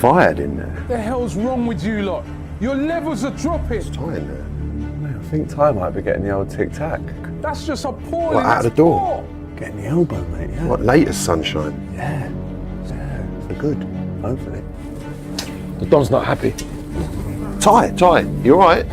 fired in there. The hell's wrong with you lot? Your levels are dropping. It's Ty in there. Mate, I think Ty might be getting the old tic-tac. That's just appalling. What, out of the door? Getting the elbow, mate, yeah. What, latest sunshine? Yeah. For good, hopefully. The Don's not happy. Ty, you alright?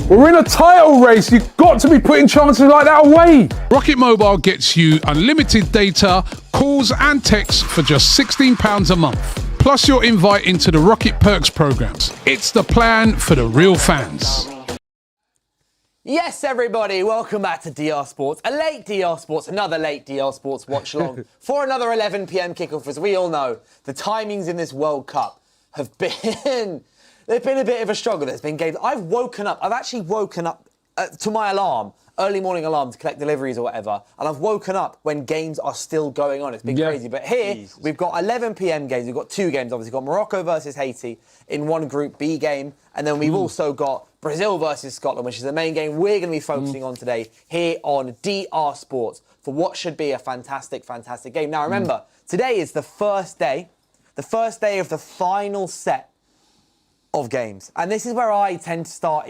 We're in a title race. You've got to be putting chances like that away. Rocket Mobile gets you unlimited data, calls and texts for just £16 a month. Plus your invite into the Rocket Perks programs. It's the plan for the real fans. Yes, everybody, welcome back to DR Sports. A late DR Sports, another late DR Sports watch along for another 11 p.m. kickoff. As we all know, the timings in this World Cup have been... They've been a bit of a struggle. There's been games. I've actually woken up to my alarm, early morning alarm to collect deliveries or whatever, and I've woken up when games are still going on. It's been crazy. But here, we've got 11 p.m. games. We've got two games, obviously. We've got Morocco versus Haiti in one Group B game, and then we've also got Brazil versus Scotland, which is the main game we're going to be focusing on today here on DR Sports for what should be a fantastic, fantastic game. Now, remember, today is the first day of the final set of games. And this is where I tend to start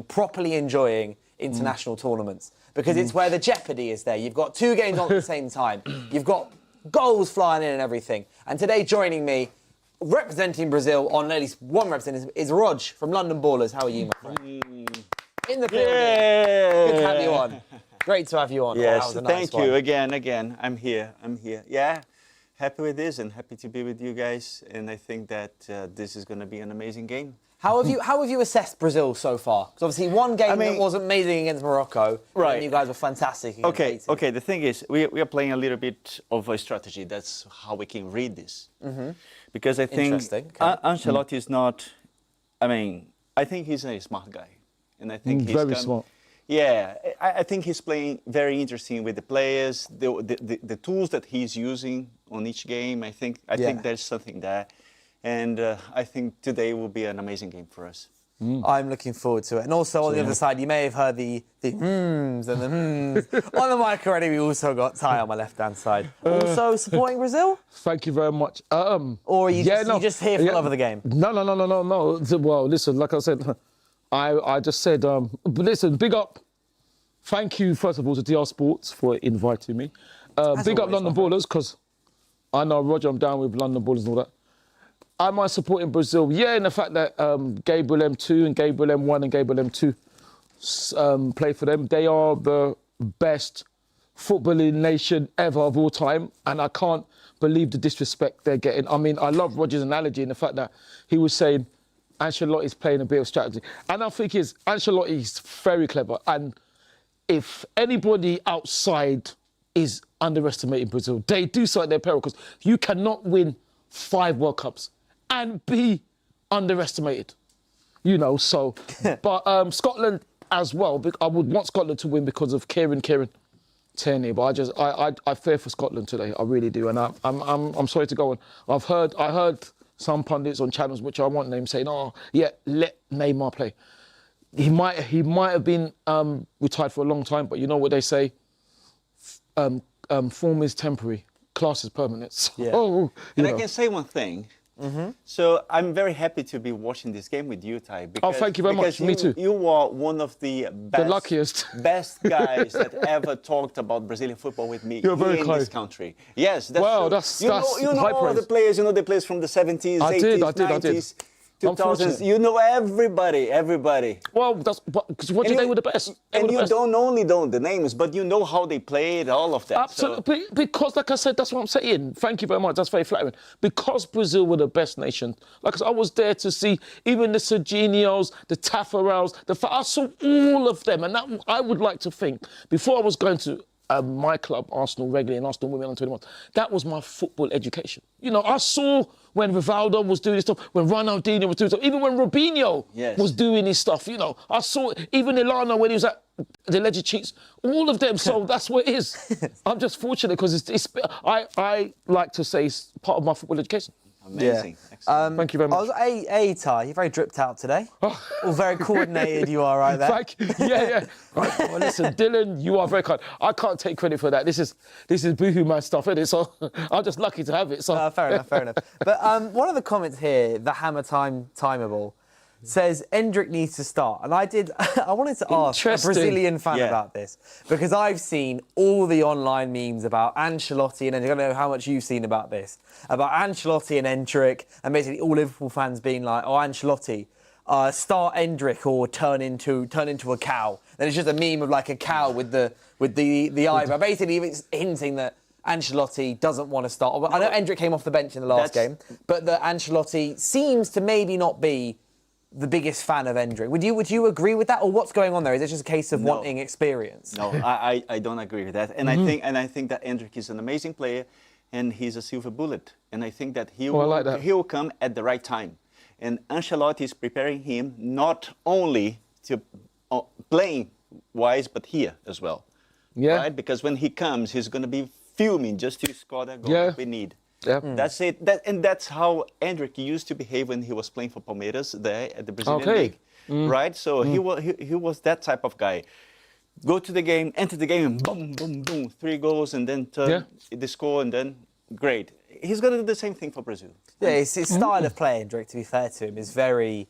properly enjoying international tournaments, because it's where the jeopardy is there. You've got two games on at the same time. You've got goals flying in and everything. And today joining me, representing Brazil on at least one representative, is Rog from London Ballers. How are you, my friend? In the building. Good to have you on. Great to have you on. Yes, That was a nice thank you one. again. I'm here. Yeah, happy with this and happy to be with you guys. And I think that this is going to be an amazing game. How have you assessed Brazil so far? Because obviously one game that was amazing against Morocco, right? And you guys were fantastic against Haiti. Okay. The thing is, we are playing a little bit of a strategy. That's how we can read this. Because I think Ancelotti is not. I think he's a smart guy, and I think he's very smart. Yeah, I think he's playing very interesting with the players, the tools that he's using on each game. I think there's something there. And I think today will be an amazing game for us. I'm looking forward to it. And also on the other side, you may have heard the hmms and the hmms. On the mic already, we also got Ty on my left-hand side. Also supporting Brazil? Thank you very much. Or are you just here for the love of the game? No. Well, listen, like I said, I just said, listen, big up. Thank you, first of all, to DR Sports for inviting me. Big up London Ballers, because I know, Roger, I'm down with London Ballers and all that. Am I supporting Brazil? Yeah, in the fact that Gabriel M2 and Gabriel M1 and Gabriel M2 play for them. They are the best footballing nation ever of all time, and I can't believe the disrespect they're getting. I mean, I love Roger's analogy in the fact that he was saying Ancelotti's playing a bit of strategy. And I think Ancelotti's very clever. And if anybody outside is underestimating Brazil, they do so at their peril, because you cannot win 5 World Cups and be underestimated, so. But Scotland as well, I would want Scotland to win because of Kieran Tierney, but I fear for Scotland today, I really do, and I'm sorry to go on. I heard some pundits on channels which I won't name saying, let Neymar play. He might have been retired for a long time, but you know what they say? Form is temporary, class is permanent. So, and I can say one thing. So I'm very happy to be watching this game with you, Ty. Because, thank you very much. Me too. You are one of the best guys that ever talked about Brazilian football with me You're very in kind. this country. Yes, that's wow, true. that's you know high all praise. the players. You know the players from the 70s, 80s, 90s. 2000s, you know everybody. Well, because they were the best. You don't only know the names, but you know how they played, all of that. Absolutely, because like I said, that's what I'm saying. Thank you very much, that's very flattering. Because Brazil were the best nation, like I was there to see even the Serginhos, the Tafarels, I saw all of them, and that I would like to think, before I was going to my club, Arsenal regularly, and Arsenal Women on 21, that was my football education. I saw when Rivaldo was doing his stuff, when Ronaldinho was doing stuff, even when Robinho was doing his stuff, I saw even Ilana when he was at the Legend Cheats, all of them, so that's what it is. I'm just fortunate because I like to say it's part of my football education. Amazing. Yeah. Excellent. Thank you very much. Ty, you're very dripped out today. All very coordinated you are right there. Thank you. Yeah. Right. Well, listen, Dylan, you are very kind. I can't take credit for that. This is Boohoo Man stuff, isn't it? So I'm just lucky to have it. So Fair enough. But one of the comments here, the Hammer Timeable, says Endrick needs to start. And I wanted to ask a Interesting. Brazilian fan about this, because I've seen all the online memes about Ancelotti, and I don't know how much you've seen about this, about Ancelotti and Endrick, and basically all Liverpool fans being like, oh, Ancelotti, start Endrick or turn into a cow. Then it's just a meme of like a cow with the eyebrow, basically it's hinting that Ancelotti doesn't want to start. I know Endrick came off the bench in the last game, but that Ancelotti seems to maybe not be the biggest fan of Endrick. Would you agree with that, or what's going on there? Is it just a case of wanting experience? No, I don't agree with that. And I think that Endrick is an amazing player, and he's a silver bullet. And I think that he will come at the right time. And Ancelotti is preparing him not only to playing wise, but here as well. Yeah. Right? Because when he comes, he's going to be fuming just to score that goal that we need. Yeah. That's it. And that's how Endrick used to behave when he was playing for Palmeiras there at the Brazilian League. Right? So he was that type of guy. Go to the game, enter the game, and boom, boom, boom, 3 goals, and then turn the score, and then great. He's going to do the same thing for Brazil. Yeah, his style of play, Endrick, to be fair to him, is very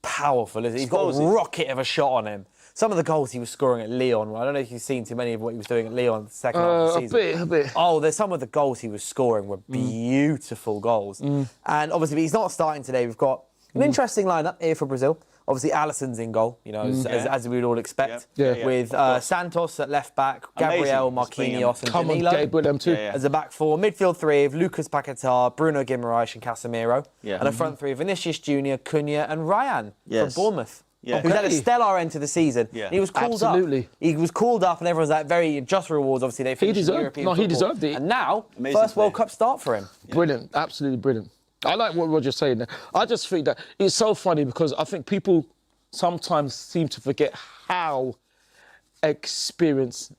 powerful. He's got a rocket of a shot on him. Some of the goals he was scoring at Lyon, well, I don't know if you've seen too many of what he was doing at Lyon the second half of the season. A bit. Oh, there's some of the goals he was scoring were beautiful goals. And obviously, but he's not starting today. We've got an interesting lineup here for Brazil. Obviously, Alisson's in goal, you know, as we would all expect. With Santos at left back, Gabriel, Marquinhos, and Danilo Gabriel too. as a back four. Midfield three of Lucas Paquetá, Bruno Guimaraes, and Casemiro. And a front three of Vinicius Junior, Cunha, and Ryan from Bournemouth. Who's had a stellar end to the season. He was called up. He was called up, and everyone's like, very just rewards. Obviously, they finished in European football. He deserved it. And now, first World Cup start for him. Brilliant, absolutely brilliant. I like what Roger's saying there. I just think that it's so funny because I think people sometimes seem to forget how experienced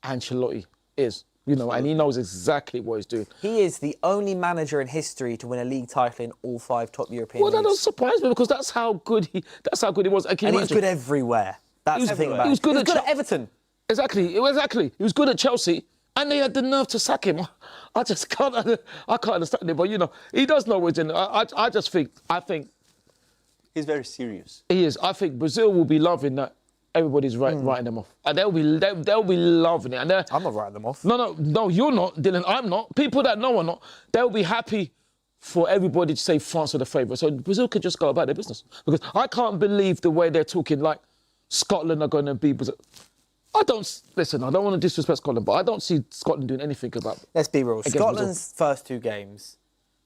Ancelotti is. You know, and he knows exactly what he's doing. He is the only manager in history to win a league title in all 5 top European leagues. Well, that doesn't surprise me because that's how good he was. And he was good everywhere. That's the thing about him. He was good at Everton. Exactly. He was good at Chelsea, and they had the nerve to sack him. I can't understand it. But you know, he does know what's in it. I think he's very serious. He is. I think Brazil will be loving that. Everybody's writing them off, and they'll be loving it. And I'm not writing them off. No, you're not, Dylan. I'm not. People that know are not. They'll be happy for everybody to say France are the favourite. So Brazil could just go about their business because I can't believe the way they're talking like Scotland are going to be Brazil. I don't want to disrespect Scotland, but I don't see Scotland doing anything about it. Let's be real. Scotland's first 2 games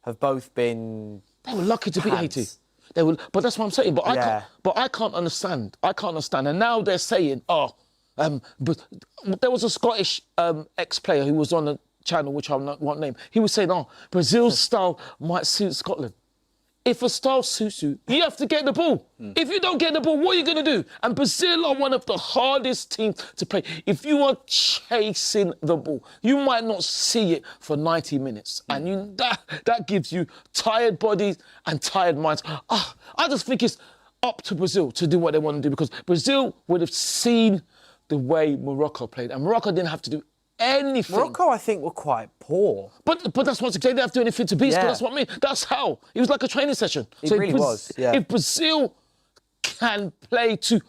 have both been. They were lucky to beat Haiti. But that's what I'm saying. But I can't understand. And now they're saying, but there was a Scottish ex-player who was on the channel, which I won't name. He was saying, Brazil's style might suit Scotland. If a style suits you, you have to get the ball. If you don't get the ball, what are you going to do? And Brazil are one of the hardest teams to play. If you are chasing the ball, you might not see it for 90 minutes. And that gives you tired bodies and tired minds. I just think it's up to Brazil to do what they want to do because Brazil would have seen the way Morocco played. And Morocco didn't have to do anything. Morocco, I think, were quite poor. But that's what they didn't have to do anything to beat. But that's what I mean. That's how. It was like a training session. It really was, yeah. If Brazil can play to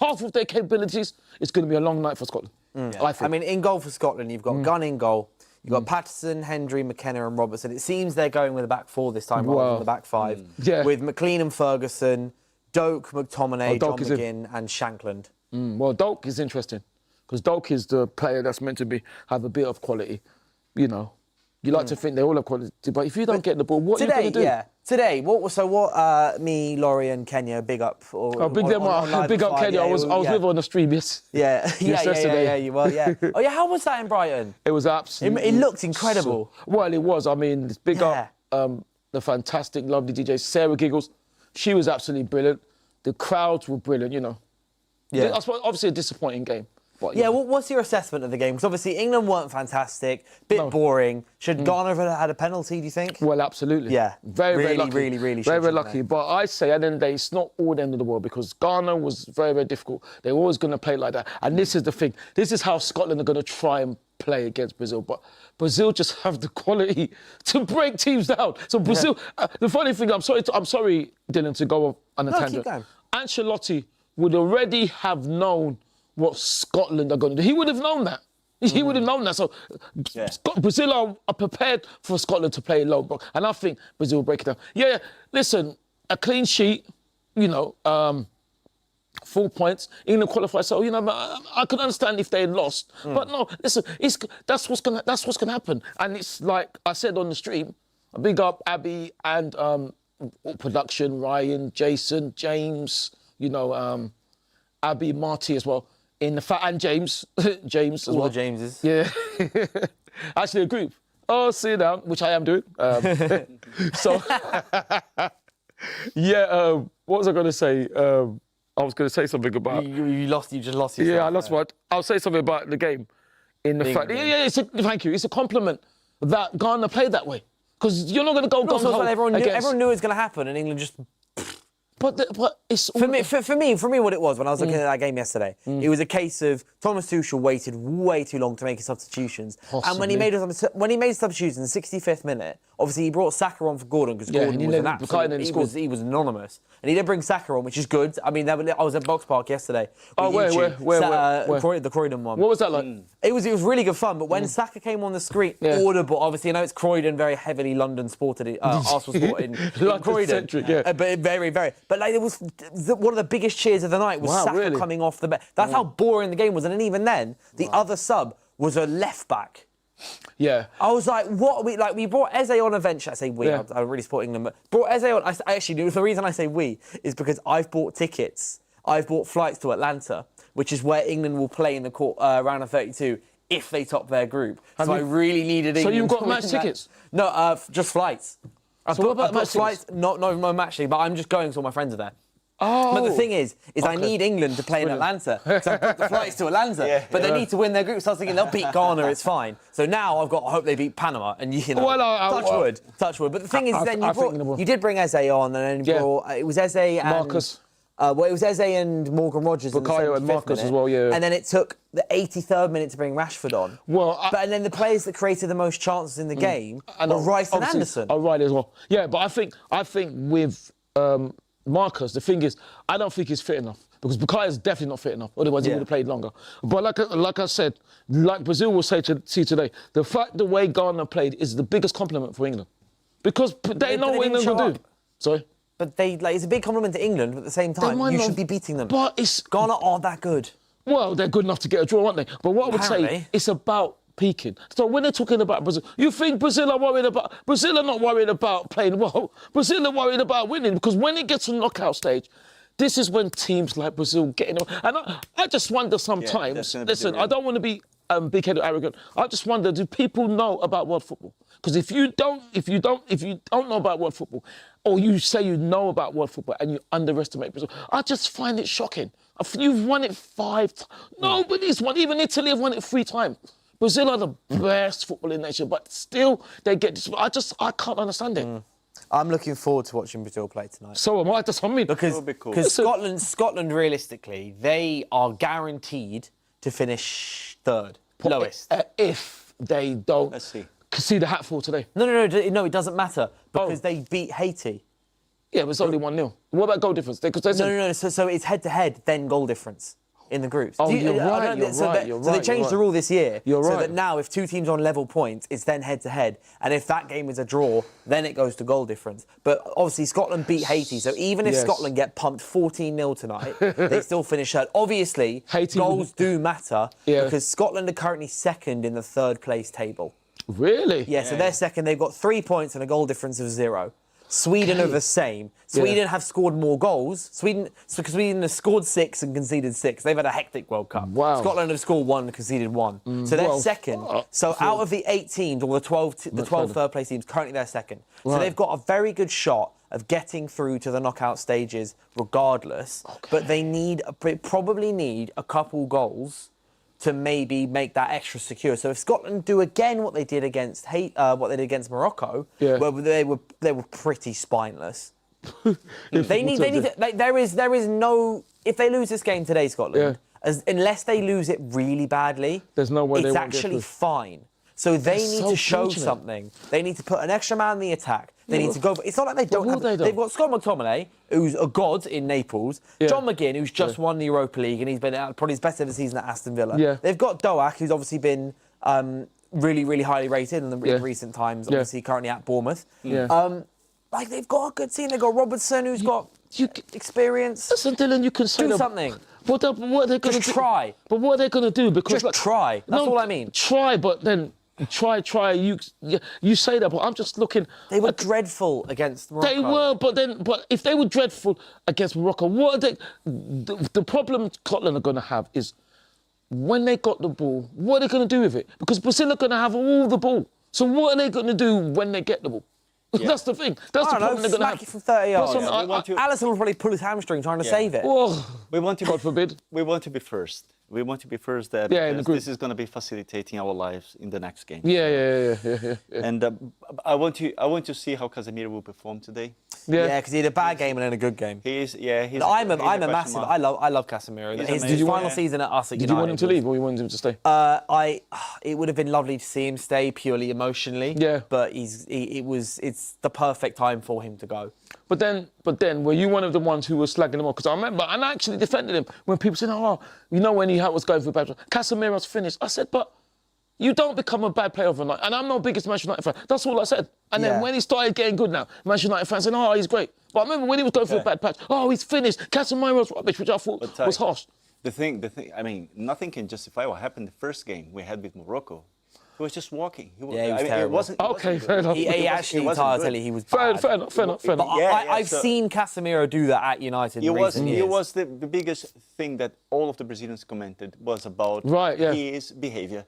half of their capabilities, it's going to be a long night for Scotland. I mean, in goal for Scotland, you've got Gunn in goal. You've got Patterson, Hendry, McKenna and Robertson. It seems they're going with a back 4 this time rather than the back 5. With McLean and Ferguson, Doak, McTominay, John McGinn and Shankland. Well, Doak is interesting. Because Doak is the player that's meant to have a bit of quality. You know, you like to think they all have quality, but if you don't get the ball, what are you going to do? Today, me, Laurie and Kenya, big up. Big up Kenya. I was with her on the stream, yes. Yeah, you were, yeah. Oh, yeah, how was that in Brighton? It was absolutely... It looked incredible. Well, it was. I mean, big up the fantastic, lovely DJ, Sarah Giggles. She was absolutely brilliant. The crowds were brilliant, you know. Yeah. That's obviously a disappointing game. But, Yeah, what's your assessment of the game? Because obviously England weren't fantastic, bit boring. Should Ghana have had a penalty, do you think? Well, absolutely. Yeah, very really, lucky. really Very, should, very lucky. But I say at the end of the day, it's not all the end of the world because Ghana was very, very difficult. They're always going to play like that. And this is the thing. This is how Scotland are going to try and play against Brazil. But Brazil just have the quality to break teams down. So Brazil, the funny thing, I'm sorry, Dylan, to go off on a tangent. Keep going. Ancelotti would already have known what Scotland are going to do. He would have known that. He would have known that. So Brazil are prepared for Scotland to play low block. And I think Brazil will break it down. Yeah, listen, a clean sheet, 4 points, England qualified. So, I could understand if they lost. But no, listen, that's what's gonna happen. And it's like I said on the stream, a big up Abby and production, Ryan, Jason, James, Abby, Marty as well. And James as well. All the Jameses. Yeah. Actually, a group. Oh, sit down, which I am doing. So, what was I going to say? I was going to say something about... You just lost yourself. Yeah, I lost what? I'll say something about the game. In the fact... Yeah, thank you. It's a compliment that Ghana played that way. Because you're not going to go... Everyone knew it was going to happen and England just... But it's for me, what it was when I was looking at that game yesterday, it was a case of Thomas Tuchel waited way too long to make his substitutions, and when he made his substitutions in the 65th minute, obviously he brought Saka on for Gordon because Gordon was an absolute, he was anonymous, and he did bring Saka on, which is good. I mean, I was at Box Park yesterday. Oh, where? The Croydon one. What was that like? It was really good fun, but when Saka came on the screen, audible. Obviously, I know it's Croydon, very heavily London sported, Arsenal sport in Croydon, but very, very. But like, it was one of the biggest cheers of the night was Saka coming off the bench. That's how boring the game was, and even then, the other sub was a left back. Yeah. I was like, what are we... Like, we brought Eze on eventually. I say we, I'm really supporting them, but brought Eze on... I actually knew the reason I say we is because I've bought tickets. I've bought flights to Atlanta, which is where England will play in the round of 32 if they top their group. So I really needed England. So you've got match tickets? No, just flights. So what about match flights? No match tickets, but I'm just going so all my friends are there. Oh. But the thing is I need England to play in Atlanta. So I've booked the flights to Atlanta. But they need to win their group. So I was thinking they'll beat Ghana, it's fine. So now I hope they beat Panama. And touch wood. But the thing is, you did bring Eze on, and then you brought, it was Eze and Marcus. It was Eze and Morgan Rogers. Bukayo and Marcus minute, as well, yeah. And then it took the 83rd minute to bring Rashford on. And then the players that created the most chances in the game were Rice and Anderson. Oh, right as well. Yeah, but I think with Marcus, the thing is, I don't think he's fit enough because Bukayo is definitely not fit enough. Otherwise, he would have played longer. But like I said, like Brazil will see today, the way Ghana played is the biggest compliment for England because they know what England will do. Sorry. But it's a big compliment to England, but at the same time, you should be beating them. But Ghana aren't that good. Well, they're good enough to get a draw, aren't they? But what I would say, it's about peaking. So when they're talking about Brazil, you think Brazil are not worried about playing well. Brazil are worried about winning because when it gets to the knockout stage, this is when teams like Brazil get in. And I just wonder sometimes, listen, I don't want to be big-headed, arrogant. I just wonder, do people know about world football? Because if you don't know about world football, or you say you know about world football and you underestimate Brazil, I just find it shocking. You've won it 5 times. Nobody's won. Even Italy have won it 3 times. Brazil are the best footballing nation, but still they get this. I can't understand it. I'm looking forward to watching Brazil play tonight. So am I. That's what I mean. Because Scotland, realistically, they are guaranteed to finish 3rd, lowest. If they don't see the hatful today. No, it doesn't matter because they beat Haiti. Yeah, but it's only 1-0. What about goal difference? No. So it's head-to-head, then goal difference in the groups. You're right. So they changed the rule this year. You're right. So that now if 2 teams are on level points, it's then head-to-head. And if that game is a draw, then it goes to goal difference. But obviously Scotland beat Haiti, so even if Scotland get pumped 14-0 tonight, they still finish third. Obviously, goals do matter because Scotland are currently 2nd in the 3rd place table. Really? Yeah, so they're 2nd. They've got 3 points and a goal difference of 0. Sweden are the same. Sweden have scored more goals. Sweden has scored 6 and conceded 6. They've had a hectic World Cup. Wow. Scotland have scored 1 and conceded 1. So they're 2nd. So out of the 8 teams, or the 12 third place teams, currently they're 2nd. So they've got a very good shot of getting through to the knockout stages regardless. But they probably need a couple goals to maybe make that extra secure. So if Scotland do again what they did against Morocco, where they were pretty spineless. they need to, like, there is no, if they lose this game today, Scotland, unless they lose it really badly, there's no way it's actually fine. So they need to show something. They need to put an extra man in the attack. They need to go. It's not like they don't have. They've got Scott McTominay, who's a god in Naples. John McGinn, who's just won the Europa League, and he's been probably his best ever season at Aston Villa. They've got Doak, who's obviously been really, really highly rated in recent times. Obviously, currently at Bournemouth. Like, they've got a good team. They've got Robertson, who's got experience. Listen, Dylan, you can say do something. What are they going to do? Try. But what are they going to do? Because just try. That's all I mean. Try, but then try. You say that, but I'm just looking. They were dreadful against Morocco. They were, but if they were dreadful against Morocco, what are they? The problem Scotland are going to have is when they got the ball, what are they going to do with it? Because Brazil are going to have all the ball. So what are they going to do when they get the ball? That's the thing. That's the problem they're going to have. Smack it from 30 yards. Alisson will probably pull his hamstring trying to save it. Oh, God forbid. We want to be first. We want to be first there because this is going to be facilitating our lives in the next game. Yeah. And I want to see how Casemiro will perform today. Yeah, because he had a bad game and then a good game. I'm a massive. I love Casemiro. His final season at us at United. Did you want him to leave or you wanted him to stay? It would have been lovely to see him stay purely emotionally. Yeah. But it's the perfect time for him to go. But then, were you one of the ones who was slagging him off? Because I remember, and I actually defended him when people said, when he was going for a bad job, Casemiro's finished. I said, but you don't become a bad player overnight. And I'm not the biggest Manchester United fan. That's all I said. And then when he started getting good now, Manchester United fans said, he's great. But I remember when he was going for a bad patch, he's finished. Casemiro's rubbish, which I thought was harsh. The thing, I mean, nothing can justify what happened the first game we had with Morocco. He was just walking. He was terrible. Fair enough. He actually was bad. Fair enough. But I've seen Casemiro do that at United in recent years. It was the biggest thing that all of the Brazilians commented was about his behaviour.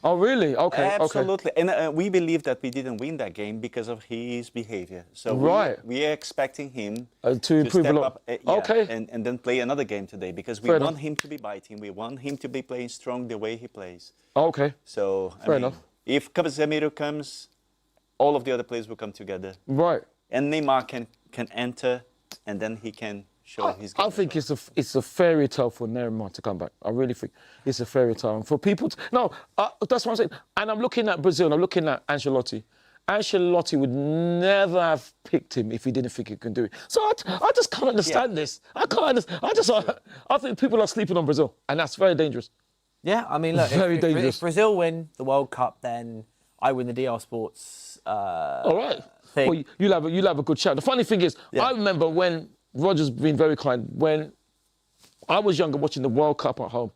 Oh, really? Okay. Absolutely. And we believe that we didn't win that game because of his behaviour. So we are expecting him to improve step a lot. up and then play another game today because we want him to be biting. We want him to be playing strong the way he plays. Okay. So, Fair enough. If Casemiro comes, all of the other players will come together. Right. And Neymar can enter and then he can show his game. I think it's a fairy tale for Neymar to come back. I really think it's a fairy tale. And for people that's what I'm saying. And I'm looking at Brazil and I'm looking at Ancelotti. Ancelotti would never have picked him if he didn't think he can do it. So I just can't understand this. I can't understand. I think people are sleeping on Brazil, and that's very dangerous. Yeah, I mean, look, dangerous. If Brazil win the World Cup, then I win the DR Sports all right. thing. Well, you'll have a good shout. The funny thing is, I remember when Roger's been very kind. When I was younger, watching the World Cup at home,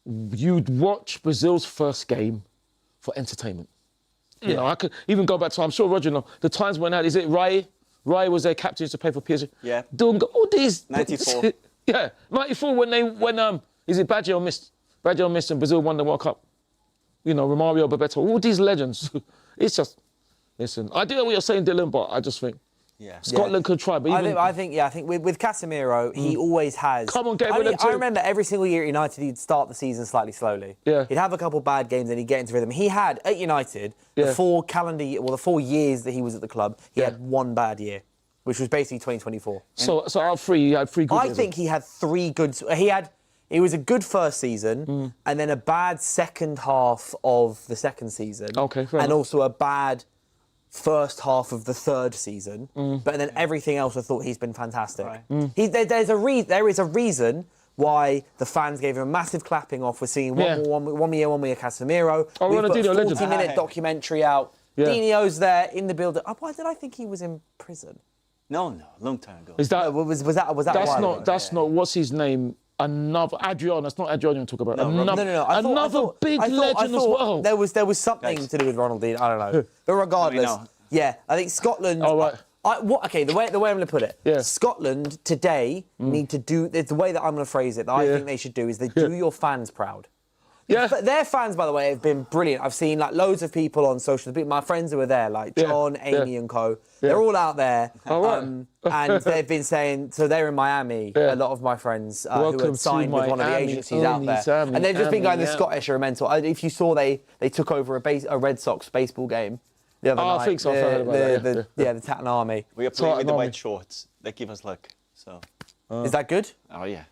you'd watch Brazil's first game for entertainment. You know, I could even go back to, I'm sure Roger knows, the times when is it Rai? Rai was their captain, used to play for PSG. Yeah. Doing all these. 94. Yeah, 94 when is it Baggio missed? Baggio missed and Brazil won the World Cup. You know, Romario, Bebeto, all these legends. It's just, listen, I do know what you're saying, Dylan, but I just think Scotland could try. But I think with Casemiro, he always has. Come on, get rid of I remember every single year at United, he'd start the season slightly slowly. Yeah. He'd have a couple bad games and he'd get into rhythm. He had, at United, the 4 years that he was at thead he had one bad year, which was basically 2024. So out of 3, he had 3 good years. I think he had 3 good... It was a good first season and then a bad second half of the second season. Okay, fair and enough. also a bad first half of the third season. But then everything else, I thought he's been fantastic. Right. There is a reason why the fans gave him a massive clapping off. We're seeing one year Casemiro. Oh, We've got a Dino, 40-minute documentary out. Yeah. Dino's there in the building. Why did I think he was in prison? No, long time ago. Is that was that that's not what's his name? Another Adrian. That's not Adrian I'm talking about. No. Another big legend as well. There was something to do with Ronaldinho. I don't know. But regardless, I think Scotland. Oh, right. The way I'm going to put it. Yeah. Scotland today need to do the way that I'm going to phrase it. That I think they should do is they do your fans proud. Yeah. Their fans, by the way, have been brilliant. I've seen like loads of people on social. My friends who were there, like John, Amy, and co. They're all out there, and they've been saying. So they're in Miami. A lot of my friends who had signed with one of the agencies out there, and they've just been going. The Scottish are mental. If you saw, they took over a Red Sox baseball game the other night. I think so. I've heard about that. The Tatton Army. We are playing with the white shorts. That give us luck. So. Is that good? Oh yeah.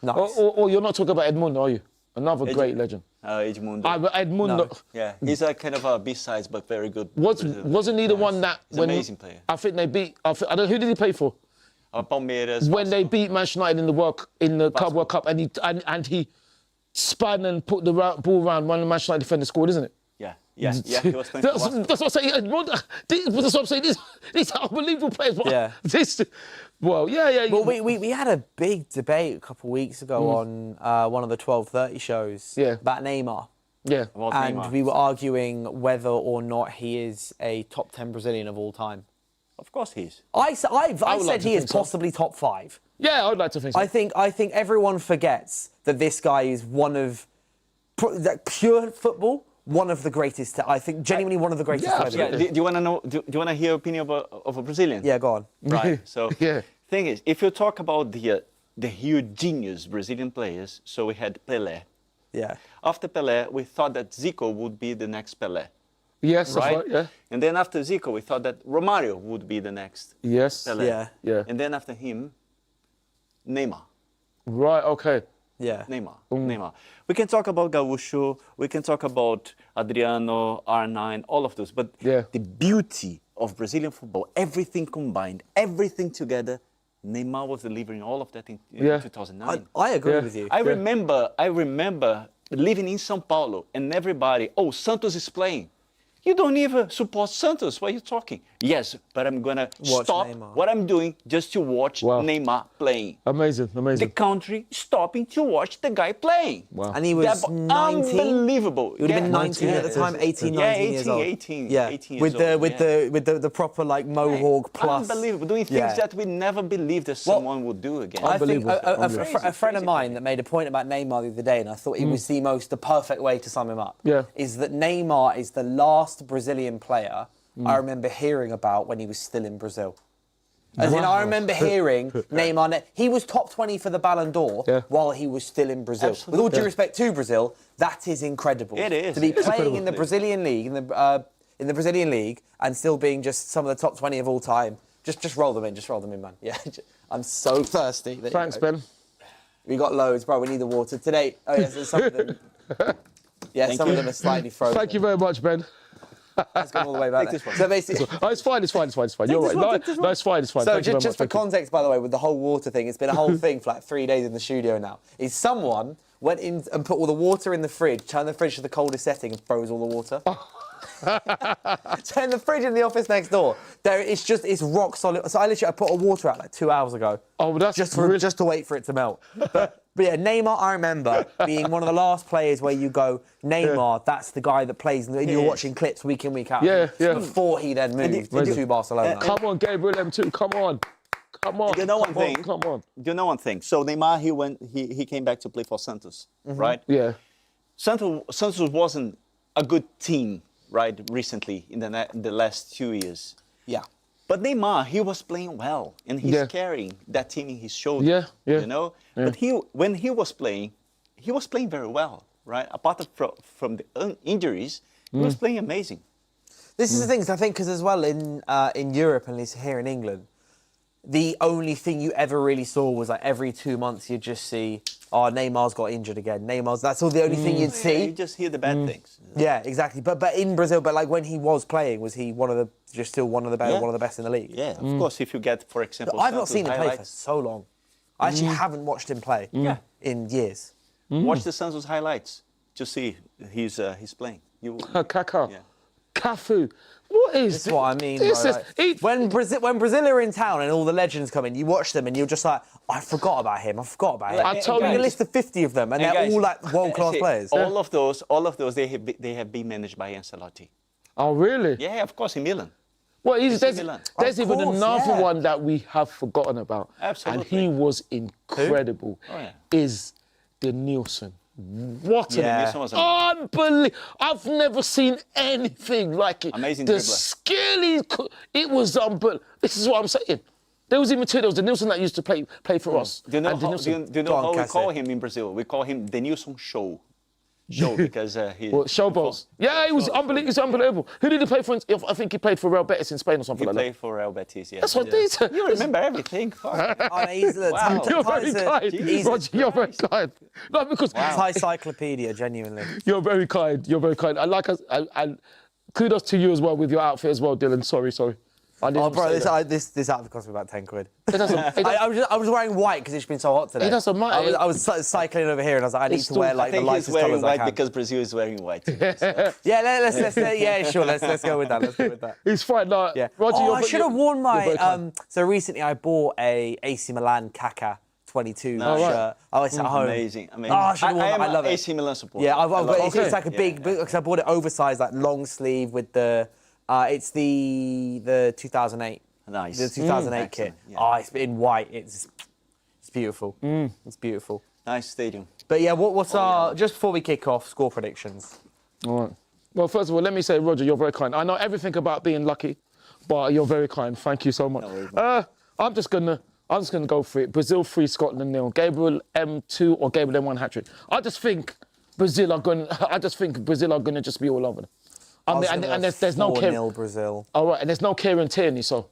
Nice. Or you're not talking about Edmundo, are you? Another great legend. Edmundo. But Edmundo. No. Yeah, he's a kind of a B-sides, but very good. Wasn't he the one that He's an amazing player. I think they beat. I don't know who did he play for? Palmeiras. When they beat Manchester United in the Club World Cup, and he spun and put the ball around one of the Manchester United defenders scored, isn't it? Yeah. He was playing for That's what I'm saying. That's what I'm saying. These are unbelievable players. Yeah. Well, yeah. Well, we had a big debate a couple of weeks ago on one of the 12:30 shows about Neymar. Yeah. And we were arguing whether or not he is a top 10 Brazilian of all time. Of course he is. I said he is possibly top 5. Yeah, I would like to think so. I think everyone forgets that this guy is one of pure football. One of the greatest. I think genuinely one of the greatest. Yeah. Do you want to know? Do you want to hear opinion of a Brazilian? Yeah, go on. Right. So Yeah. thing is, if you talk about the huge genius Brazilian players, so we had Pelé. Yeah. After Pelé, we thought that Zico would be the next Pelé. Yes, that's right. Yeah. And then after Zico, we thought that Romario would be the next Yes. Pelé. Yeah. And then after him, Neymar. Right. Okay. Yeah. Neymar. We can talk about Gaúcho, we can talk about Adriano, R9, all of those. But the beauty of Brazilian football, everything combined, everything together, Neymar was delivering all of that in 2009. I agree with you. I remember living in São Paulo and everybody, Santos is playing. You don't even support Santos. What are you talking? Yes, but I'm going to stop Neymar. what I'm doing just to watch Neymar playing. Amazing. The country stopping to watch the guy playing. Wow. And he was 19. Unbelievable. He would have been 19 at the time, 18, 19 years old. 18 years with the proper like mohawk plus. Unbelievable. Doing things that we never believed that someone would do again. I think a friend of mine that made a point about Neymar the other day, and I thought it was the perfect way to sum him up. Yeah. Is that Neymar is the last Brazilian player I remember hearing about when he was still in Brazil. As in, I remember hearing Neymar. He was top 20 for the Ballon d'Or while he was still in Brazil. Absolutely. With all due respect to Brazil, that is incredible. It is. To be playing incredible. in the Brazilian league, in the Brazilian league, and still being just some of the top 20 of all time. Just roll them in, man. Yeah, I'm so thirsty. Thanks, Ben. We got loads, bro. We need the water today. Oh yes, there's some of them. Yeah, some of them are slightly frozen. Thank you very much, Ben. Let's go all the way back there. So basically, It's fine. You're right. No, it's fine. so Thank you very just much. for context, by the way, with the whole water thing, it's been a whole thing for like 3 days in the studio now. Is someone went in and put all the water in the fridge, turned the fridge to the coldest setting and froze all the water. Turn the fridge in the office next door. It's rock solid. So I put a water out like 2 hours ago. Oh, well, that's just to wait for it to melt. But yeah, Neymar, I remember being one of the last players where you go, Neymar, that's the guy that plays, and you're watching clips week in, week out. Yeah. Before he then moved to Barcelona. Come on, Gabriel M2. Come on. You know one thing. Come on. You know one thing. So Neymar, he came back to play for Santos, right? Yeah. Santos wasn't a good team, right? Recently in the last 2 years. Yeah. But Neymar, he was playing well, and he's carrying that team in his shoulder. Yeah. You know. But when he was playing very well, right? Apart from the injuries, he was playing amazing. This is the thing, I think, because as well in Europe, and at least here in England, the only thing you ever really saw was like every 2 months you'd just see, Neymar's got injured again. That's all the only thing you'd see. You just hear the bad things. Yeah, exactly. But in Brazil, like when he was playing, was he still one of the best in the league? Yeah, of course. If you get, for example, I've not seen him play for highlights. so long. I actually haven't watched him play in years. Watch the Santos highlights to see he's playing. Kaká. Yeah. Cafu. What is This is what I mean. This bro, is, like, when Brazil are in town and all the legends come in, you watch them and you're just like, I forgot about him. I told you you. a list of 50 of them, and they're all like world-class players. All of those, they have been managed by Ancelotti. Oh, really? Yeah, of course, in Milan. Well, there's Milan. even course, another yeah. one that we have forgotten about. Absolutely. And he was incredible. Oh, yeah. Is the Nielsen. What Yeah. This was unbelievable. I've never seen anything like it. Amazing The dribbler. skill, it was unbelievable. This is what I'm saying. There was even two. There was the Nilsson that used to play for us. Do you know and the how, Nilsson. do you know Go on, how we Cassie. call him in Brazil? We call him the Nilsson Show. Because he... Well, showballs. Yeah, he was unbelievable. He's unbelievable. Who did he play for? I think he played for Real Betis in Spain or something He like that. played for Real Betis, yeah. That's what these. You remember everything. Fuck. Oh, he's the Wow. You're very kind, He's Roger. You're very kind. No, because encyclopedia, genuinely. you're very kind. You're very kind. I like us. And kudos to you as well with your outfit as well, Dylan. Sorry. I didn't Oh, bro, say that. this outfit cost me about 10 quid. It doesn't. I was wearing white because it's been so hot today. It doesn't matter. I was cycling over here and I was like, I need It's to wear still- like I the think lightest he's wearing colours I white can. because Brazil is wearing white. Yeah, let's go with that. Let's go with that. It's fine. No, Yeah. Roger, Oh, you're, I should have worn you're my. very kind. So recently I bought a AC Milan Kaka 22 Nice. shirt. Oh, it's at home. Amazing. Oh, I should have worn am that. I love an it. AC Milan supporter. Yeah, I've I got love it's it. like a big because I bought it oversized, like long sleeve with the. It's the 2008. Nice. The 2008 kit. Excellent, yeah. Oh, it's in white. It's beautiful. It's beautiful. Nice stadium. But yeah, what's our just before we kick off score predictions? All right. Well, first of all, let me say, Roger, you're very kind. I know everything about being lucky, but you're very kind. Thank you so much. I'm just gonna go for it. Brazil 3, Scotland 0. Gabriel M2 or Gabriel M1 hat trick. I just think Brazil are gonna just be all over them. And there's no care. 4-0 Brazil. All right, and there's no Kieran Tierney, so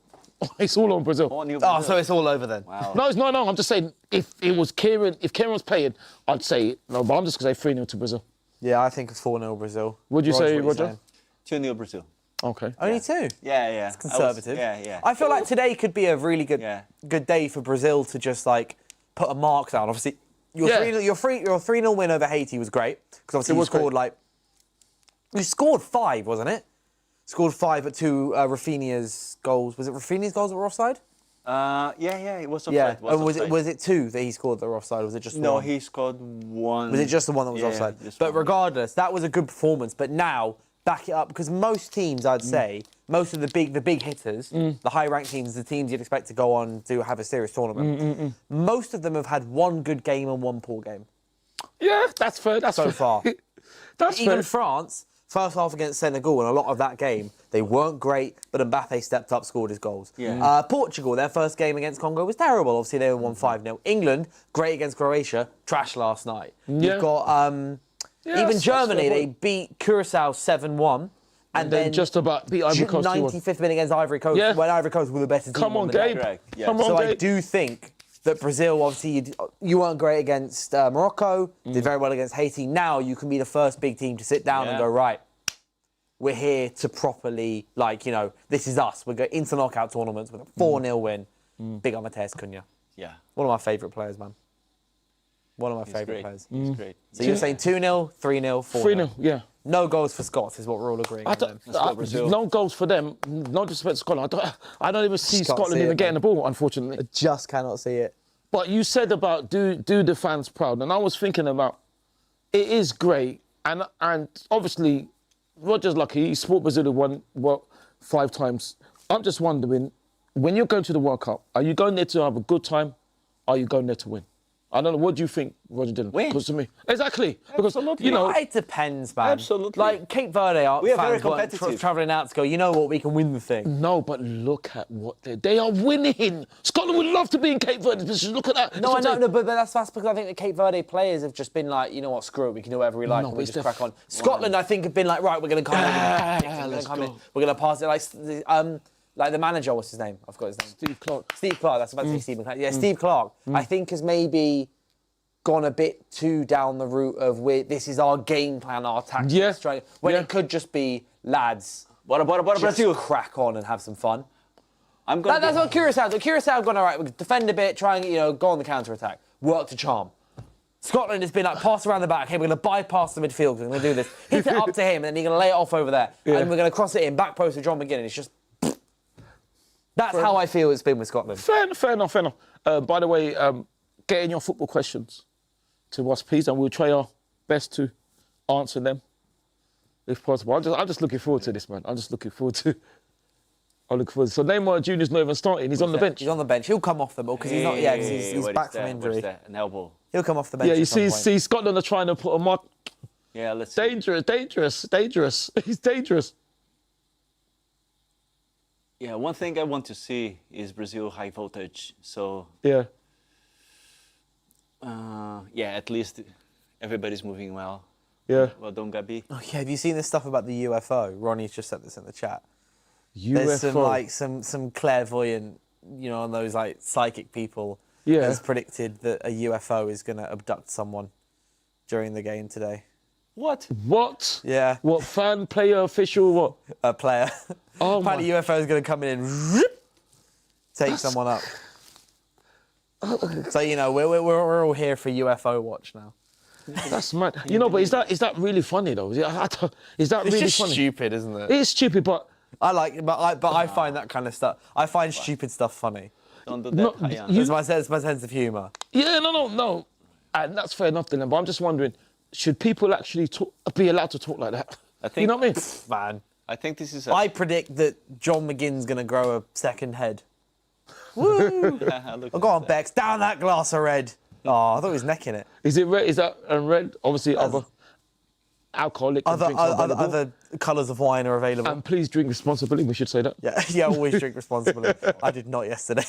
it's all on Brazil. Oh, so it's all over then. Wow. No, it's no. I'm just saying, if Kieran was playing, I'd say it. No, but I'm just gonna say 3-0 to Brazil. Yeah, I think it's 4-0 Brazil. Would you say, what Roger? saying? 2-0 Brazil. Okay. Only two. Yeah. It's conservative. Yeah. I feel like today could be a really good Yeah. good day for Brazil to just like put a mark down. Obviously, your Yeah. 3-0 win over Haiti was great because obviously It you was scored great. you scored 5, wasn't it? Scored 5 at 2 Rafinha's goals. Was it Rafinha's goals that were offside? Yeah, it was offside. Yeah. And offside. was it 2 that he scored that were offside? Or was it just No, one? he scored 1. Was it just the one that was Yeah, offside? just But one. regardless, that was a good performance. But now, back it up, because most teams, I'd say, most of the big hitters, the high-ranked teams, the teams you'd expect to go on to have a serious tournament, most of them have had one good game and one poor game Yeah, that's fair. That's so fair. far. That's Even fair. France, first half against Senegal, and a lot of that game, they weren't great, but Mbappe stepped up, scored his goals. Yeah. Portugal, their first game against Congo was terrible. Obviously, they won 5-0. England, great against Croatia, trash last night. Yeah. You've got even that's Germany, fair they point. beat Curacao 7-1. And then just about beat Ivory Coast 2-1. 95th minute against Ivory Coast, Yeah. when Ivory Coast were the better team. Come on, the day. Gabe. Correct, yeah. Come on, So Gabe. I do think that Brazil, obviously, you weren't great against Morocco, did very well against Haiti. Now you can be the first big team to sit down and Yeah. go, right, we're here to properly, this is us. We're going into knockout tournaments with a 4-0 win. Big on Mateus Cunha. Yeah. One of my favourite players, man. One of my He's favourite great. players. He's great. So you're saying 2-0, 3-0, 4-0. 3-0, yeah. No goals for Scots is what we're all agreeing on. then. Brazil. No goals for them. No disrespect to Scotland. I don't even see Just can't Scotland see even it, getting man. the ball, unfortunately. Just cannot see it. But you said about do the fans proud, and I was thinking about it is great, and obviously Roger's lucky. He sport Brazil won 5 times. I'm just wondering, when you're going to the World Cup, are you going there to have a good time? Or are you going there to win? I don't know. What do you think, Roger Dillon? Win. Because to me, exactly. Because Absolutely. you know, It depends, man. Absolutely. Like Cape Verde We are very fans weren't competitive. travelling out to go, you know what, we can win the thing. no, but look at what they are winning. Scotland would love to be in Cape Verde. Just look at that. No, I know, but that's because I think the Cape Verde players have just been like, you know what, screw it, we can do whatever we like, No, and we but just it's crack on. Scotland, I think, have been like, right, we're going to come in, let's go. we're going to pass it. Like the manager, what's his name? I've got his name. Steve Clark. Steve Clark, that's about to say Steve McClaren. Yeah, Steve Clark, I think has maybe gone a bit too down the route of this is our game plan, our tactics. Yeah. When Yeah. it could just be, lads, Bora just Brazil. crack on and have some fun. I'm going That's what Curacao do. Curacao have gone, all right, we defend a bit, try and, go on the counter-attack. Work to charm. Scotland has been like, pass around the back. Hey, we're going to bypass the midfield. We're going to do this. Hit it up to him, and then you're going to lay it off over there. Yeah. And we're going to cross it in, back post to John McGinn, and it's just... That's how I feel it's been with Scotland. Fair enough. By the way, get in your football questions to us, please, and we'll try our best to answer them if possible. I'm just looking forward to this, man. I'm looking forward to. So Neymar Jr.'s not even starting. He's on the bench. He's on the bench. He'll come off them all because he's not. Yeah, 'cause he's What back is from that? injury. What is that? An elbow. He'll come off the bench. Yeah, you at some point. see Scotland are trying to put a mark. Yeah, let's see. Dangerous. He's dangerous. Yeah, one thing I want to see is Brazil high voltage. So Yeah. yeah, at least everybody's moving well. Yeah. Well done, Gabi. Oh, yeah, have you seen this stuff about the UFO? Ronnie's just said this in the chat. UFO. There's some clairvoyant, on those like psychic people. Yeah. Has predicted that a UFO is going to abduct someone during the game today. What? What? Yeah. What, fan, player, official, what? A player. Oh Apparently UFO is going to come in and take someone up. So, we're all here for UFO watch now. That's mad. But is that really funny though? Is that It's really just funny? stupid, isn't it? It is stupid, but I like it, but I find that kind of stuff. I find stupid stuff funny. Don't do No, that. Haya. It's my sense of humour. yeah, no. And that's fair enough, Dylan. But I'm just wondering, should people actually be allowed to talk like that? I think, you know what I mean? Man, I think this is. I predict that John McGinn's going to grow a second head. Woo! Oh, go on, Bex, down that glass of red. Oh, I thought he was necking it. Is it red? Is that red? Obviously, other alcoholic drinks are available. Other colours of wine are available. And please drink responsibly. We should say that. Yeah, always drink responsibly. I did not yesterday.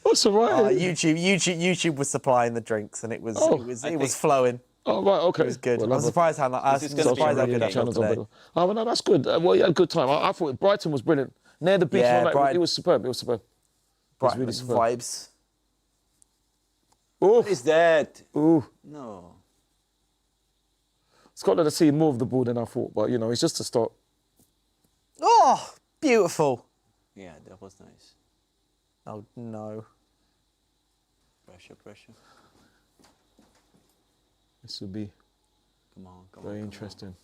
That's all right. YouTube was supplying the drinks, and it was flowing. Oh right, okay. It was good. Well, I'm surprised how is gonna be good really I felt today. Oh well, no, that's good. Well, you had a good time. I thought Brighton was brilliant. Near the beach, Yeah, one night, Brighton. it was superb. It was superb. Brighton really superb. vibes. Ooh, What is that? ooh. No. Scotland have seen more of the ball than I thought, but it's just a start. Oh, beautiful. Yeah, that was nice. Oh no. Pressure. This will be Come on. very interesting.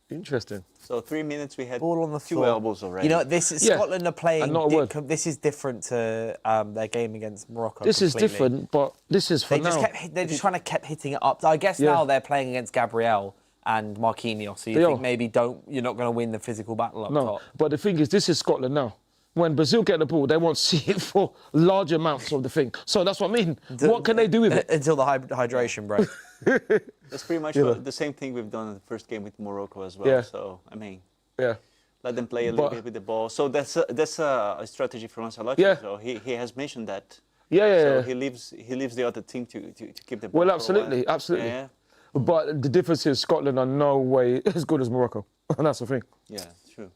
Interesting. So 3 minutes, we had Ball on the two floor. elbows already. This is Yeah, Scotland are playing. and not a word. This is different to their game against Morocco. This is completely. different, but this is for now. They're just trying to keep hitting it up. I guess Yeah. now they're playing against Gabriel and Marquinhos. So you They think are. maybe you're not going to win the physical battle up No, top. but the thing is, this is Scotland now. When Brazil get the ball, they won't see it for large amounts of the thing. So that's what I mean. What can they do with it? Until the hydration break. That's pretty much the same thing we've done in the first game with Morocco as well. Yeah. So, I mean, Yeah. let them play a little But- bit with the ball. So that's a strategy for Ancelotti. Yeah. So he has mentioned that. Yeah. So he leaves the other team to keep the ball. Well, for a absolutely, while. absolutely. Yeah. But the difference is Scotland are no way as good as Morocco. And that's the thing, Yeah, true.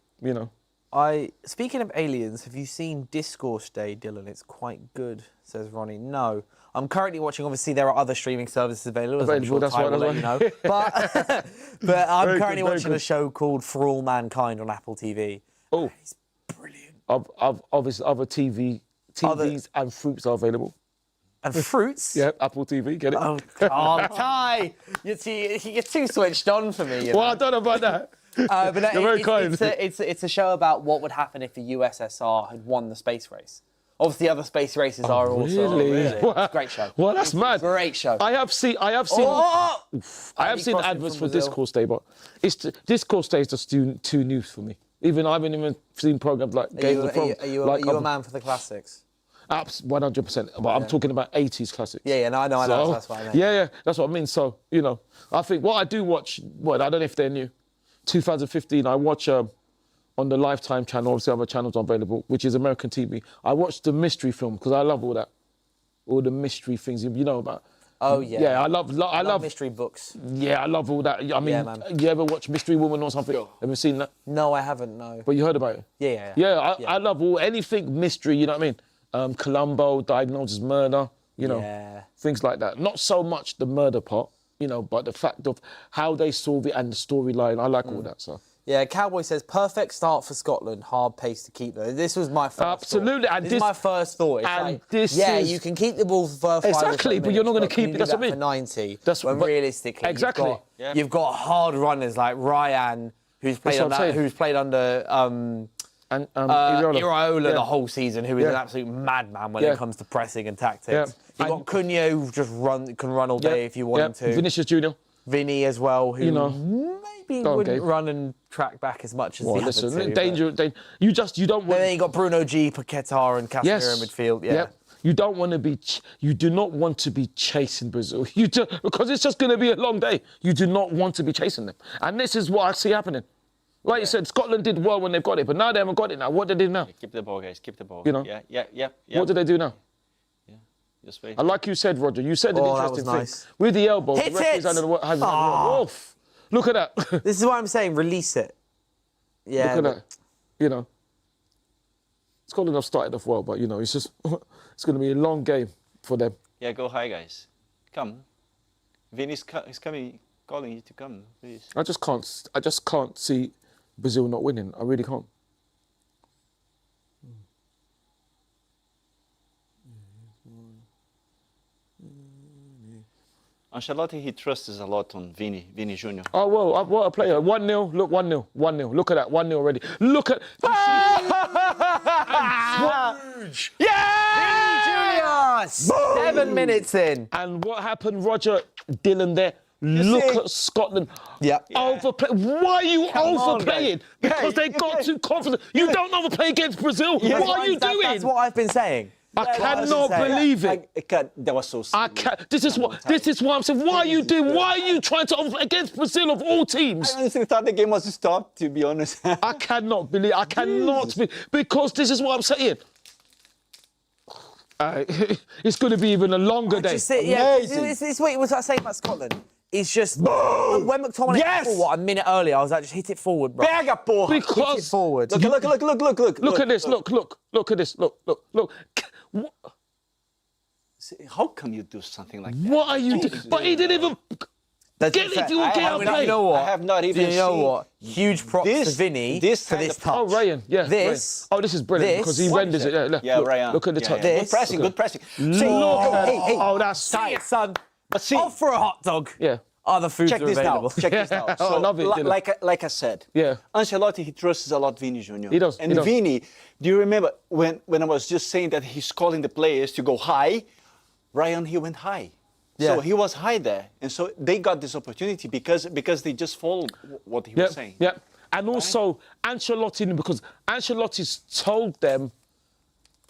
Speaking of aliens, have you seen Discourse Day, Dylan? It's quite good, says Ronnie. No. I'm currently watching, obviously there are other streaming services available. As I'm sure That's Ty right, will let you know. But I'm Very currently good, very watching a good. show called For All Mankind on Apple TV. Oh, It's brilliant. obviously other TVs and fruits are available. And fruits. Yeah, Apple TV, get it? Oh, God, Ty! You're too switched on for me. Well, I don't know about that. But no, You're very kind. It's a show about what would happen if the USSR had won the space race. Obviously, other space races are also. really? It's a great show. Well, that's mad. Great show. I have seen Oh! I have seen crossing adverts from for Brazil. Discourse Day, but Discourse Day is just too new for me. I haven't even seen programs like Game of Thrones. Are you a man for the classics? 100%. But I'm talking about 80s classics. Yeah, no, I know. So, That's what I meant. Yeah, that's what I mean. So, I think what I do watch, I don't know if they're new. 2015, I watch on the Lifetime channel, obviously other channels are available, which is American TV. I watch the mystery film because I love all that. All the mystery things you know about. Oh, yeah. Yeah, I love mystery books. Yeah, I love all that. I mean, Yeah, man. you ever watch Mystery Woman or something? Ever seen that? No, I haven't, no. But you heard about it? Yeah. I love anything mystery, you know what I mean? Columbo, Diagnosed as Murder, Yeah. things like that. Not so much the murder part, but the fact of how they solve it and the storyline. I like all that, so. Yeah, Cowboy says, perfect start for Scotland, hard pace to keep though. This was my first Absolutely, thought. and This is my first thought. It's and like, this yeah, is- you can keep the ball for 5 or Exactly, 7 but you're not minutes, gonna keep can it, you that's do what I that mean. for 90. That's when but- realistically, Exactly. you've got hard runners like Ryan, who's played what I'm saying. under And Iraola Yeah. the whole season, who is Yeah. an absolute madman when Yeah. it comes to pressing and tactics. Yeah. You've got Cunha, who just can run all day if you want him to. Vinicius Junior. Vinny as well, who maybe Go on, wouldn't Gabe. run and track back as much as Well, the other listen, two. danger. You don't But want. then you got Bruno G, Paquetá and Casemiro in midfield. Yeah. Yep. You don't want to be. You do not want to be chasing Brazil. You do, because it's just going to be a long day. You do not want to be chasing them, and this is what I see happening. Like you said, Scotland did well when they've got it, but now they haven't got it. Now what do they do now? Keep the ball, guys. Keep the ball. You know? Yeah. What do they do now? Just wait. And like you said, Roger, you said an Oh, that interesting was nice. thing with the elbow. Hit the referee's it! hasn't off. Look at that. This is what I'm saying. Release it. Yeah. Look at that. You know, Scotland have started off well, but you know, it's just it's going to be a long game for them. Yeah, go high, guys. Come. Vini's coming, calling you to come, please. I just can't see Brazil not winning. I really can't. Ancelotti, he trusts a lot on Vini Jr. Oh, well, what a player. 1-0, look, 1-0, 1-0. Look at that, 1-0 already. Look at... Yeah! 7 minutes in. And what happened, Roger Dillon there? Look at Scotland. Yeah. Overplay. Why are you overplaying? guys. Because they got too confident. You don't overplay against Brazil. That's What are you doing? That's what I've been saying. I cannot believe it. That was so I can't. This is what I'm saying. Why are you doing? Why are you trying to overplay against Brazil of all teams? I honestly thought the game was stopped, to be honest. I cannot believe. I cannot be because this is what I'm saying. It's going to be even a longer day. It's what was I saying about Scotland? It's just when McTominay hit it forward a minute earlier, I was like, just hit it forward, bro. Pega, porra! Hit it Because forward. Look look at this. Look at this. Look. How come you do something like that? What are you doing? But he didn't even get if you would get out You know what? I have not even Do you know seen what? Huge props to Vinny for this touch. Oh, Ryan, yeah. This. Ryan. Oh, this is brilliant because he renders it. Look, Ryan. Look at the touch. This. Good pressing. Look at Hey, hey. Oh, that's Tight, son. But see, Off for a hot dog. Yeah. Other foods check are this available. out. Check this out. I love it, Dylan. Like I said, Yeah. Ancelotti, he trusts a lot Vini Jr. He does, And he does. Vini, do you remember when I was just saying that he's calling the players to go high? Ryan, he went high. Yeah. So he was high there. And so they got this opportunity because they just followed what he was saying. Yeah. And also Ancelotti, because Ancelotti's told them,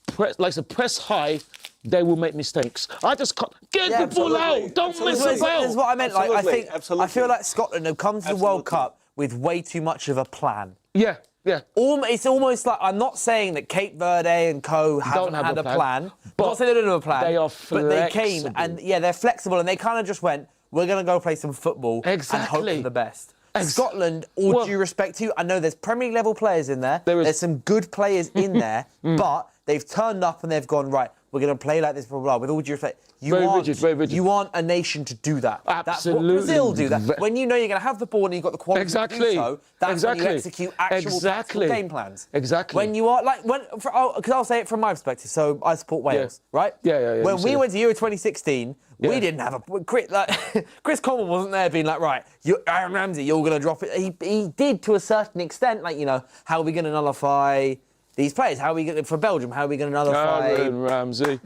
press high, they will make mistakes. I just can't get the ball out. Don't mess This about. is what I meant. Like, Absolutely. I feel like Scotland have come to the World Cup with way too much of a plan. Yeah. It's almost like I'm not saying that Cape Verde and co haven't have had a a plan. but I'm not saying they don't have a plan. they are But they came flexible. and they're flexible and they kind of just went, we're going to go play some football and hope Exactly. for the best. Scotland, all due respect to you, I know there's Premier League level players in there. There's some good players in there, but they've turned up and they've gone, right, we're going to play like this, blah, blah, blah. With all due respect, Very rigid. you aren't a nation to do that. Absolutely. That's what Brazil do that. When you know you're going to have the ball and you've got the quality to do so, that's when you execute actual tactical game plans. Exactly. When you are, like, because I'll say it from my perspective, so I support Wales, right? Yeah. When we went to Euro 2016, we didn't have a... Chris Coleman wasn't there being like, right, Aaron Ramsey, you're going to drop it. He did to a certain extent, like, you know, how are we going to nullify these players? How are we going to, for Belgium, how are we going to nullify... Aaron Ramsey.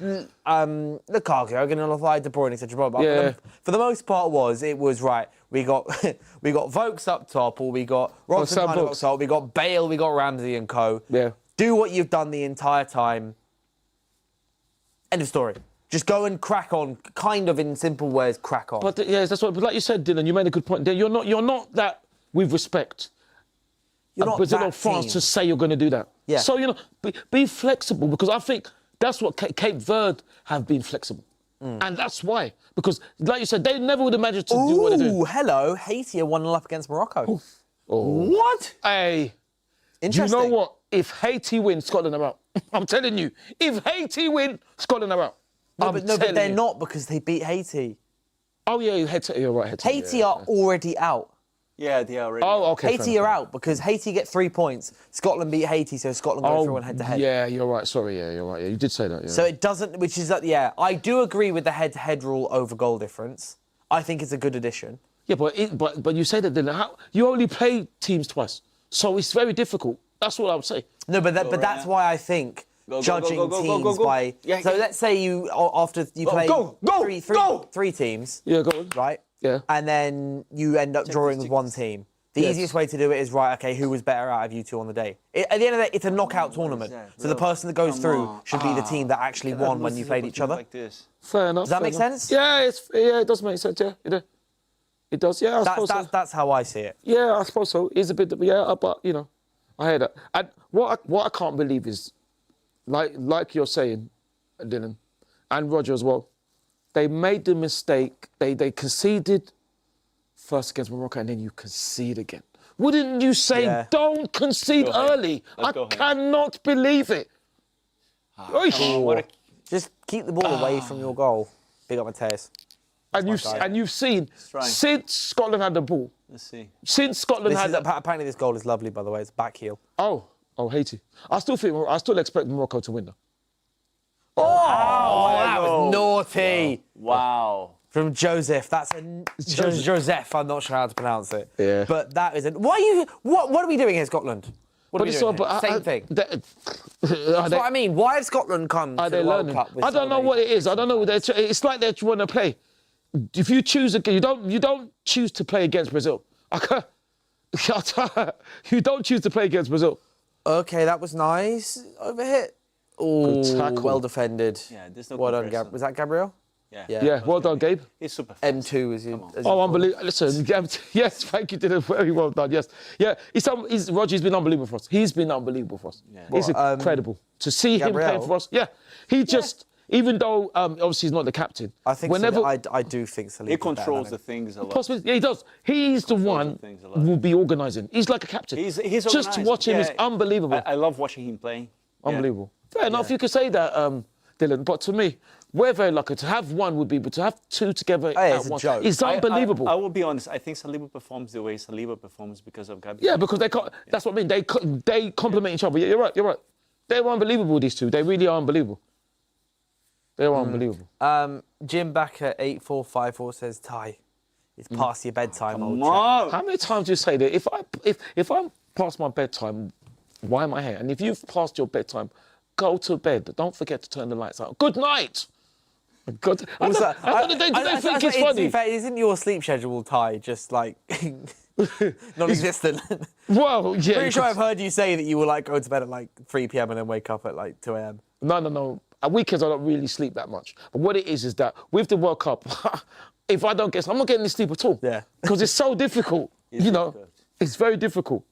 Lukaku, how are we going to nullify De Bruyne, etc. Yeah. For the most part it was right, we got Vokes up top, or we got Robson up top, we got Bale, we got Ramsey and co. Yeah. Do what you've done the entire time. End of story. Just go and crack on, kind of in simple ways, crack on. But that's what. But like you said, Dylan, you made a good point. You're not that with respect. You're not Brazil that or France team. to say you're going to do that. Yeah. So you know, be flexible, because I think that's what Cape Verde have been flexible, and that's why, because like you said, they never would have managed to do what they do. Ooh, hello, Haiti are 1-0 up against Morocco. What? Hey, do you Interesting. know what? If Haiti wins, Scotland are out. I'm telling you. If Haiti win, Scotland are out. No, but they're not, because they beat Haiti. Oh yeah, you're right. Haiti are already out. Yeah, they are already. Oh, okay. Haiti are out because Haiti get 3 points. Scotland beat Haiti, so Scotland go through on head-to-head. Yeah, you're right. Sorry, yeah, you're right. Yeah, you did say that. Yeah. So it doesn't, which is, I do agree with the head-to-head rule over goal difference. I think it's a good addition. Yeah, but you say that, Dylan. How you only play teams twice, so it's very difficult. That's what I would say. No, but that's why I think judging teams by. Yeah, so let's say you after you play three teams. Yeah, go on. Right. Yeah. And then you end up drawing with one team. The easiest way to do it is, right, okay, who was better out of you two on the day? At the end of the day, it's a knockout tournament. So the person that goes through should be the team that actually won when you played each other. Like this. Fair enough. Does that fair make enough. sense? Yeah, it does make sense. Yeah, it does. Yeah, I suppose so. That's how I see it. Yeah, I suppose so. It's a bit, but you know, I hear that. And what I can't believe is, like you're saying, Dylan, and Roger as well, they made the mistake. They conceded first against Morocco, and then you concede again. Wouldn't you say, don't concede early? I cannot believe it. Just keep the ball away from your goal. Big up Mateus. And you've seen, since Scotland had the ball, Let's see. since Scotland had Apparently this goal is lovely, by the way. It's back heel. Oh, Haiti. I still expect Morocco to win though. Oh, that was naughty. Wow. From Joseph. That's Joseph. I'm not sure how to pronounce it. Yeah. But that is what are we doing here, Scotland? What are we doing here? Same thing. That's what I mean. Why have Scotland come to the World Cup? I don't know what it is. I don't know. It's like they want to play. If you choose you don't choose to play against Brazil. You don't choose to play against Brazil. Okay, that was nice. Overhit. Oh, well defended. Yeah, there's no well done, comparison. Was that Gabriel? Yeah. Well done, Gabe. He's super fast. M2 as you Unbelievable. Listen, yes, thank you, did it very well done, yes. Yeah, Roger's been unbelievable for us. He's been unbelievable for us. Yeah. It's incredible. To see him playing for us, he just, even though obviously he's not the captain, I think I do think Saliba. He controls the things a lot. Possibly, yeah, he does. He's the one who will be organising. He's like a captain. He's just to watch him is unbelievable. I love watching him play. Unbelievable. Fair enough, you could say that, Dylan, but to me, we're very lucky. To have one would be, but to have two together at once is unbelievable. I will be honest. I think Saliba performs the way Saliba performs because of Gabriel. Yeah, because that's what I mean. They complement each other. Yeah, you're right. They're unbelievable, these two. They really are unbelievable. They're unbelievable. Jim back at 8454 says, Ty, it's past your bedtime, old No. How many times do you say that? If I'm past my bedtime, why am I here? And if you've passed your bedtime, go to bed. But don't forget to turn the lights out. Good night. Good. Do they think it's funny? In fact, isn't your sleep schedule, Ty, just like non-existent? Well, yeah. Pretty sure I've heard you say that you will like go to bed at like 3 p.m. and then wake up at like 2 a.m. No. At weekends, I don't really sleep that much. But what it is that with the World Cup, if I don't I'm not getting any sleep at all. Yeah. Because it's so difficult. It's very difficult.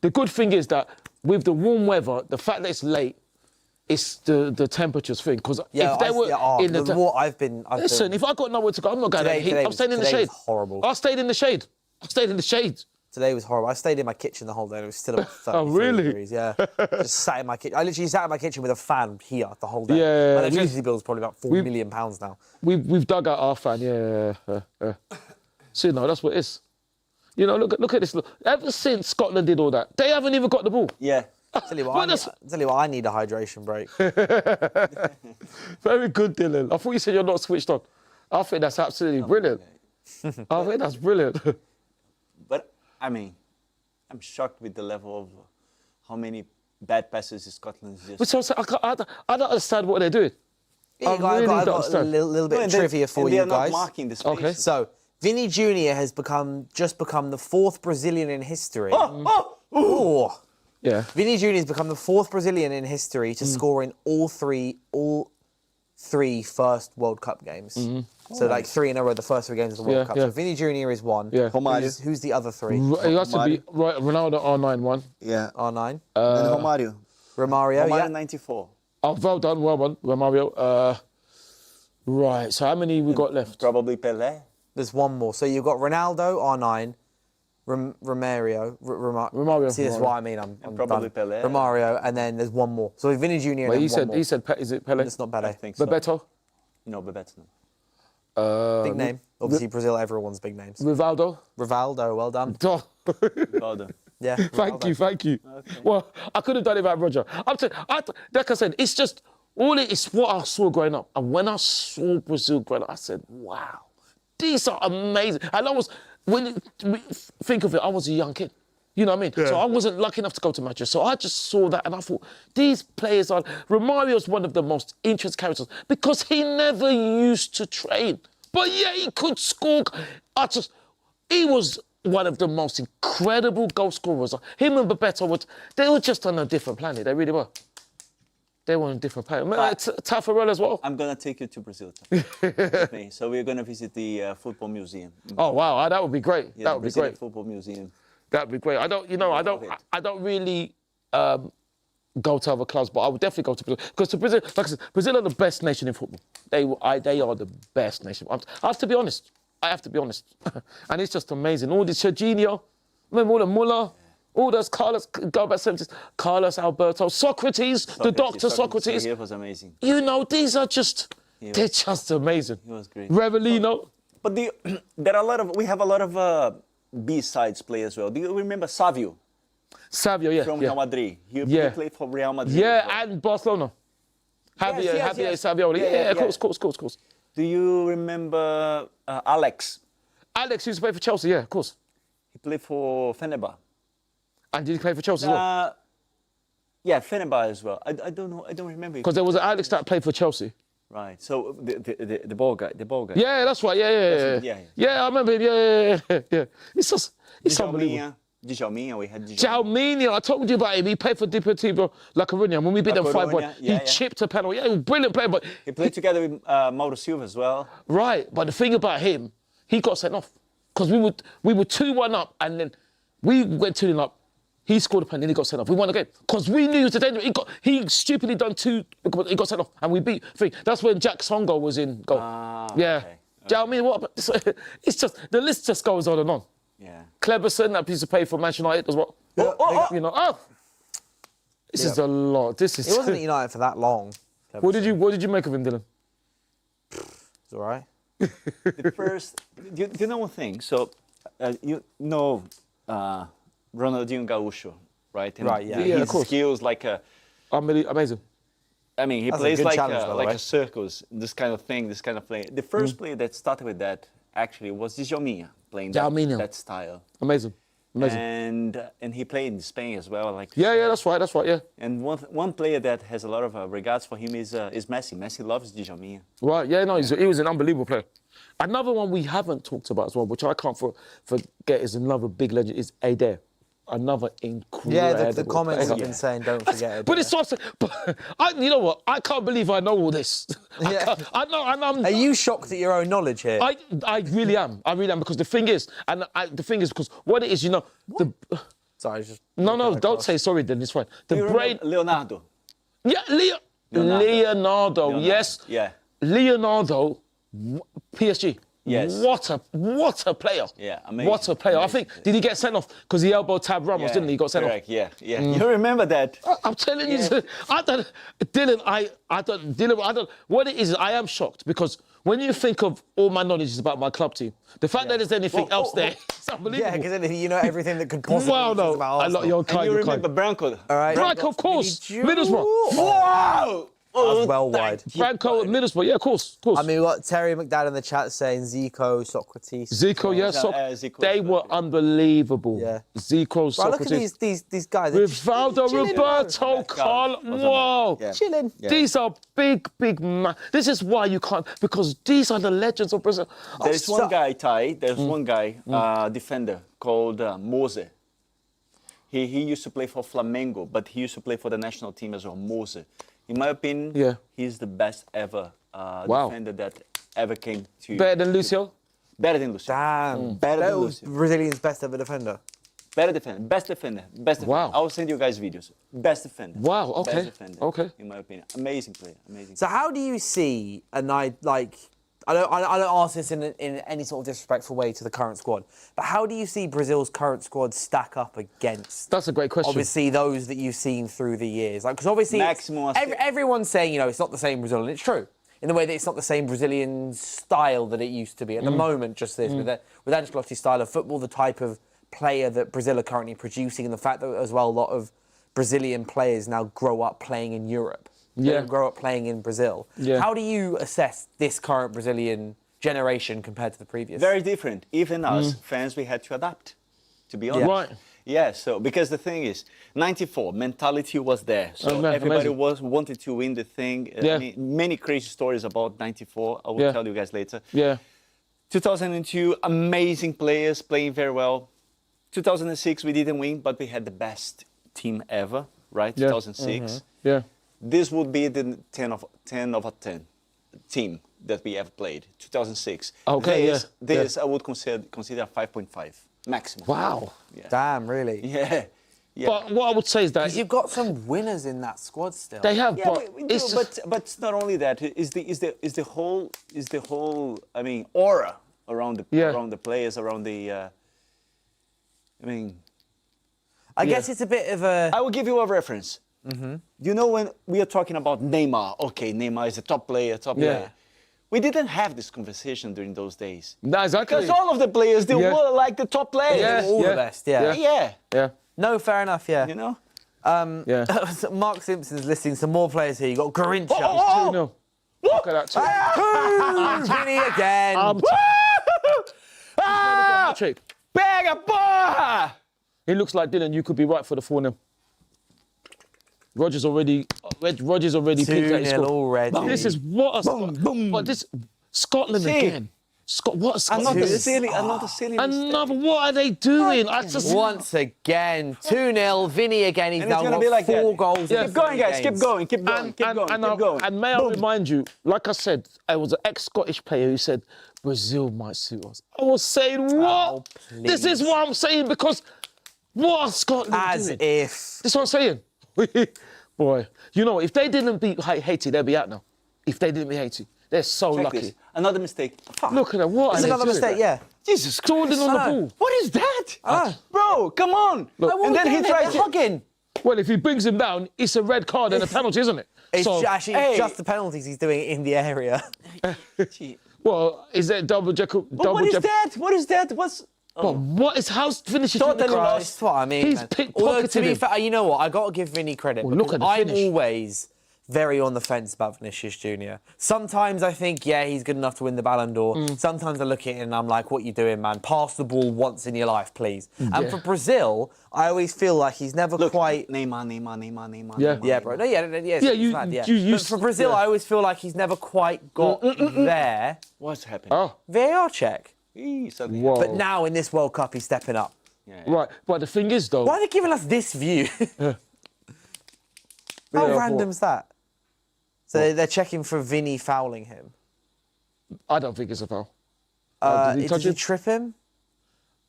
The good thing is that with the warm weather, the fact that it's late, it's the temperatures thing. Because if they were in the war, listen, if I got nowhere to go, I'm not going to heat. I'm staying in the shade. Horrible. I stayed in the shade. Today was horrible. I stayed in my kitchen the whole day and it was still about 33 Oh, really? degrees. Yeah. Just sat in my kitchen. I literally sat in my kitchen with a fan here the whole day. Yeah. My electricity bill is probably about £4 million now. We've dug out our fan, yeah. So, no, that's what it is. Look at this. Look. Ever since Scotland did all that, they haven't even got the ball. Yeah. Tell you what, I need a hydration break. Very good, Dylan. I thought you said you're not switched on. I think that's absolutely brilliant. I think that's brilliant. But, I mean, I'm shocked with the level of how many bad passes Scotland's just... I don't understand what they're doing. I've got a little bit of trivia for you guys. They're not marking the spaces. Okay. So, Vinny Jr. has just become the fourth Brazilian in history. Yeah. Vinny Jr. has become the fourth Brazilian in history to score in all three first World Cup games. So like 3 in a row, the first 3 games of the World Cup. Yeah. So Vinny Jr. is one. Yeah. Who's the other 3? It has to be Ronaldo R9 one. Yeah. R9. And Romario. Romario, 94. Oh, well done, Romario. Right, so how many we got left? Probably Pelé. There's one more. So you've got Ronaldo, R9, Romario. See, that's what I mean. I'm probably done. Pelé. Romario, and then there's one more. So Vinny Jr. and then one more. He said, is it Pelé? It's not Pelé. I think so. Bebeto? No, Bebeto. Big name. Obviously, Brazil, everyone's big names. Rivaldo? Rivaldo, well done. Well done. Yeah. Thank you. Okay. Well, I could have done it without Roger. Like I said, it's just, it's what I saw growing up. And when I saw Brazil growing up, I said, wow, these are amazing. And when you think of it, I was a young kid. You know what I mean? Yeah. So I wasn't lucky enough to go to matches. So I just saw that and I thought, these players are... Romario's one of the most interesting characters because he never used to train. But yeah, he could score. He was one of the most incredible goal scorers. Him and Bebeto, they were just on a different planet. They really were. They were on a different planet. Taffarel as well. I'm going to take you to Brazil. With me. So we're going to visit the football museum. Oh, wow. That would be great. Yeah, that would be Brazilian great. Football museum. That would be great. I don't really go to other clubs, but I would definitely go to Brazil. Because to Brazil, like I said, Brazil are the best nation in football. They are the best nation. I have to be honest. And it's just amazing. All this Serginho, remember all the Muller, all those Carlos, go back 70s, Carlos Alberto, Socrates, the doctor Socrates. He was amazing. You know, these are just, they're just amazing. He was great. Revelino. But we have a lot of B-sides play as well. Do you remember Savio? Savio, yeah. From Real Madrid. He played for Real Madrid. Yeah, and Barcelona. Javier Saviola. Yeah, of course. Do you remember Alex? Alex used to play for Chelsea, yeah, of course. He played for Fenerbahce. And did he play for Chelsea as well? Yeah, Fenerbahce as well. I don't know. I don't remember. Because there was an Alex that played for Chelsea. Right. So the ball guy. Yeah, that's right. Yeah. Yeah, I remember him. Yeah. It's just, it's unbelievable. Djalminha, we had Djalminha, I told you about him. He played for Deportivo La Coruña. When we beat them 5-1, he chipped a penalty. Yeah, he was a brilliant player. But he played together with Mauro Silva as well. Right, but the thing about him, he got sent off. Because we were 2-1 up, and then we went 2-0 up. He scored a penalty, and he got sent off. We won the game. Because we knew he was a danger. He stupidly done 2, he got sent off, and we beat 3. That's when Jack Songo was in goal. Yeah. Okay. Djalminha, what? It's just, the list just goes on and on. Yeah. Cleberson, that piece of play for Manchester United as well. You know, this is a lot. He wasn't at United for that long. What did you make of him, Dylan? It's all right. The first, do you know one thing? So, you know Ronaldinho Gaúcho, right? And right, yeah. His of course. skills like a... Amazing. I mean, he That's plays a good like challenge, by the way. a circus, this kind of thing, this kind of play. The first player that started with that actually was Djalminha, playing that style. Amazing. And he played in Spain as well. Like Yeah, that's right, yeah. And one player that has a lot of regards for him is Messi. Messi loves Djalminha. Right, yeah, no, he was an unbelievable player. Another one we haven't talked about as well, which I can't forget is another big legend, is Adair. Another incredible Yeah, the comments player. have been saying, don't forget it. But it's also, you know what? I can't believe I know all this. Yeah. I'm, Are you shocked at your own knowledge here? I really am. Because the thing is, because what it is, you know, Sorry, just... No, don't say sorry then, it's fine. The Do you brain... remember Leonardo? Yeah, Leonardo, yes. Yeah. Leonardo, PSG. Yes. What a player. Yeah, amazing. What a player. Amazing. I think, did he get sent off? Because he elbowed Tab Ramos, didn't he? He got sent correct. off. Yeah. You remember that? I'm telling you, Dylan, what it is, I am shocked because when you think of all my knowledge is about my club team, the fact that there's anything else there, it's unbelievable. Yeah, because you know everything that could possibly Wow, no. about Arsenal. You're kind, And you you're remember kind. Branco? All right. Branco, of course. Did you? Middlesbrough. Wow! That's well wide. Branco at Middlesbrough, yeah, of course. I mean, what Terry McDad in the chat saying Zico, Socrates. Zico, yes. Zico They is were unbelievable. Yeah. Zico, Right, look at Socrates. these guys. They're Rivaldo, chilling, Roberto, Carl. Whoa. Yeah. Chilling. These are big man. This is why you can't, because these are the legends of Brazil. There's one guy, Ty, defender called Mose. He used to play for Flamengo, but he used to play for the national team as well, Mose. In my opinion, he's the best ever defender that ever came to... Better than Lucio? Better than Lucio. Damn. Better That than was Lucio. Brazilian's best ever defender. Better defender, best defender, best defender. Wow. I will send you guys videos. Best defender. Wow, okay. Best defender, Okay. in my opinion. Amazing player, amazing. So how do you see, and I don't ask this in any sort of disrespectful way to the current squad, but how do you see Brazil's current squad stack up against? That's a great question. Obviously, those that you've seen through the years, because obviously everyone's saying it's not the same Brazil, and it's true in the way that it's not the same Brazilian style that it used to be at the moment. Just this with Ancelotti's style of football, the type of player that Brazil are currently producing, and the fact that as well a lot of Brazilian players now grow up playing in Europe. They don't grow up playing in Brazil. Yeah. How do you assess this current Brazilian generation compared to the previous? Very different. Even us fans, we had to adapt, to be honest. Right. Yeah, so because the thing is, 94, mentality was there. So everybody wanted to win the thing. I mean, many crazy stories about 94. I will tell you guys later. Yeah. 2002, amazing players playing very well. 2006 we didn't win, but we had the best team ever, right? 2006. Yeah. This would be the 10 over 10 team that we ever played. 2006. Okay, This I would consider 5.5 maximum. Wow. Yeah. Damn, really? Yeah. Yeah. But what I would say is that Because you've got some winners in that squad still. they have, Yeah, but we do, it's but it's not only that. Is the whole I mean aura around the players, around the I mean, I guess it's a bit of a... I will give you a reference. You know, when we are talking about Neymar, okay, Neymar is a top player, player. We didn't have this conversation during those days. No, exactly. Because all of the players, they were like the top players. Yeah. all the best, yeah. Yeah. No, fair enough, yeah. You know? Mark Simpson's listing some more players here. You got Garincha. 2-0. Look at that. 2-0. Vinny again. Hat-trick. Pega, porra! It looks like, Dylan, you could be right for the 4-0. Rogers already picked out his 2-0 score. already. This is what a but this Scotland again. What a Scotland. Another silly mistake. Another. What are they doing? I just Once again, 2-0. Vinny again. He's And now it's gonna got be like 4 that. goals. Yeah. in Keep going, 3 guys. games. Keep going. And may I remind you, like I said, I was an ex-Scottish player who said Brazil might suit us. I was saying, what? Oh, This is what I'm saying, because what are Scotland As doing? if. That's what I'm saying. Boy, you know, if they didn't beat Haiti, they'd be out now. If they didn't beat Haiti. They're so Check lucky. this. Another mistake. Look at that. What It's are they another doing? mistake, yeah. Jesus Jordan Christ. on the I know. ball. What is that? know. Bro, come on. And then he tries They're hugging. Well, if he brings him down, it's a red card and a penalty, isn't it? It's So, actually just the penalties he's doing in the area. well, is that double Jekyll? But what is that? What is that? What's... But what is how's finishes? Totally lost. That's what I mean. He's man. pickpocketed Although, to be him. fair, you know what? I got to give Vinny credit. Well, look because at the I'm finish. always very on the fence about Vinicius Jr. Sometimes I think, yeah, he's good enough to win the Ballon d'Or. Mm. Sometimes I look at it and I'm like, what you doing, man? Pass the ball once in your life, please. And for Brazil, I always feel like he's never quite... Neymar. Yeah, bro. No, yeah, Yeah, you- But for Brazil, I always feel like he's never quite got there. What's happening? Oh, VAR check. Suddenly. whoa. But now in this World Cup, he's stepping up. Right, but the thing is, though, Why are they giving us this view? How Yeah, random's that? So they're checking for Vinny fouling him. I don't think it's a foul. Did he touch Does he it? trip him?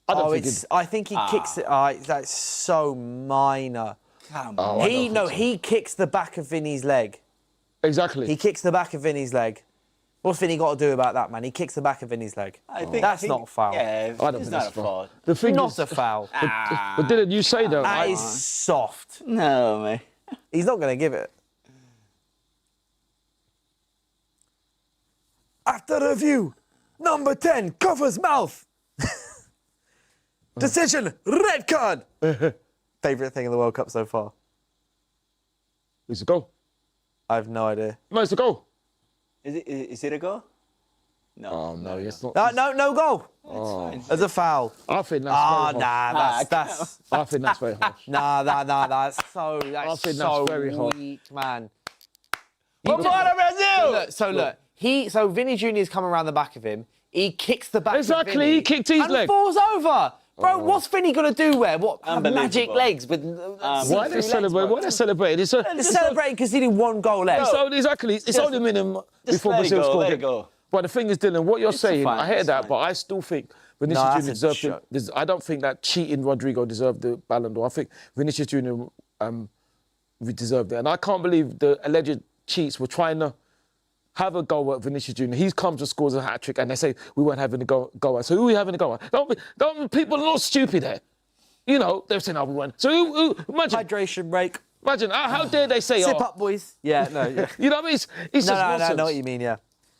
I don't think it. I think he kicks it. That's so minor. Come Oh, on. I don't think so. He kicks the back of Vinny's leg. Exactly. He kicks the back of Vinny's leg. What's Vinny got to do about that, man? He kicks the back of Vinny's leg. I think That's not a foul. Yeah, I don't it's think not that's a a foul. The thing Not is, a foul. but didn't you say that? That is soft. No, man. He's not going to give it. After review, number 10 covers mouth. Decision, red card. Favourite thing in the World Cup so far? It's a goal. I have no idea. No, it's a goal. Is it a goal? No. Oh no, it's not. No goal. It's fine. There's a foul. I think that's Ah, very harsh. nah, that's I think that's very harsh. that's think so that's very hard. weak, man. Vambora, Brazil! Look, Vinny Jr. is coming around the back of him. He kicks the back Exactly, of Vinny. he kicked his and leg. falls over. Bro, what's Vinny going to do where? What, have magic Unbelievable. legs with Why are they celebrating? Why are they celebrating? It's a. They're celebrating because he did 1 goal left. It's only, exactly. It's only a minute before let it Brazil go, scored let it. it go. But the thing is, Dylan, what you're saying, fine, I hear it's that, fine. but I still think No, Vinicius that's Jr. a deserved joke. it. I don't think that cheating Rodrigo deserved the Ballon d'Or. I think Vinicius Jr. Deserved it. And I can't believe the alleged cheats were trying to have a go at Vinicius Jr. He comes and scores a hat-trick and they say we weren't having a go at. So who are we having a go at? People are not stupid here. You know, they're saying, we weren't. So imagine, Hydration break. imagine, how dare they say, Sip up, boys. Yeah, no. Yeah. You know what I mean? It's just No, nonsense. I know what you mean, yeah.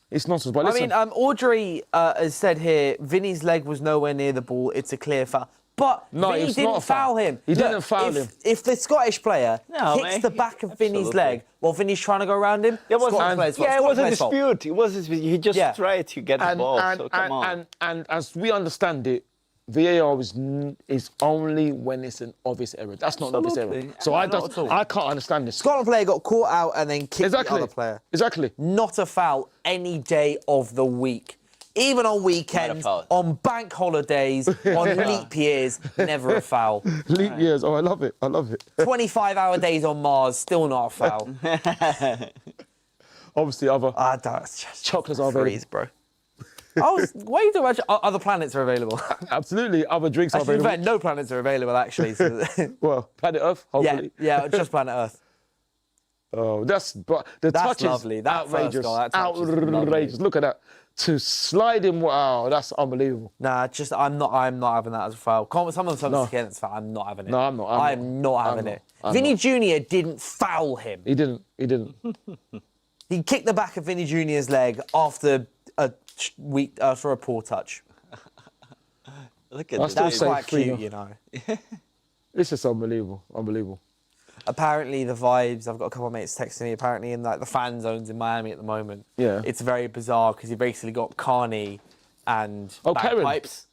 It's nonsense, but I listen. mean, Audrey has said here, Vinny's leg was nowhere near the ball. It's a clear foul. But No, Vinny it's didn't not a foul. foul him. He didn't foul him. If the Scottish player No, kicks mate. the back of Vinny's Absolutely. leg while Vinny's trying to go around him, There was Scottish player's fault. it was a Scottish player's fault. dispute. It was he just Yeah. tried to get the ball. So come on. And as we understand it, VAR is only when it's an obvious error. That's not an obvious error. Absolutely. So not at all. I can't understand this. Scotland player got caught out and then kicked Exactly. the other player. Exactly. Not a foul any day of the week. Even on weekends, foul. on bank holidays, on leap years, never a foul. Leap years. Oh, I love it. I love it. 25-hour days on Mars, still not a foul. Obviously, other Chocolates are available. freeze, bro. Why are you talking about other planets are available? Absolutely, other drinks are Actually, in available. fact, no planets are available, actually. So Well, planet Earth, hopefully. yeah, just planet Earth. Oh, that's touch lovely. is That first outrageous. goal, that touch is Outrageous. lovely. Look at that. To slide him, wow, that's unbelievable. Nah, I'm not having that as a foul. Some of them again, it's foul. I'm not having it. No, I'm not. I'm not having it. Vinny Jr. didn't foul him. He didn't. He kicked the back of Vinny Jr.'s leg after a poor touch. Look at I this. still That's say quite 3-0. cute, you know. It's just unbelievable. Apparently the vibes, I've got a couple of mates texting me, apparently in like the fan zones in Miami at the moment. Yeah. It's very bizarre because you basically got Carney and Karen. bagpipes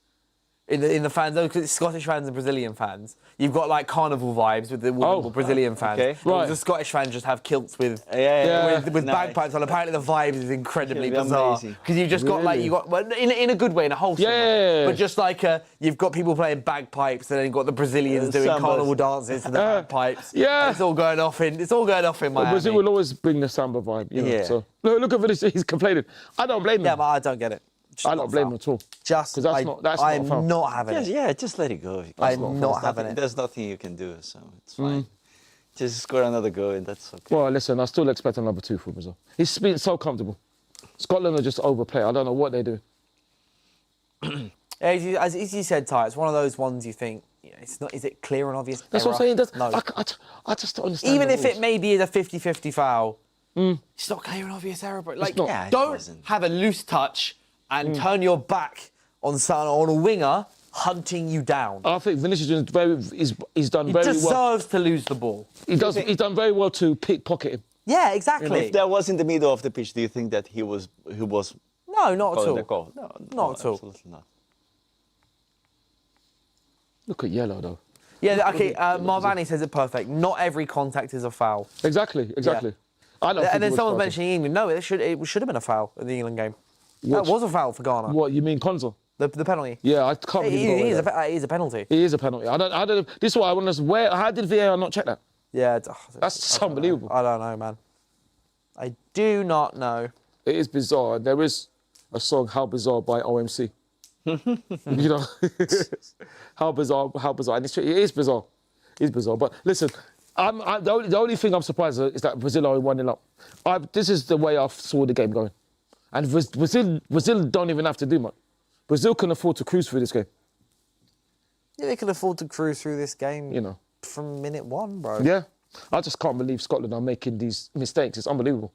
in the fan zone, because it's Scottish fans and Brazilian fans. You've got like carnival vibes with the Brazilian fans. okay. Right. Right. The Scottish fans just have kilts with Yeah. with Nice. bagpipes on. Apparently the vibes is incredibly It'll be bizarre amazing. because you've just got like in a good way, in a wholesome way. Yeah. But just like you've got people playing bagpipes and then you've got the Brazilians doing Sambas. carnival dances to the bagpipes. Yeah. It's all going off in Miami. Brazil will always bring the samba vibe, you know. Yeah. So look at this. He's complaining. I don't blame him. Yeah, but I don't get it. Just I not don't blame foul. him at all. Just 'Cause that's not a I'm foul. not having it. Yeah, just let it go. I'm not having it. There's nothing you can do, so it's fine. Just score another goal and that's okay. Well, listen, I still expect another 2 for Brazil. He's been so comfortable. Scotland are just overplay. I don't know what they do. As you said, Ty, it's one of those ones you think, it's not. Is it clear and obvious? That's error? what I'm saying. No. I just don't understand. Even the if rules. it maybe is a 50-50 foul, it's not clear and obvious error. But like, not. Yeah, it don't wasn't. have a loose touch and turn your back on a winger hunting you down. I think Vinicius he's done He very well. deserves to lose the ball. He's done very well to pickpocket him. Yeah, exactly. If that was in the middle of the pitch, do you think that he was No, not at calling all. the call? No, Not at all. Absolutely not. Look at yellow though. Yeah, okay. Marvani says it perfect. Not every contact is a foul. Exactly. I don't think And then it was someone's foul. mentioning England. No, it should have been a foul in the England game. That Which- was a foul for Ghana. What you mean, Konza? The penalty. Yeah, I can't It believe is it. it is a penalty. It is a penalty. I don't. This is what I want to know. How did VAR not check that? Yeah, That's just unbelievable. I don't know, man. I do not know. It is bizarre. There is a song, How Bizarre, by OMC. You know? How bizarre. And it is bizarre. It's bizarre. But listen, the only thing I'm surprised at is that Brazil are 1-0 up. This is the way I saw the game going. And Brazil don't even have to do much. Brazil can afford to cruise through this game. Yeah, they can afford to cruise through this game, You know. from minute 1, bro. Yeah. I just can't believe Scotland are making these mistakes. It's unbelievable.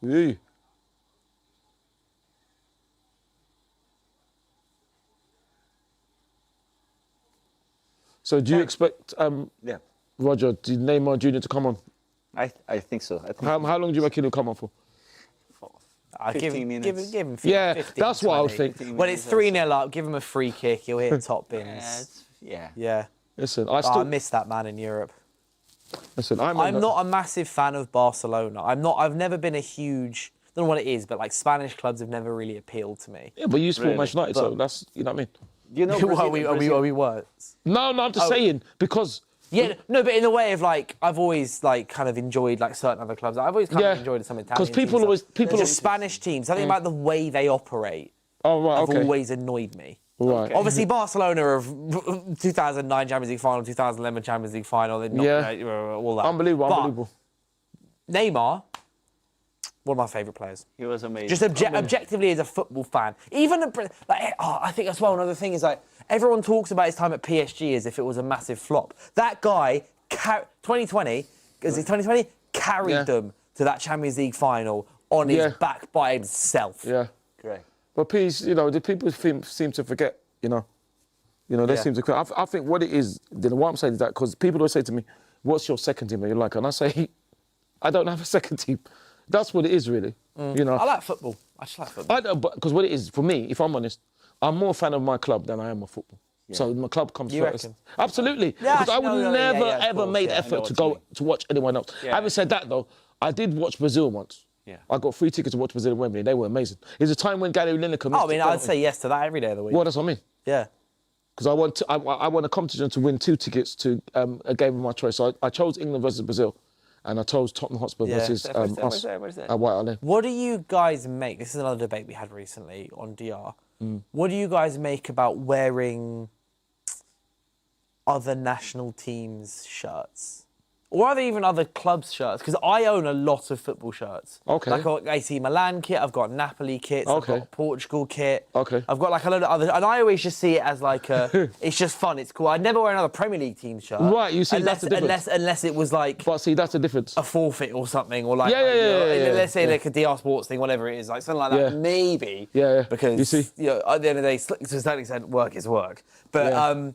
Yeah. So do you expect Yeah, Roger, Neymar Jr. to come on? I think so. I think How long do you reckon he'll come on for? I'll give 15 him, minutes. give him 15, Yeah, 15, that's what I would 20. think. When it's 3-0 up, give him a free kick. He'll hit top bins. Yeah. Yeah. Listen, I miss that man in Europe. I'm not a massive fan of Barcelona. I've never been a huge. I don't know what it is, but like Spanish clubs have never really appealed to me. Yeah, but you support Really? Manchester United, so But- that's, you know what I mean? You know, Are we were? No, I'm just saying, because... Yeah, no, but in a way of like, I've always like kind of enjoyed like certain other clubs. I've always kind of enjoyed some Italian. 'Cause people teams. always- just Spanish teams. Something about the way they operate Oh, right, have okay. always annoyed me. Right. Obviously, Barcelona of 2009 Champions League final, 2011 Champions League final, they're not, Yeah. all that. Unbelievable, But unbelievable. Neymar, one of my favourite players. He was amazing. Just objectively as a football fan. Even, I think as well, another thing is like, everyone talks about his time at PSG as if it was a massive flop. That guy, 2020, is it 2020? Carried them to that Champions League final on his back by himself. Yeah. Correct. But please, you know, the people seem to forget, you know. They seem to... I think what it is, what I'm saying is that, because people always say to me, what's your second team that you like? And I say, I don't have a second team. That's what it is, really. You know. I like football. I just like football. Because what it is, for me, if I'm honest, I'm more a fan of my club than I am of football. So my club comes You first. reckon? Absolutely. Yeah, Because I would never, of ever course, made yeah. effort to what you go to watch anyone else. Yeah. Having said that, though, I did watch Brazil once. Yeah. I got free tickets to watch Brazil at Wembley. They were amazing. It was a time when Gary Lineker missed Oh, I mean, the I'd penalty. say yes to that every day of the week. Well, that's what I mean. Yeah. Because I want a competition to win 2 tickets to a game of my choice. So I chose England versus Brazil, and I chose Tottenham Hotspur Yeah. versus us at White Hart Lane. What do you guys make? This is another debate we had recently on DR. What do you guys make about wearing other national teams' shirts? Or are there even other clubs' shirts? Because I own a lot of football shirts. Okay. Like I've got AC Milan kit, I've got Napoli kits, Okay. I've got a Portugal kit. Okay. I've got like a load of other, and I always just see it as like a, it's just fun, it's cool. I'd never wear another Premier League team shirt. Right, you see, unless, that's the difference. Unless it was like But see, that's the difference. a forfeit or something, or like, Yeah, yeah, you know, yeah, yeah, let's say yeah. like a DR Sports thing, whatever it is, like something like that, Yeah. maybe. Yeah, yeah. Because You see? you know, at the end of the day, to a certain extent, work is work. But Yeah.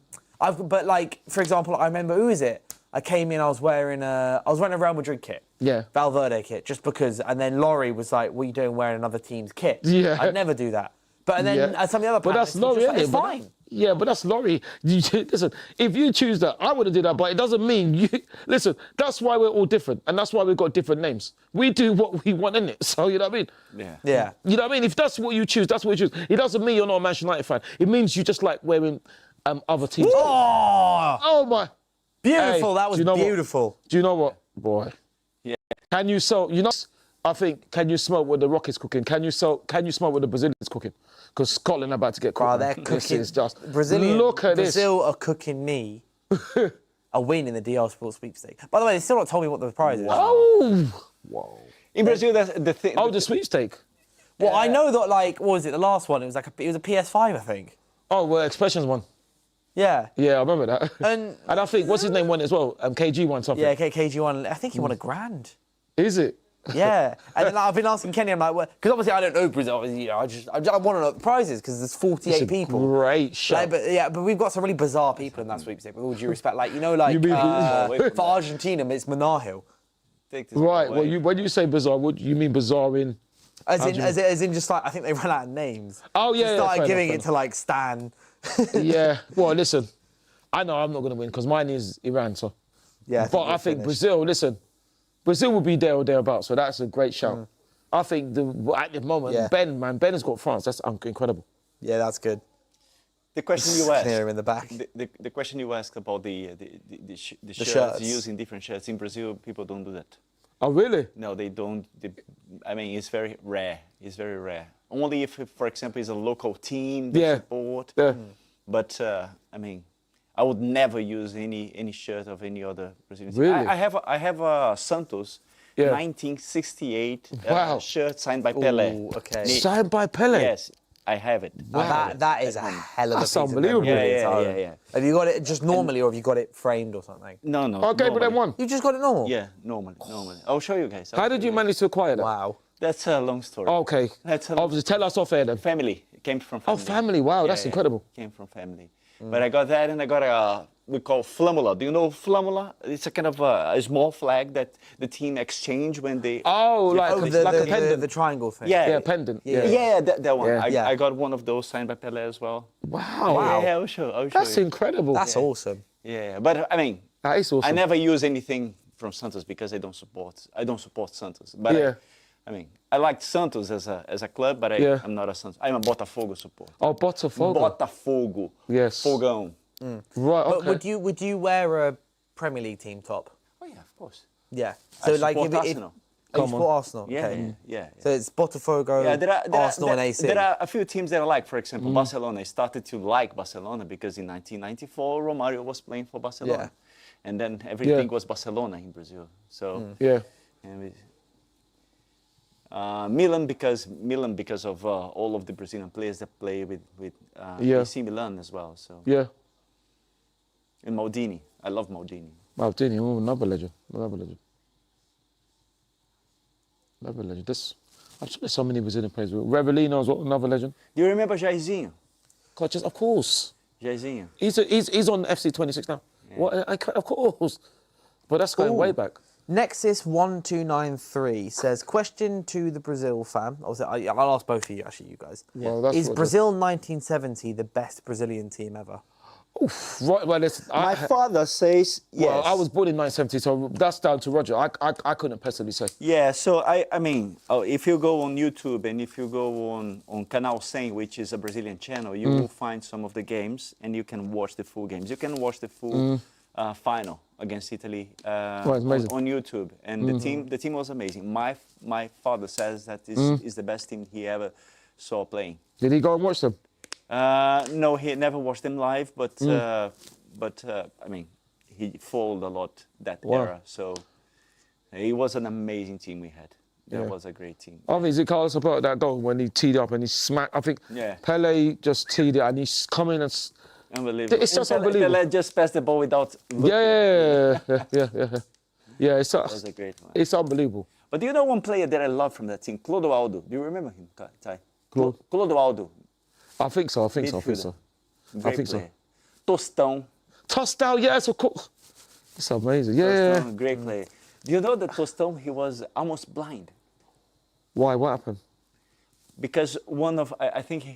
but like for example, I remember who is it? I came in, I was wearing a Real Madrid kit. Yeah. Valverde kit, just because, and then Laurie was like, "What are you doing wearing another team's kit?" Yeah. I'd never do that. But and then Yeah. some of the other But that's panelists were Laurie, just like, innit? it's But fine. Yeah, but that's Laurie. Listen, if you choose that, I would have did that, but it doesn't mean you... Listen, that's why we're all different, and that's why we've got different names. We do what we want, innit? So, you know what I mean? Yeah. Yeah. You know what I mean? If that's what you choose, that's what you choose. It doesn't mean you're not a Manchester United fan. It means you just like wearing other teams. Oh, Oh, my... beautiful! Hey, That was do you know what? beautiful. Do you know what, boy? Yeah. Can you sell... You know, I think, can you smell what the Rockets cooking? Can you smell what the Brazilians cooking? Because Scotland are about to get cooked. Oh, man. they're This cooking. is just... Brazilian. Look at this. Brazil are cooking me a win in the DR Sports sweepstake. By the way, they still not told me what the prize is. Oh! Whoa. In Brazil, that's the thing. Oh, the sweepstake. Well, I know that, like, what was it? The last one, it was a PS5, I think. Oh, well, Expressions won. Yeah. Yeah, I remember that. And I think, what's his name won as well? KG won something. yeah, KG won. I think he won $1,000. Is it? Yeah. And then I've been asking Kenny, I'm like, because obviously I don't know Brazil. Obviously, you know, I want to know the prizes because there's 48 It's a people. great show. Like, but we've got some really bizarre people in that sweepstake. With all due respect, like you know, like You mean- for Argentina, it's Monargil. Take this Right, away. well, when you say bizarre, what you mean bizarre in... As in, just like I think they ran out of names. Oh, yeah, Just yeah, started fair giving enough, it to like Stan. Yeah, well, listen, I know I'm not going to win because mine is Iran, so... Yeah, But I think Brazil, listen, Brazil will be there or thereabouts, so that's a great shout. I think at the moment, Yeah. Ben has got France. That's incredible. Yeah, that's good. The question you asked. Clear in the back. The question you asked about the shirts, shirts. using different shirts in Brazil, people don't do that. Oh, really? No, they don't. I mean, it's very rare. It's very rare. Only if, for example, it's a local team they Yeah. support. Yeah. But I mean, I would never use any shirt of any other Brazilian team. Really? I have a Santos Yeah. 1968 Wow. shirt signed by Pelé. Ooh, okay. Signed by Pele? Yes, I have it. Now that is a hell of a That's piece of unbelievable. memory Yeah, of its yeah, own. yeah, yeah. Have you got it just normally, or have you got it framed or something? No, no. Oh, Gabriel normally. won. You just got it normal. Yeah, normally. I'll show you guys. How did you manage to acquire that? Wow. That's a long story. Okay. That's a Obviously, tell us off air then. family. It came from Oh, family. family. Wow, that's incredible. Came from family. But I got that, and I got a we call flâmula. Do you know flâmula? It's a kind of a small flag that the team exchange when they. Oh, like, Oh, like a pendant. the triangle thing. Yeah, pendant. Yeah. Yeah, that one. Yeah. Yeah. I got one of those signed by Pelé as well. Wow. Yeah, I'll show That's you. incredible. That's awesome. Yeah, but I mean, That is awesome. I never use anything from Santos because I don't support Santos. But Yeah. I mean, I like Santos as a club, but Yeah. I'm not a Santos. I'm a Botafogo supporter. Oh, Botafogo. Botafogo. Yes. Fogão. Right, But okay. would you wear a Premier League team top? Oh yeah, of course. Yeah. I So like support if Arsenal. Oh, you Come support on. Arsenal. Yeah, Okay. yeah. So it's Botafogo, Arsenal, and AC. There are a few teams that I like. For example, Barcelona. I started to like Barcelona because in 1994, Romario was playing for Barcelona. Yeah. And then everything was Barcelona in Brazil. So, Yeah. and Milan because of all of the Brazilian players that play with Yeah. AC Milan as well. So, Yeah. and Maldini. I love Maldini. Maldini, oh, another legend. Another legend. Another legend. I'm sure there's so many Brazilian players. Revelino is another legend. Do you remember Jairzinho? God, just, of course. Jairzinho. He's on FC 26 now. What, of course. But that's going way back. Nexus1293 says, question to the Brazil fan. I'll ask both of you, actually, you guys. Well, that's Is what Brazil 1970 the best Brazilian team ever? Oof, right, well, listen, My father says yes. Well, I was born in 1970, so that's down to Roger. I couldn't personally say. Yeah, so I mean, if you go on YouTube and if you go on Canal 100, which is a Brazilian channel, you will find some of the games and you can watch the full games. You can watch the full final against Italy on YouTube. And the team was amazing. My father says that this is the best team he ever saw playing. Did he go and watch them? No, he never watched them live, but I mean, he followed a lot that era. So it was an amazing team we had. That was a great team. Obviously, Carlos about that goal when he teed up and he smacked. I think Pele just teed it and he's coming and. Unbelievable. It's just unbelievable. Pele just passed the ball without looking. Yeah. It was a great one. It's unbelievable. But do you know one player that I love from that team? Clodoaldo. Do you remember him, Ty? Clodoaldo. I think so. Great I think player. Tostão. Tostão, yes, of course. It's amazing. Tostão, great player. Do you know that Tostão, he was almost blind? Why? What happened? Because I think he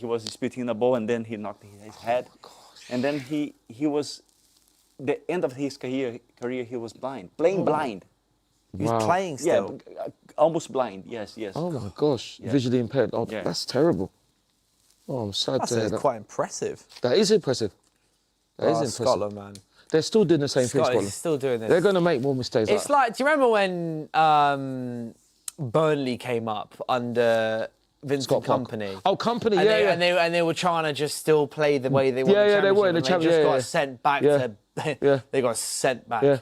was disputing the ball and then he knocked his head. And then he was, the end of his career he was blind, playing blind. He was playing still? Yeah, almost blind, yes. Oh my gosh, visually impaired. Oh, that's terrible. Oh, I'm sad to hear that. That's quite impressive. That is impressive. That is impressive. Scotland, man. They're still doing the same thing, Scotland. Still doing this. They're going to make more mistakes. It's like, do you remember when Burnley came up under Vincent Kompany? Oh, Kompany, and they were trying to just still play the way they wanted. Yeah, they were in the Championship. They just got sent back to. They got sent back. Yeah.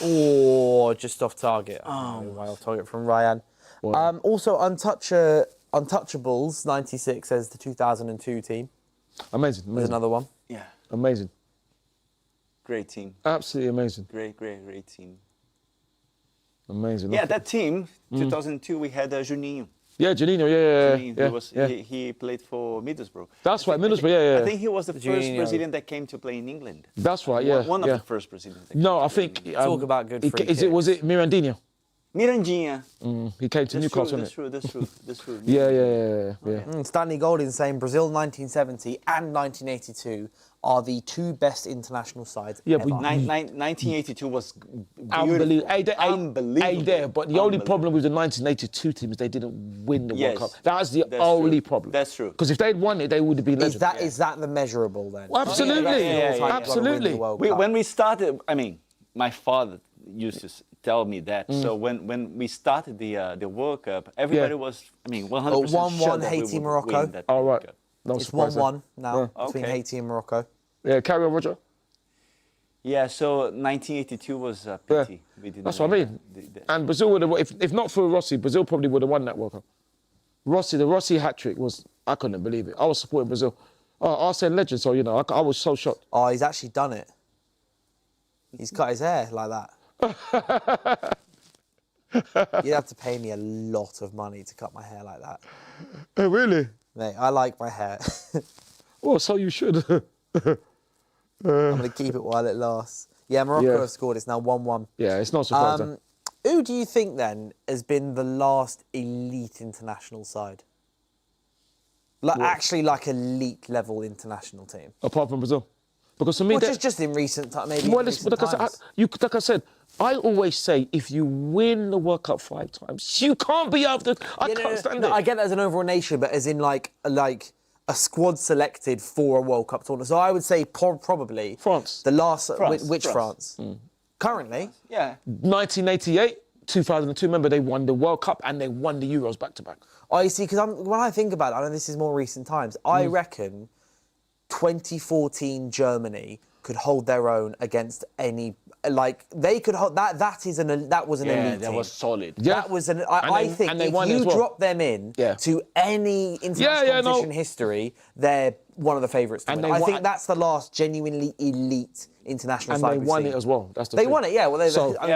Oh, just off target. Oh, way off target from Ryan. Wow. Also, Untouchables 96 as the 2002 team. Amazing. There's another one. Yeah. Amazing. Great team. Absolutely amazing. Great team. Amazing. Yeah, that team, 2002, we had Juninho. Yeah, Juninho, He played for Middlesbrough. That's right, Middlesbrough, I think he was the first Brazilian that came to play in England. That's right, yeah. One of the first Brazilians. No, I think... Talk about good free kicks. Was it Mirandinha? Mirandinha. He came to Newcastle, That's true. Yeah. Stanley Golding saying Brazil 1970 and 1982 are the two best international sides ever. 1982 was unbelievable. Unbelievable. But the only problem with the 1982 team is they didn't win the World Cup. That's the only problem. That's true. Because if they'd won it, they would have been legends. Is that the measurable then? Absolutely. Absolutely. When we started, I mean, my father used to tell me that. So when we started the World Cup, everybody was, 100% 1-1 Haiti Morocco. All right. It's 1-1 now between Haiti and Morocco. Yeah, carry on, Roger. Yeah, so 1982 was a pity. We didn't That's what I mean. And Brazil would have, if not for Rossi, Brazil probably would have won that World Cup. The Rossi hat-trick was, I couldn't believe it. I was supporting Brazil. Arsene legend, so, I was so shocked. Oh, he's actually done it. He's cut his hair like that. You'd have to pay me a lot of money to cut my hair like that. Oh, really? Mate, I like my hair. Well, so you should. I'm going to keep it while it lasts. Yeah, Morocco have scored. It's now 1-1. Yeah, it's not surprising. Who do you think, then, has been the last elite international side? Actually, elite level international team? Apart from Brazil. Because to me... just in recent time, maybe like I said, I always say, if you win the World Cup 5 times, you can't be after... I can't stand it. I get that as an overall nation, but as in, a squad selected for a World Cup tournament. So I would say probably... France. The last... France. Which France? Currently? Yeah. 1988, 2002, remember, they won the World Cup and they won the Euros back-to-back. Oh, you see, because when I think about it, I know this is more recent times, I reckon 2014 Germany could hold their own against any... they could hold... That was an elite team. That was solid. Yeah. That was an... I think if you drop them in to any international competition history, they're one of the favourites to win. I think that's the last genuinely elite international side. And they won it as well. That's the thing. They won it, yeah. Well,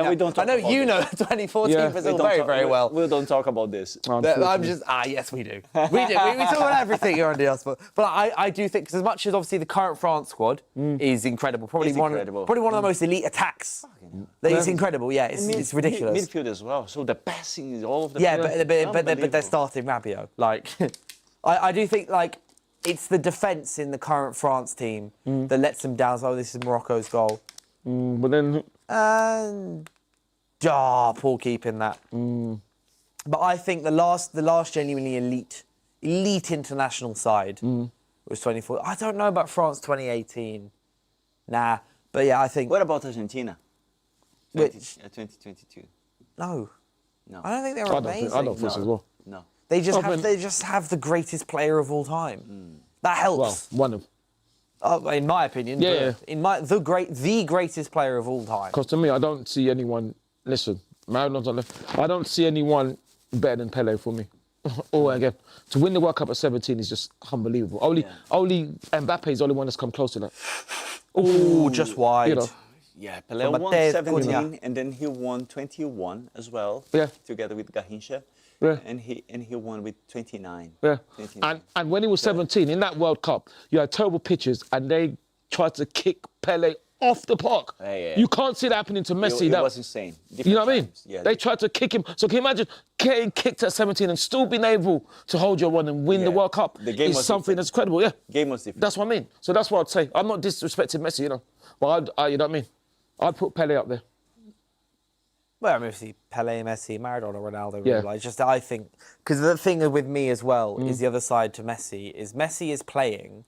we don't talk I know about you this. know 2014 Brazil very well. We don't talk about this. I'm just... yes, we do. We do. We talk about everything here on the Sport. But I do think, because as much as obviously the current France squad is incredible, probably one of the most elite attacks. It's incredible, yeah. It's ridiculous. Midfield as well. So the passing is all of the... Yeah, but they're starting Rabiot. I do think, it's the defence in the current France team that lets them down. So this is Morocco's goal. But then, And poor keeping that. But I think the last genuinely elite international side was 24. I don't know about France 2018. Nah, but yeah, I think. What about Argentina? Which? 2022. No. No. I don't think they're I don't amazing. think, I don't think so as well. No. They just I have mean- they just have the greatest player of all time. That helps. Well, one of them. In my opinion. Yeah, but in the greatest player of all time. Because to me, I don't see anyone. Listen, Maradona's on left. I don't see anyone better than Pele for me. Or again, to win the World Cup at 17 is just unbelievable. Only Mbappe is the only one that's come close to that. Ooh, just wide. You know. Yeah, Pelé From won Mateo 17 Cunha. and then he won 21 as well. Yeah. Together with Garrincha. Yeah. And he won with 29. Yeah. 29. And when he was 17 in that World Cup, you had terrible pitches and they tried to kick Pele off the park. Yeah. You can't see that happening to Messi. It was insane. You know what I mean? Different times. Yeah. They tried to kick him. So can you imagine getting kicked at 17 and still being able to hold your one and win the Yeah. World Cup? The game is was something different. that's credible. Yeah. Game was different. That's what I mean. So that's what I'd say. I'm not disrespecting Messi, you know, but you know what I mean. I'd put Pele up there. Well, I mean, obviously, Pele, Messi, Maradona, Ronaldo. Yeah. Like, just I think because the thing with me as well is the other side to Messi is playing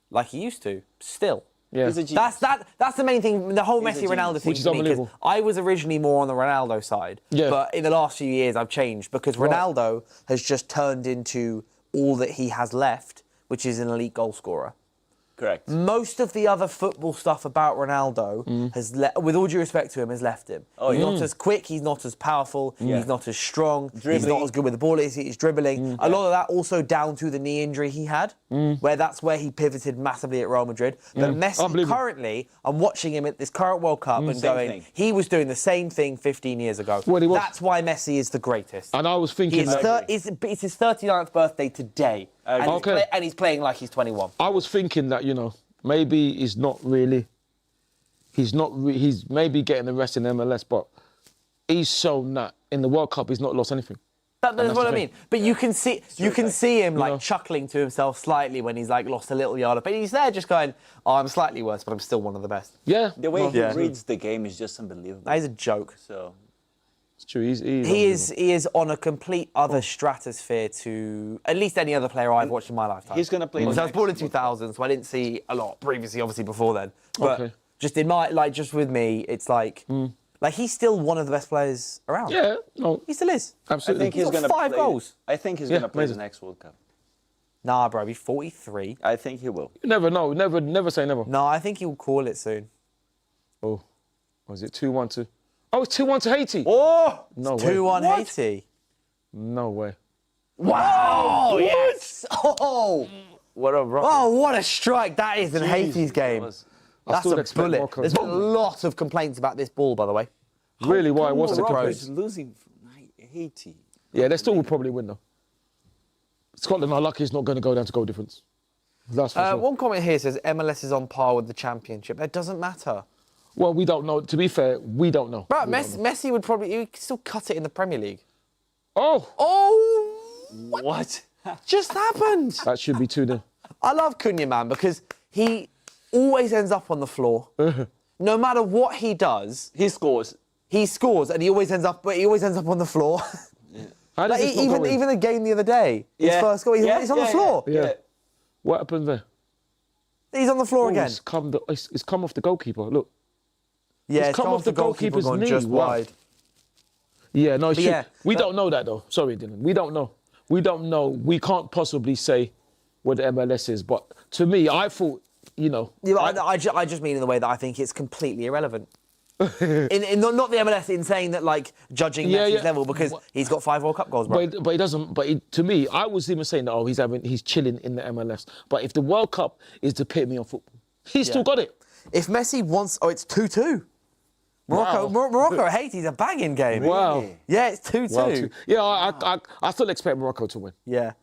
like he used to still. Yeah. He's a genius. That's the main thing. The whole He's a Messi Ronaldo genius. thing Which is for me, 'cause unbelievable. I was originally more on the Ronaldo side. Yeah. But in the last few years, I've changed because Ronaldo has just turned into all that he has left, which is an elite goal scorer. Correct. Most of the other football stuff about Ronaldo has, with all due respect to him, has left him. He's not as quick, he's not as powerful, he's not as strong, he's not Dribbling. as good with the ball, he's dribbling. A lot of that also down to the knee injury he had, that's where he pivoted massively at Real Madrid. But Messi Unbelievable. currently, I'm watching him at this current World Cup and Same going, thing. he was doing the same thing 15 years ago. Well, he was. That's why Messi is the greatest. And I was thinking, It's his 39th birthday today, agree. and he's playing like he's 21. I was thinking that, you know, maybe he's maybe getting the rest in MLS, but he's shown that in the World Cup he's not lost anything. That's that's what the I thing. mean. But you can see him like know. chuckling to himself slightly when he's like lost a little yard. But he's there just going, "Oh, I'm slightly worse, but I'm still one of the best." Yeah. The way he Yeah. reads the game is just unbelievable. That is a joke. So It's true. He He is on a complete other stratosphere to at least any other player I've watched in my lifetime. he's gonna play. So I was next born in World Cup. 2000, so I didn't see a lot previously, obviously before then. But Okay. just in my just with me, it's like he's still one of the best players around. Yeah, no, He still is. I absolutely. think he's got gonna 5 play. goals. I think he's Yeah, gonna play amazing. the next World Cup. Nah, bro, he's 43. I think he will. You never know. Never say never. No, I think he'll call it soon. Oh, was it 2-1 to? Oh, it's 2-1 to Haiti. Oh, No way. 2-1 What? Haiti. No way. Wow! Yes! Oh! What a rock. Oh, what a strike that is in Haiti's game. That's still a expect bullet. Morocco There's to been a lot of complaints about this ball, by the way. Really? Why? What's the Morocco complaint? is losing from Haiti. Yeah, they still will probably win though. Scotland are lucky it's not going to go down to goal difference. That's for sure. One comment here says MLS is on par with the championship. That doesn't matter. Well, we don't know. To be fair, we don't know. Bro, We don't know. Messi would probably he could still cut it in the Premier League. Oh, Oh! What? Just happened. that should be 2-0. I love Cunha, man, because he always ends up on the floor. No matter what he does, He scores. he scores, and he always ends up on the floor. How does Like, this not go in? even the game the other day, his Yeah. first goal, he's on the floor. Yeah. What happened there? He's on the floor Oh, again. it's come off the goalkeeper. Look. Yeah, come off the goalkeeper's gone knee. just Wow. wide. Yeah, no, it should. yeah, We don't know that though. Sorry, Dylan. We don't know. We don't know. We can't possibly say what the MLS is. But to me, I thought, you know. Yeah, but I just mean in the way that I think it's completely irrelevant. in not the MLS, in saying that like judging Yeah, Messi's yeah. level because he's got 5 World Cup goals, bro. But he doesn't. To me, I was even saying that he's chilling in the MLS. But if the World Cup is the epitome of football, he's still got it. If Messi wants, it's 2-2. Morocco, Wow. Morocco, Haiti's a banging game. Wow. Yeah, it's 2-2. Wow, yeah, I still expect Morocco to win. Yeah.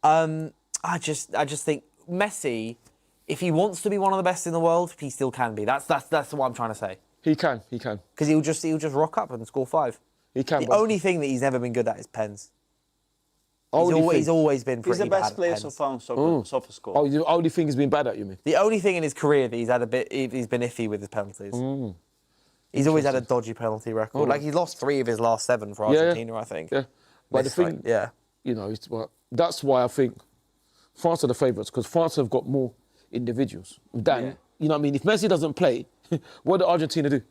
I just think Messi, if he wants to be one of the best in the world, he still can be. That's what I'm trying to say. He can. Because he'll just rock up and score 5. He can. The but only thing that he's never been good at is pens. He's always been pretty He's the best bad player at so pens. far on SofaScore. Oh, the only thing he's been bad at, you mean? The only thing in his career that he's been iffy with his penalties. He's always had a dodgy penalty record. Like, he's lost 3 of his last 7 for Argentina, I think. Yeah. But Missed, the thing, like, yeah. you know, that's why I think France are the favourites, because France have got more individuals. Than, you know what I mean? If Messi doesn't play, what do Argentina do?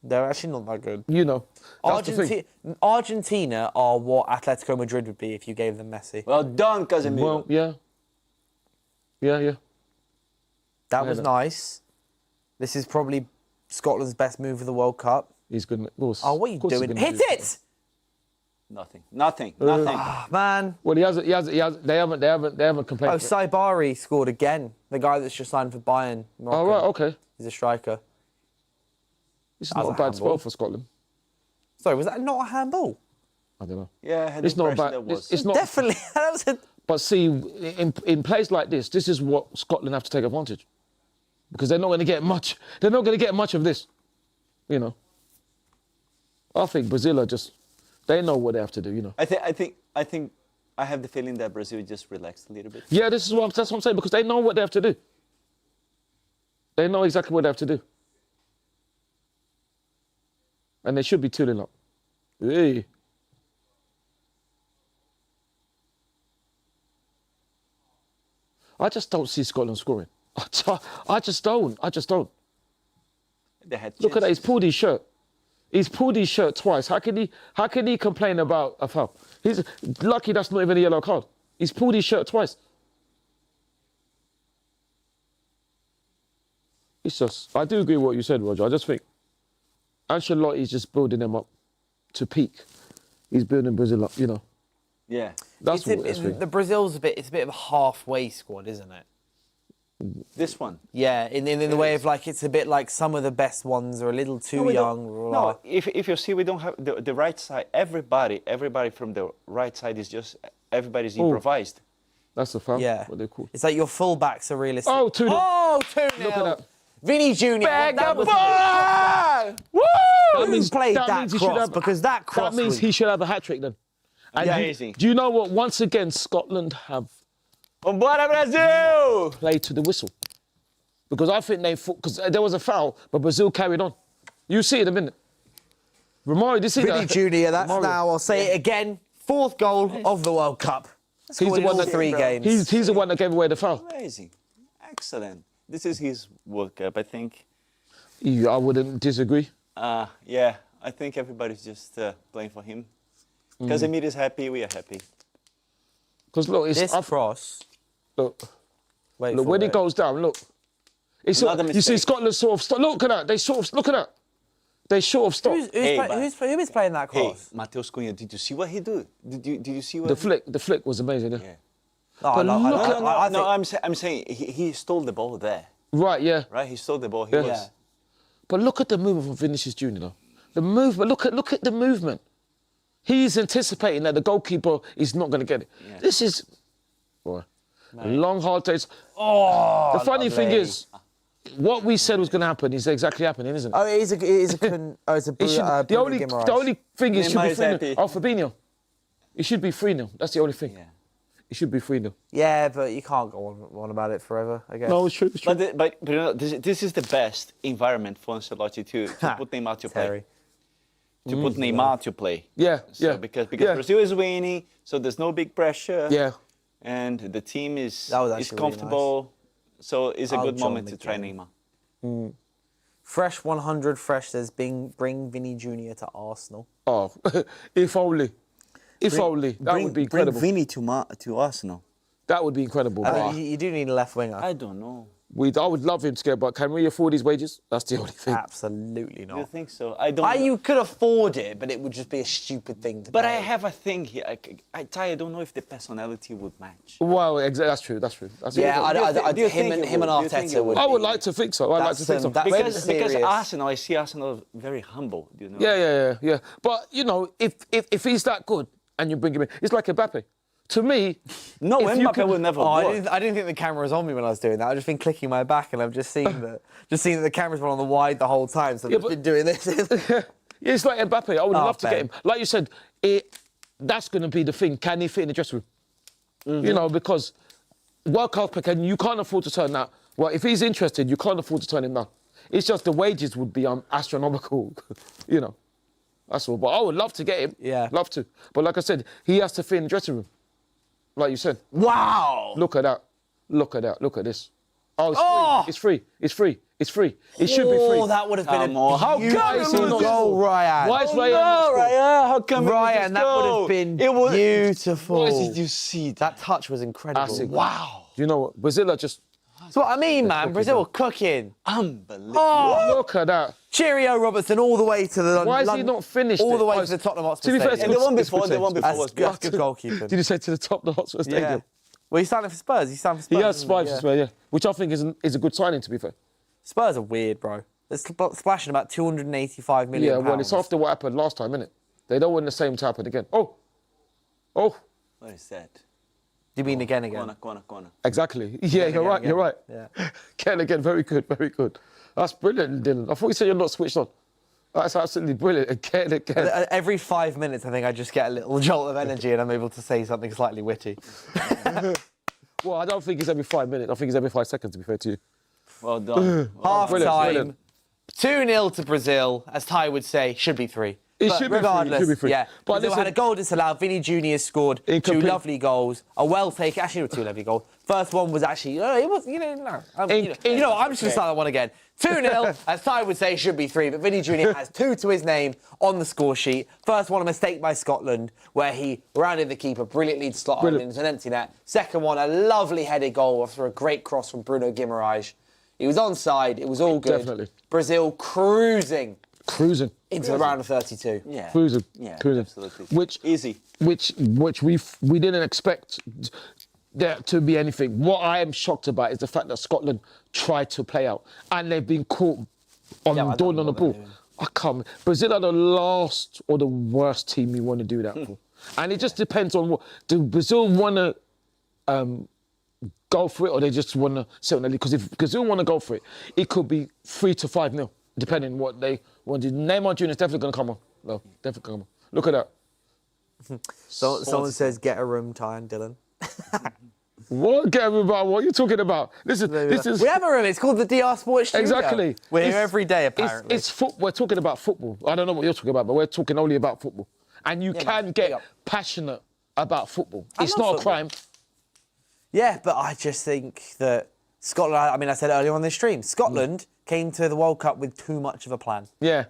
They're actually not that good. You know, that's the thing. Argentina are what Atletico Madrid would be if you gave them Messi. Well done, Casemiro. Well, yeah. That was nice. This is probably Scotland's best move of the World Cup. He's good. Oh, what are you doing? Hit it! Nothing. Ah, man. Well, they haven't complained. Oh, Saibari scored again. The guy that's just signed for Bayern. Oh, right, okay. He's a striker. It's That not was a a bad handball. spell for Scotland. Sorry, was that not a handball? I don't know. Yeah, I had It's the not impression bad. that was. It's not. Definitely. That was a... But see, in plays like this is what Scotland have to take advantage, because they're not going to get much. They're not going to get much of this, you know. I think Brazil are just. They know what they have to do, you know. I think I have the feeling that Brazil just relaxed a little bit. Yeah, that's what I'm saying, because they know what they have to do. They know exactly what they have to do. And they should be 2-0 up. Hey. I just don't see Scotland scoring. I just don't. They had Look at that, he's chances. pulled his shirt. He's pulled his shirt twice. How can he complain about a foul? He's lucky that's not even a yellow card. He's pulled his shirt twice. It's just, I do agree with what you said, Roger. I just think Ancelotti's just building them up to peak. He's building Brazil up, you know. Yeah. That's what it's the Brazil's it's a bit of a halfway squad, isn't it? This one. Yeah, in the way of like, it's a bit like some of the best ones are a little too we young. don't- No, if you see, we don't have the right side. Everybody from the right side is just, everybody's improvised. That's a foul. Yeah. What they're called. It's like your fullbacks are realistic. Oh, 2-0. Oh, 2-0. Look at that. Vinny Jr. That was Woo! Who played that means he should cross? have- Because that cross That means was- he should have a hat-trick then. And Amazing. do you know what? Once again, Scotland have Vambora, Brasil! played to the whistle. Because I think because there was a foul, but Brazil carried on. You see it in a minute. Romario, did you see Vinny that? Jr. That's Romario. now, I'll say it again, 4th goal of the World Cup. He's the one that 3 games. He's the one that gave away the foul. Amazing. Excellent. This is his World Cup, I think. I wouldn't disagree. Yeah, I think everybody's just playing for him. Casemiro is happy, we are happy. Because look, it's This cross. look, Wait look for when it. it goes down. Look, it's Another you see mistake. Scotland sort of look at that. They sort of look at that. They sort of stop. Who is playing that Hey, cross? Mateus Cunha, did you see what he did? Did you see what The flick was amazing. Yeah. Yeah. No, But look I No, think- I'm saying he stole the ball there, Right. Yeah. right? He stole the ball. He Yeah. was. But look at the movement from Vinicius Junior. Though. The movement. Look at the movement. He's anticipating that the goalkeeper is not going to get it. Yeah. This is, boy, a long hard days. Oh, the funny thing is, what we said was going to happen is exactly happening, isn't it? Oh, it is a It should, the only thing is should Neymar be is 3-0. happy. Oh, Fabinho. It should be 3-0. That's the only thing. Yeah. It should be 3-0. Yeah, but you can't go on about it forever, I guess. No, it's true. It's true. But you know, this is the best environment for Ancelotti to put Neymar to play. Terry. To put Neymar to play. Yeah, So yeah. Because yeah. Brazil is winning, so there's no big pressure. Yeah. And the team is That was actually really comfortable. So it's a I'll good join moment the to try game. Neymar. Fresh 100 fresh says bring Vinny Jr. to Arsenal. Oh, if only. If only. That would be incredible. Bring Vinny to Arsenal. That would be incredible. but You do need a left winger. I don't know. I would love him to get, but can we afford his wages? That's the only thing. Absolutely Do you not. think so? I don't know. You could afford it, but it would just be a stupid thing to But pay. I have a thing here. I don't know if the personality would match. Well, that's true. That's true. That's Yeah, true. Do you think it him and would? Do you think Arteta it would. I would be- like to think so. I'd like to think so. That's Because serious. Arsenal, I see Arsenal very humble. You know. Yeah. But you know, if he's that good and you bring him in, it's like Mbappe. To me, No, if you Mbappe could- will never Oh, work. I didn't think the camera was on me when I was doing that. I've just been clicking my back and I've just seen that the camera's been on the wide the whole time. So I've just but- been doing this. Yeah, it's like Mbappe. I would love to Ben. get him. Like you said, that's going to be the thing. Can he fit in the dressing room? You know, because World Cup pick, and you can't afford to turn that. Well, if he's interested, you can't afford to turn him down. It's just the wages would be astronomical, you know. That's all. But I would love to get him. Yeah. Love to. But like I said, he has to fit in the dressing room. Like you said. Wow. Look at that. Look at that. Look at this. Oh, it's free. It's free. It's free. It should be free. Oh, that would have been a How beautiful goal, Ryan. Why is Ryan not scored? Ryan, how come Ryan, that would have been beautiful. Why did you see That touch was incredible. That's it. Wow. You know what? Brazil are just... That's what I mean, man. Brazil are cooking. Unbelievable. Oh, Look at that. Cheerio Robertson all the way to the... Why is he not finished all it? the way Oh, to the Tottenham Hotspur to be fair, Stadium. And the one It's before, good was That's good. good goalkeeping. Did you say to the top of the Hotspur Stadium? Yeah. Well, he's signing for Spurs. He's signed for Spurs. He has isn't spikes as well, yeah. Which I think is a good signing, to be fair. Spurs are weird, bro. They're splashing about 285 million Yeah, well, it's pounds. after what happened last time, innit? They don't want the same to happen again. Oh. What is that? Do you mean again? Corner. Exactly. Yeah, you're right, you're right. Yeah. Again, very good, very good. That's brilliant, Dylan. I thought you said you're not switched on. That's absolutely brilliant. Again. Every 5 minutes, I think I just get a little jolt of energy and I'm able to say something slightly witty. Well, I don't think it's every 5 minutes. I think it's every 5 seconds, to be fair to you. Well done. Half Brilliant, time, brilliant. 2-0 to Brazil, as Ty would say, should be 3. It But should be free, it regardless, should be free. Yeah, But Brazil listen- had a goal disallowed. Vinny Jr. scored two Incomplete. lovely goals. A well taken, actually, two lovely goals. First one was actually, it was, you know, no. You know what, I'm just going to start that one again. 2-0, as Ty would say, should be 3, but Vinny Jr. has 2 to his name on the score sheet. First one, a mistake by Scotland, where he rounded the keeper brilliantly to slot Ireland into an empty net. Second one, a lovely headed goal after a great cross from Bruno Guimaraes. He was onside, it was all good. Definitely. Brazil cruising into the round of 32. Yeah. Cruising. Yeah, Cruising. absolutely. Which Easy. Which we didn't expect there to be anything. What I am shocked about is the fact that Scotland tried to play out and they've been caught on I don't dawn know on the what ball. they're doing. I can't. Brazil are the last or the worst team you want to do that for. And it just depends on what. Do Brazil want to go for it or they just want to sit on the lead? Because if Brazil want to go for it, it could be 3 to 5-0, depending on what they want to do. Neymar Jr. is definitely going to come on. No, definitely come on. Look at that. So, someone says, get a room, Ty and Dylan. What? Get about what are you talking about? This is We have a room. It's called the DR Sports Studio. exactly. We're here It's- every day, apparently. It's we're talking about football. I don't know what you're talking about, but we're talking only about football. And you can big get up. passionate about football. I It's love not a football. crime. Yeah, but I just think that Scotland, I mean, I said earlier on this stream, Scotland came to the World Cup with too much of a plan. Yeah.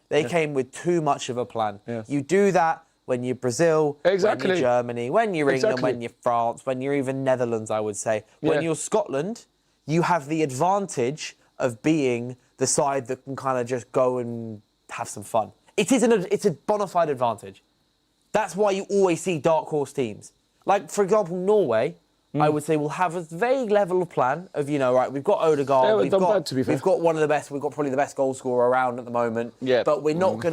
They came with too much of a plan. Yes. You do that when you're Brazil, when Exactly. you're Germany, when you're England, Exactly. when you're France, when you're even Netherlands, I would say. When Yeah. you're Scotland, you have the advantage of being the side that can kind of just go and have some fun. It's a bona fide advantage. That's why you always see dark horse teams. Like, for example, Norway, I would say, will have a vague level of plan of, you know, right, we've got Odegaard, They we've haven't done got, bad, to be fair. we've got one of the best, we've got probably the best goal scorer around at the moment. Yeah. But we're not going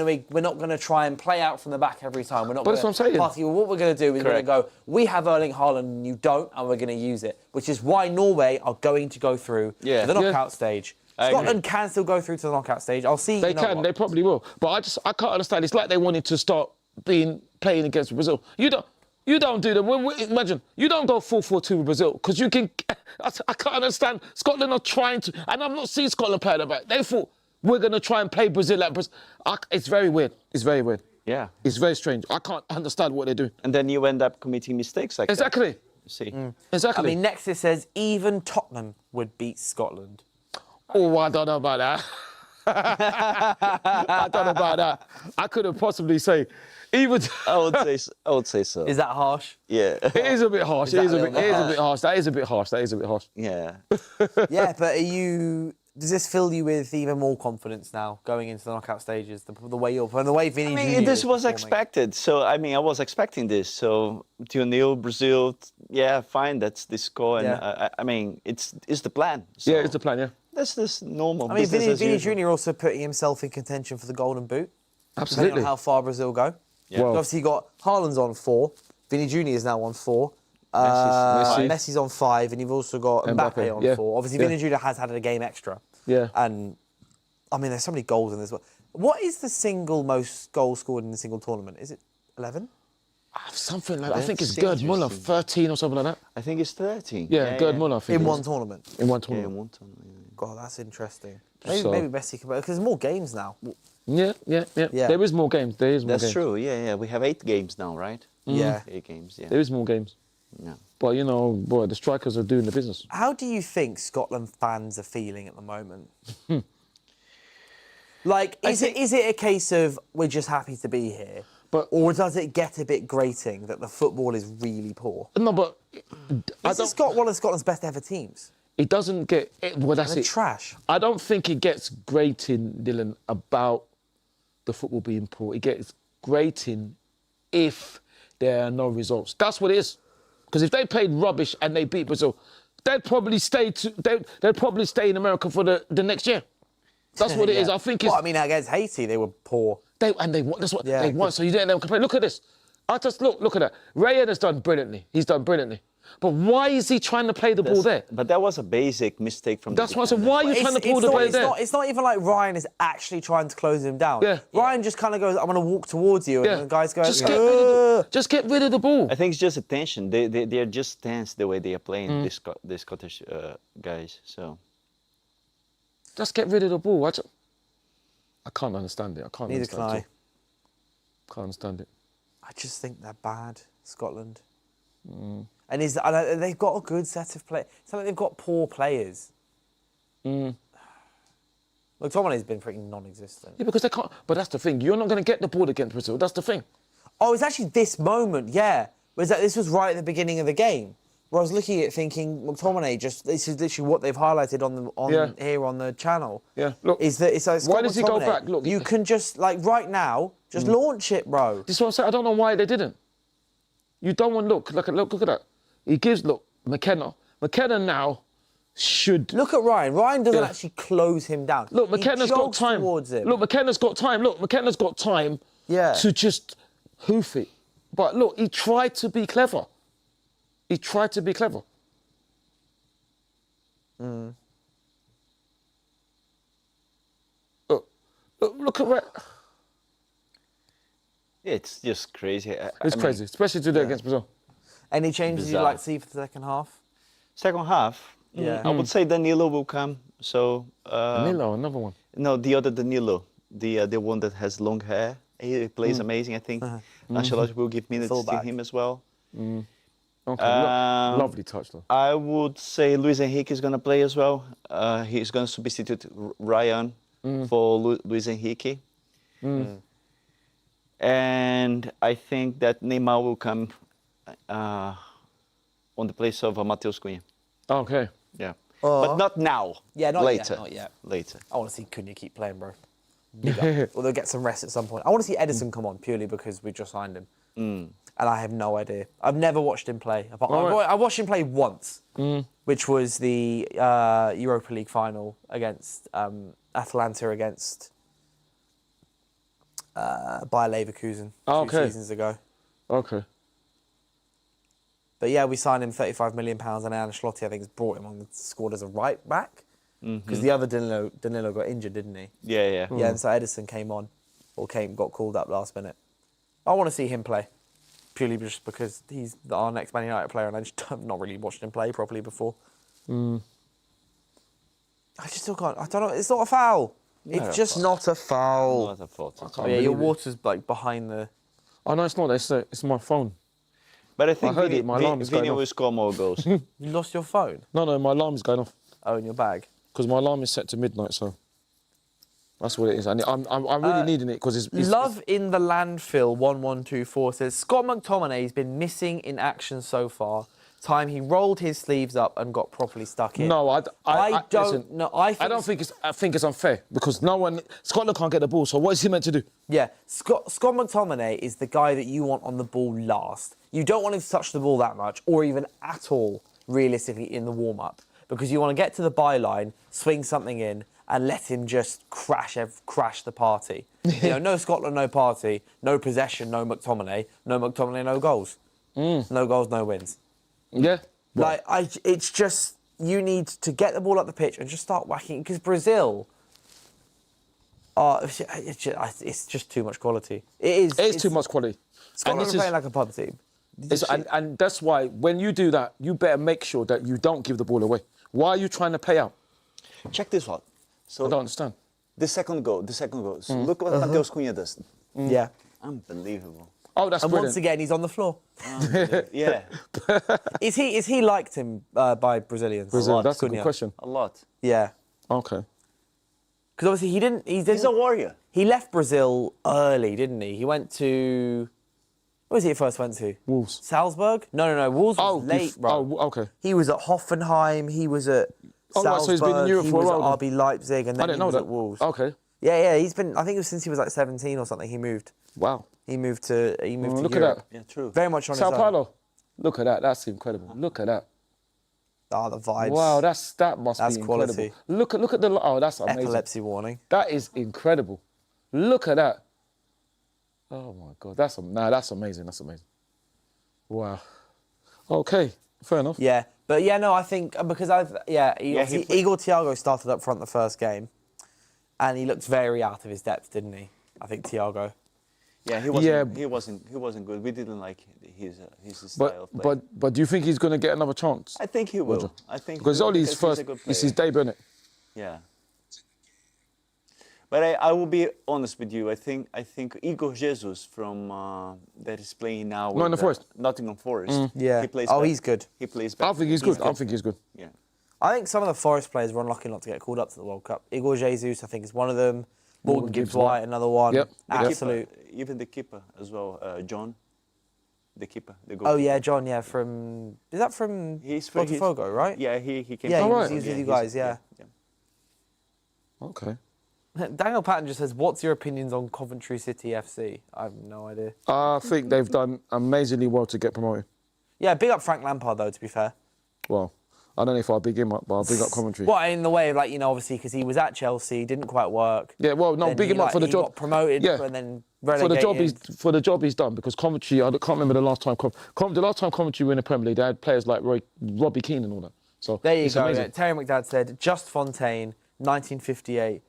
to try and play out from the back every time. We're not But going that's what I'm saying. pass you. What we're going to do is we're going to go, we have Erling Haaland and you don't, and we're going to use it. Which is why Norway are going to go through Yeah. to the Yeah. knockout stage. I agree. Scotland can still go through to the knockout stage. I'll see. They you know can. what? They probably will. But I can't understand. It's like they wanted to start playing against Brazil. You don't do them. Imagine, you don't go 4-4-2 with Brazil because you can. I can't understand. Scotland are trying to, and I'm not seeing Scotland play like that. They thought we're going to try and play Brazil like Brazil. It's very weird. It's very weird. Yeah. It's very strange. I can't understand what they're doing. And then you end up committing mistakes like Exactly. that. See. Exactly. I mean, next it says even Tottenham would beat Scotland. Oh, I don't know about that. I don't know about that. I couldn't possibly say. Even I would say so. Is that harsh? Yeah. it is a bit harsh. that It is a a bit. little It is bit a bit harsh. That is a bit harsh. That is a bit harsh. Yeah. Yeah, but does this fill you with even more confidence now going into the knockout stages? The way you're playing, the way Vinny Jr. This is was performing? expected. So, I mean, I was expecting this. So, 2-0 Brazil, yeah, fine, that's the score. And Yeah. I mean, it's the plan. So Yeah, it's the plan. Yeah. That's just normal I mean, business as Vinny usual. Jr. also putting himself in contention for the Golden Boot. Depending Absolutely. on how far Brazil go. Yeah. Well- Obviously, you got Haaland's on 4. Vinny Jr. is now on 4. Messi. Messi's on 5, and you've also got Mbappe Mbappe, on yeah. 4. Obviously, Yeah. Vinny Jr. has had a game extra. Yeah. And, I mean, there's so many goals in this one. What is the single most goals scored in a single tournament? Is it 11? Something like that. I think it's That's Gerd Muller, interesting. 13 or something like that. I think it's 13. Yeah, Gerd Muller, I think. In it one is. tournament. In one Yeah, tournament. in one tournament. God, that's interesting. Maybe, So- maybe Messi can, because there's more games now. Yeah. Yeah. There is more games. There is more That's games. true. Yeah. We have 8 games now, right? Yeah. 8 games. Yeah. There is more games. Yeah. But, you know, boy, the strikers are doing the business. How do you think Scotland fans are feeling at the moment? Like, is it a case of we're just happy to be here? Or does it get a bit grating that the football is really poor? No, but This is one of Scotland's best ever teams. it doesn't get... well, that's They're it. trash. I don't think it gets grating, Dylan, about the football being poor. It gets grating if there are no results. That's what it is. Because if they played rubbish and they beat Brazil, they'd probably stay in America for the next year. That's what it is. I think it's... Well, I mean, against Haiti, they were poor. They won. That's what Yeah. they won. So you didn't let them complain. Look at this. I just look at that. Rayan has done brilliantly. He's done brilliantly. But why is he trying to play the ball there? But that was a basic mistake from That's the why I said, defender. why are you trying to pull the play there? It's not even like Ryan is actually trying to close him down. Yeah. Ryan just kind of goes, I'm going to walk towards you. And the guy's going, Just get rid of the ball. I think it's just a tension. They are just tense the way they are playing, the Scottish guys. So Just get rid of the ball. I can't understand it. I can't Neither understand can it. Can't understand it. I just think they're bad, Scotland. And they've got a good set of players. It's not like they've got poor players. McTominay's been pretty non-existent. Yeah, because they can't. But that's the thing. You're not going to get the ball against Brazil. That's the thing. Oh, it's actually this moment, yeah. This was right at the beginning of the game, where I was looking at it thinking, McTominay, this is literally what they've highlighted here on the channel. Yeah, look. Is that it's like Why does he go McTominay, back? Look, you can just right now, just launch it, bro. This is what I'm saying. I don't know why they didn't. You don't want look at that. He gives McKenna. McKenna now should Look at Ryan. Ryan doesn't actually close him down. look. He McKenna's got jogs time. towards him. Look, McKenna's got time. Look, McKenna's got time. Yeah. To just hoof it. But look, he tried to be clever. He tried to be clever. Look at where. it's just crazy. It's crazy, especially today against Brazil. Any changes you'd Bizarre. like to see for the second half? Second half, Yeah. I would say Danilo will come. So Danilo, another one. no, the other Danilo, the one that has long hair. He plays amazing. I think Ancelotti will give minutes to Fullback. him as well. Okay, lovely touch though. I would say Luis Enrique is going to play as well. He's going to substitute Ryan for Luis Enrique. And I think that Neymar will come on the place of Matheus Cunha. Okay. Yeah. But not now. Yeah, not later. yet. Not yet. Later. I want to see Cunha keep playing, bro. Big up. Or they'll get some rest at some point. I want to see Edison come on purely because we just signed him. And I have no idea. I've never watched him play. I watched him play once, which was the Europa League final against Atalanta against Bayer Leverkusen 2 seasons ago. Okay. But yeah, we signed him £35 million, and Ancelotti, I think, has brought him on the squad as a right back because the other Danilo got injured, didn't he? Yeah. Yeah, and so Edison came on, got called up last minute. I want to see him play, purely just because he's our next Man United player, and I just have not really watched him play properly before. I just still can't. I don't know. It's not a foul. It's just not a foul. Not a fault. Oh yeah, your water's like behind the. Oh no, it's not. It's my phone. But I think heard it, my alarm is going Vini off. will score more goals. You lost your phone? No, my alarm is going off Oh, in your bag. because my alarm is set to midnight. So that's what it is. I'm really needing it because it's Love in the landfill 1124 says Scott McTominay has been missing in action so far. Time he rolled his sleeves up and got properly stuck in. No, I don't. listen, No, I think it's unfair because Scotland can't get the ball. So what is he meant to do? Yeah, Scott McTominay is the guy that you want on the ball last. You don't want him to touch the ball that much, or even at all, realistically, in the warm-up, because you want to get to the byline, swing something in, and let him just crash the party. No Scotland, no party, no possession, no McTominay, no goals. No goals, no wins. Yeah. It's just, you need to get the ball up the pitch and just start whacking, because Brazil, It's just too much quality. It's too much quality. Scotland are playing like a pub team. And that's why when you do that, you better make sure that you don't give the ball away. Why are you trying to play out? Check this out. So I don't understand. the second goal. So look what Mateus Cunha does. Yeah. Unbelievable. Oh, that's And brilliant. once again, he's on the floor. Yeah, Is he liked him by Brazilians? Brazil, that's a Cunha. good question. a lot. Yeah. Okay. Because obviously he didn't. He's a warrior. He left Brazil early, didn't he? He went to. Where was he first went to? Wolves. Salzburg? No. Wolves was late, bro. Oh, okay. He was at Hoffenheim. He was at Oh, right, Salzburg. so he's been in Europe he for a was while at RB Leipzig, and I then didn't he know was that. at Wolves. Okay. Yeah. He's been. I think it was since he was like 17 or something. He moved. Wow. He moved to. He moved to Look Europe. at that. Yeah, true. Very much on Sao his own. Paulo. Look at that. That's incredible. Look at that. Ah, the vibes. Wow, that must That's be incredible. quality. Look at the. Oh, that's amazing. Epilepsy warning. That is incredible. Look at that. Oh my God, that's amazing. That's amazing. Wow. Okay, fair enough. Yeah, but no, I think because Igor Thiago started up front the first game, and he looked very out of his depth, didn't he? I think Thiago. Yeah, he wasn't good. We didn't like his style of play. But do you think he's going to get another chance? I think he will. I think Because only his first, it's his debut, isn't it? Yeah. But I will be honest with you. I think Igor Jesus from that is playing now with Nottingham Forest. Nottingham Forest. Yeah. He plays. He's good. He plays. I think he's good. I think he's good. Yeah. I think some of the Forest players were unlucky not to get called up to the World Cup. Igor Jesus, I think, is one of them. Morgan Gibbs-White, another one. Yep. Absolute. Even the keeper as well, John. The keeper. The Oh goalkeeper. yeah, John. Yeah, is that from Botafogo, right? Yeah, he came. Yeah, from- right. he was with you guys. Yeah. Okay. Daniel Patton just says, "What's your opinions on Coventry City FC?" I have no idea. I think they've done amazingly well to get promoted. Yeah, big up Frank Lampard though. To be fair. Well, I don't know if I'll big him up, but I'll big up Coventry. Well, in the way of obviously because he was at Chelsea, didn't quite work. Yeah, well, no, Then big him up for the he job. Got promoted, Yeah. and then For relegated. the job he's done, because Coventry, I can't remember the last time Coventry were in the Premier League, they had players like Robbie Keane and all that. So There you it's go. amazing. Yeah. Terry McDad said, Just Fontaine, 1958,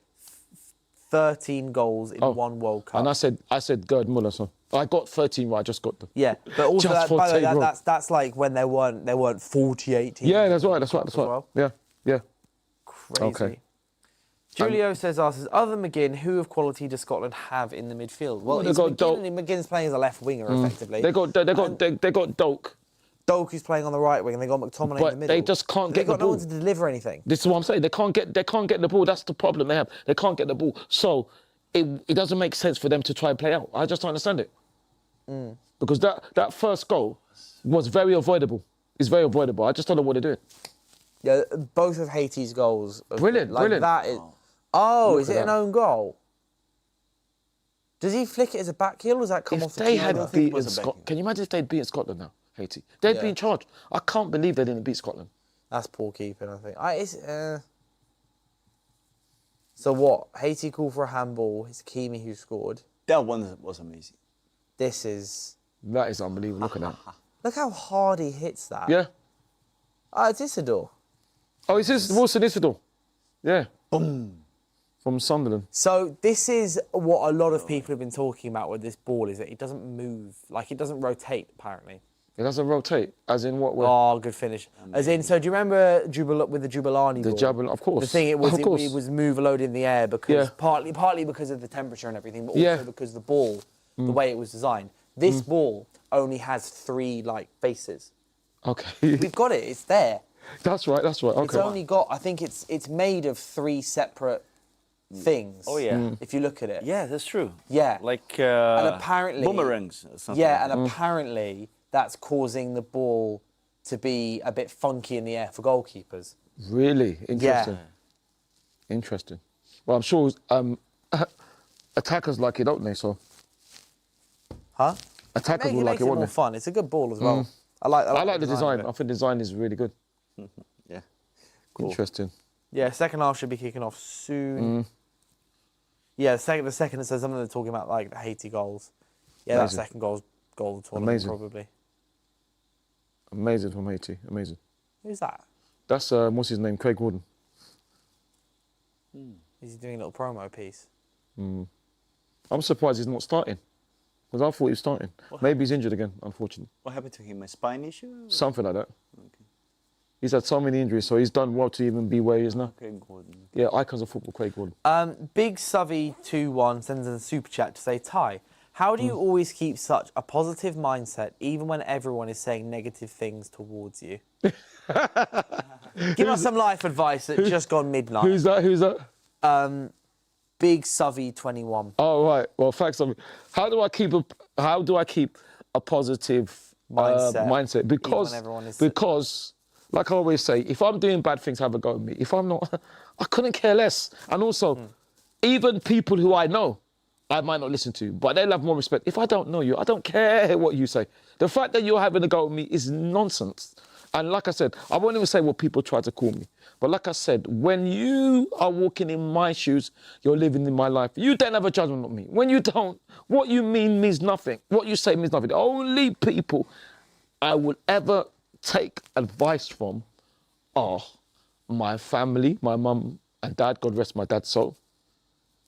13 goals in one World Cup. And I said Gerd Muller, so I got 13 right, I just got them. Yeah, but also Just by the way, Fontaine, bro. that's like when there weren't 48 teams. Yeah, that's in right, the that's right, World that's Cup as right. well. Yeah. Crazy. Okay. Julio says, other than McGinn, who of quality does Scotland have in the midfield? Well, they've got McGinn's playing as a left winger, effectively. They got Doak. Doak is playing on the right wing, and they got McTominay in But the middle. they just can't get They got the no one ball. to deliver anything. This is what I'm saying. They can't get the ball. That's the problem they have. They can't get the ball. So it doesn't make sense for them to try and play out. I just don't understand it. Because that first goal was very avoidable. It's very avoidable. I just don't know what they're doing. Yeah, both of Haiti's goals. Brilliant, brilliant. That is. Oh, Look is at it an that. own goal? Does he flick it as a back heel, or does that come If off the they keeper? had think it beaten was a Scotland, backhand. can you imagine if they'd beaten Scotland now, Haiti? They'd be in charge. I can't believe they didn't beat Scotland. That's poor keeping, I think. So what? Haiti called for a handball. It's Hakimi who scored. That one was amazing. This is. That is unbelievable. Look at that. Look how hard he hits that. Yeah. It's Isidore. Oh, is this Wilson Isidore? Yeah. Boom. From Sunderland. So this is what a lot of people have been talking about with this ball, is that it doesn't move, like it doesn't rotate, apparently. It doesn't rotate, as in what way? Oh, good finish. As in, so do you remember with the Jubilani The ball? Jabal, of course. The thing it was, Of course. it was move load in the air because Yeah. partly because of the temperature and everything, but also Yeah. because the ball, the way it was designed. This ball only has 3 faces. Okay. We've got it. It's there. That's right. It's Okay. only got. I think it's made of 3 separate things. Oh, yeah. If you look at it. Yeah, that's true. Yeah. Like And apparently boomerangs or something. Yeah, and apparently that's causing the ball to be a bit funky in the air for goalkeepers. Really? Interesting. Yeah. Interesting. Well, I'm sure attackers like it, don't they? So Huh? attackers will It like makes it, it won't more they? fun. It's a good ball as well. I I like the design. of I it. think the design is really good. Yeah. Interesting. Yeah, second half should be kicking off soon. Yeah, the second it says something they're talking about like the Haiti goals. Yeah, Amazing. that second goal of the tournament Amazing. probably. Amazing from Haiti. Amazing. Who's that? That's what's his name? Craig Gordon. Is he doing a little promo piece? I'm surprised he's not starting. Because I thought he was starting. Maybe he's injured again, unfortunately. What happened to him? A spine issue? Something like that. He's had so many injuries, so he's done well to even be where he is now. Craig Gordon. Yeah, icons of football, Craig Gordon. Big Suvvy21 sends in a super chat to say, Ty, how do you always keep such a positive mindset even when everyone is saying negative things towards you? Give us some life advice at just gone midnight. Who's that? Big Suvvy21. Oh, right. Well, thanks. How do I keep a positive mindset? Because, like I always say, if I'm doing bad things, have a go at me. If I'm not, I couldn't care less. And also, even people who I know, I might not listen to, but they'll have more respect. If I don't know you, I don't care what you say. The fact that you're having a go at me is nonsense. And like I said, I won't even say what people try to call me. But like I said, when you are walking in my shoes, you're living in my life. You don't have a judgment on me. When you don't, what you mean means nothing. What you say means nothing. The only people I will ever take advice from are my family, my mum and dad, God rest my dad's soul,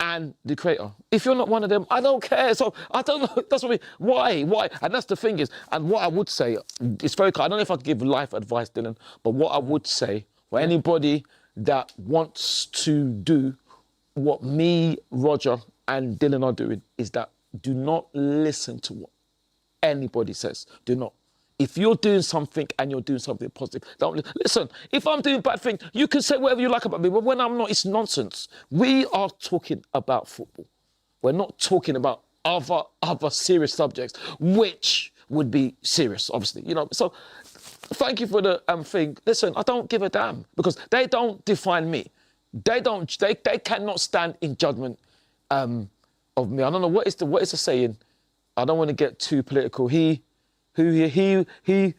and the creator. If you're not one of them, I don't care. So I don't know. That's what I mean. Why? And that's the thing is, and what I would say, it's very clear. I don't know if I could give life advice, Dylan, but what I would say for anybody that wants to do what me, Roger, and Dylan are doing is that do not listen to what anybody says. Do not. If you're doing something and you're doing something positive, don't listen. If I'm doing bad things, you can say whatever you like about me, but when I'm not, it's nonsense. We are talking about football. We're not talking about other serious subjects, which would be serious, obviously. You know. So, thank you for the thing. Listen, I don't give a damn because they don't define me. They don't. They cannot stand in judgment of me. I don't know what is the saying. I don't want to get too political. He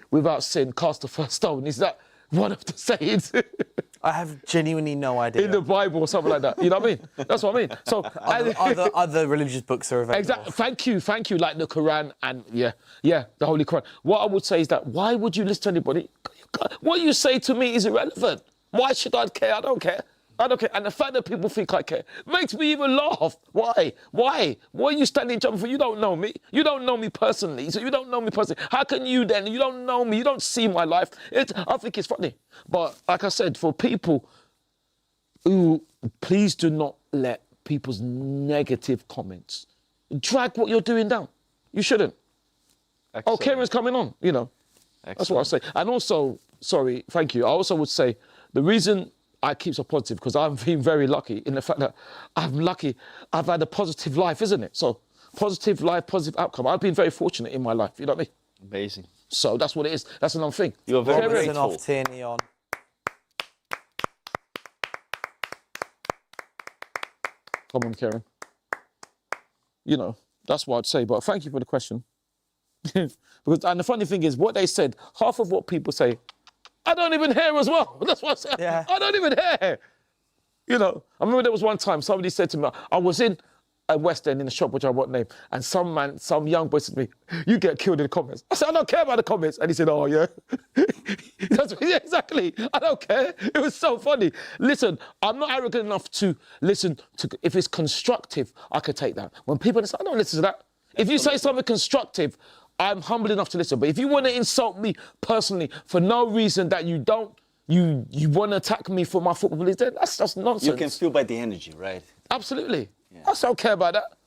without sin cast the first stone. Is that one of the sayings? I have genuinely no idea. In the Bible or something like that. You know what I mean? That's what I mean. So other religious books are available. Exactly. Thank you. Like the Quran and the Holy Quran. What I would say is that why would you listen to anybody? What you say to me is irrelevant. Why should I care? I don't care. And the fact that people think I care makes me even laugh. Why? Why are you standing jumping for? You don't know me. You don't know me personally. So you don't know me personally. How can you then? You don't know me. You don't see my life. I think it's funny. But like I said, for people who, please do not let people's negative comments drag what you're doing down. You shouldn't. Excellent. Oh, Kieran's coming on, you know. Excellent. That's what I say. And also, sorry, thank you. I also would say the reason I keep so positive because I've been very lucky in the fact that I'm lucky. I've had a positive life, isn't it? So positive life, positive outcome. I've been very fortunate in my life. You know what I mean? Amazing. So that's what it is. That's another thing. You're very grateful. Off Tierney on. Come on, Karen. You know, that's what I'd say. But thank you for the question. And the funny thing is, what they said, half of what people say, I don't even hear as well. That's what I said. Yeah. I don't even hear. You know, I remember there was one time somebody said to me, I was in a West End in a shop, which I won't name, and some young boy said to me, you get killed in the comments. I said, I don't care about the comments. And he said, oh, yeah. Yeah, exactly. I don't care. It was so funny. Listen, I'm not arrogant enough to listen to, if it's constructive, I could take that. When people say, I don't listen to that. If you say something constructive, I'm humble enough to listen. But if you want to insult me personally for no reason that you don't, you want to attack me for my football beliefs, then that's just nonsense. You can feel by the energy, right? Absolutely. Yeah. I don't care about that.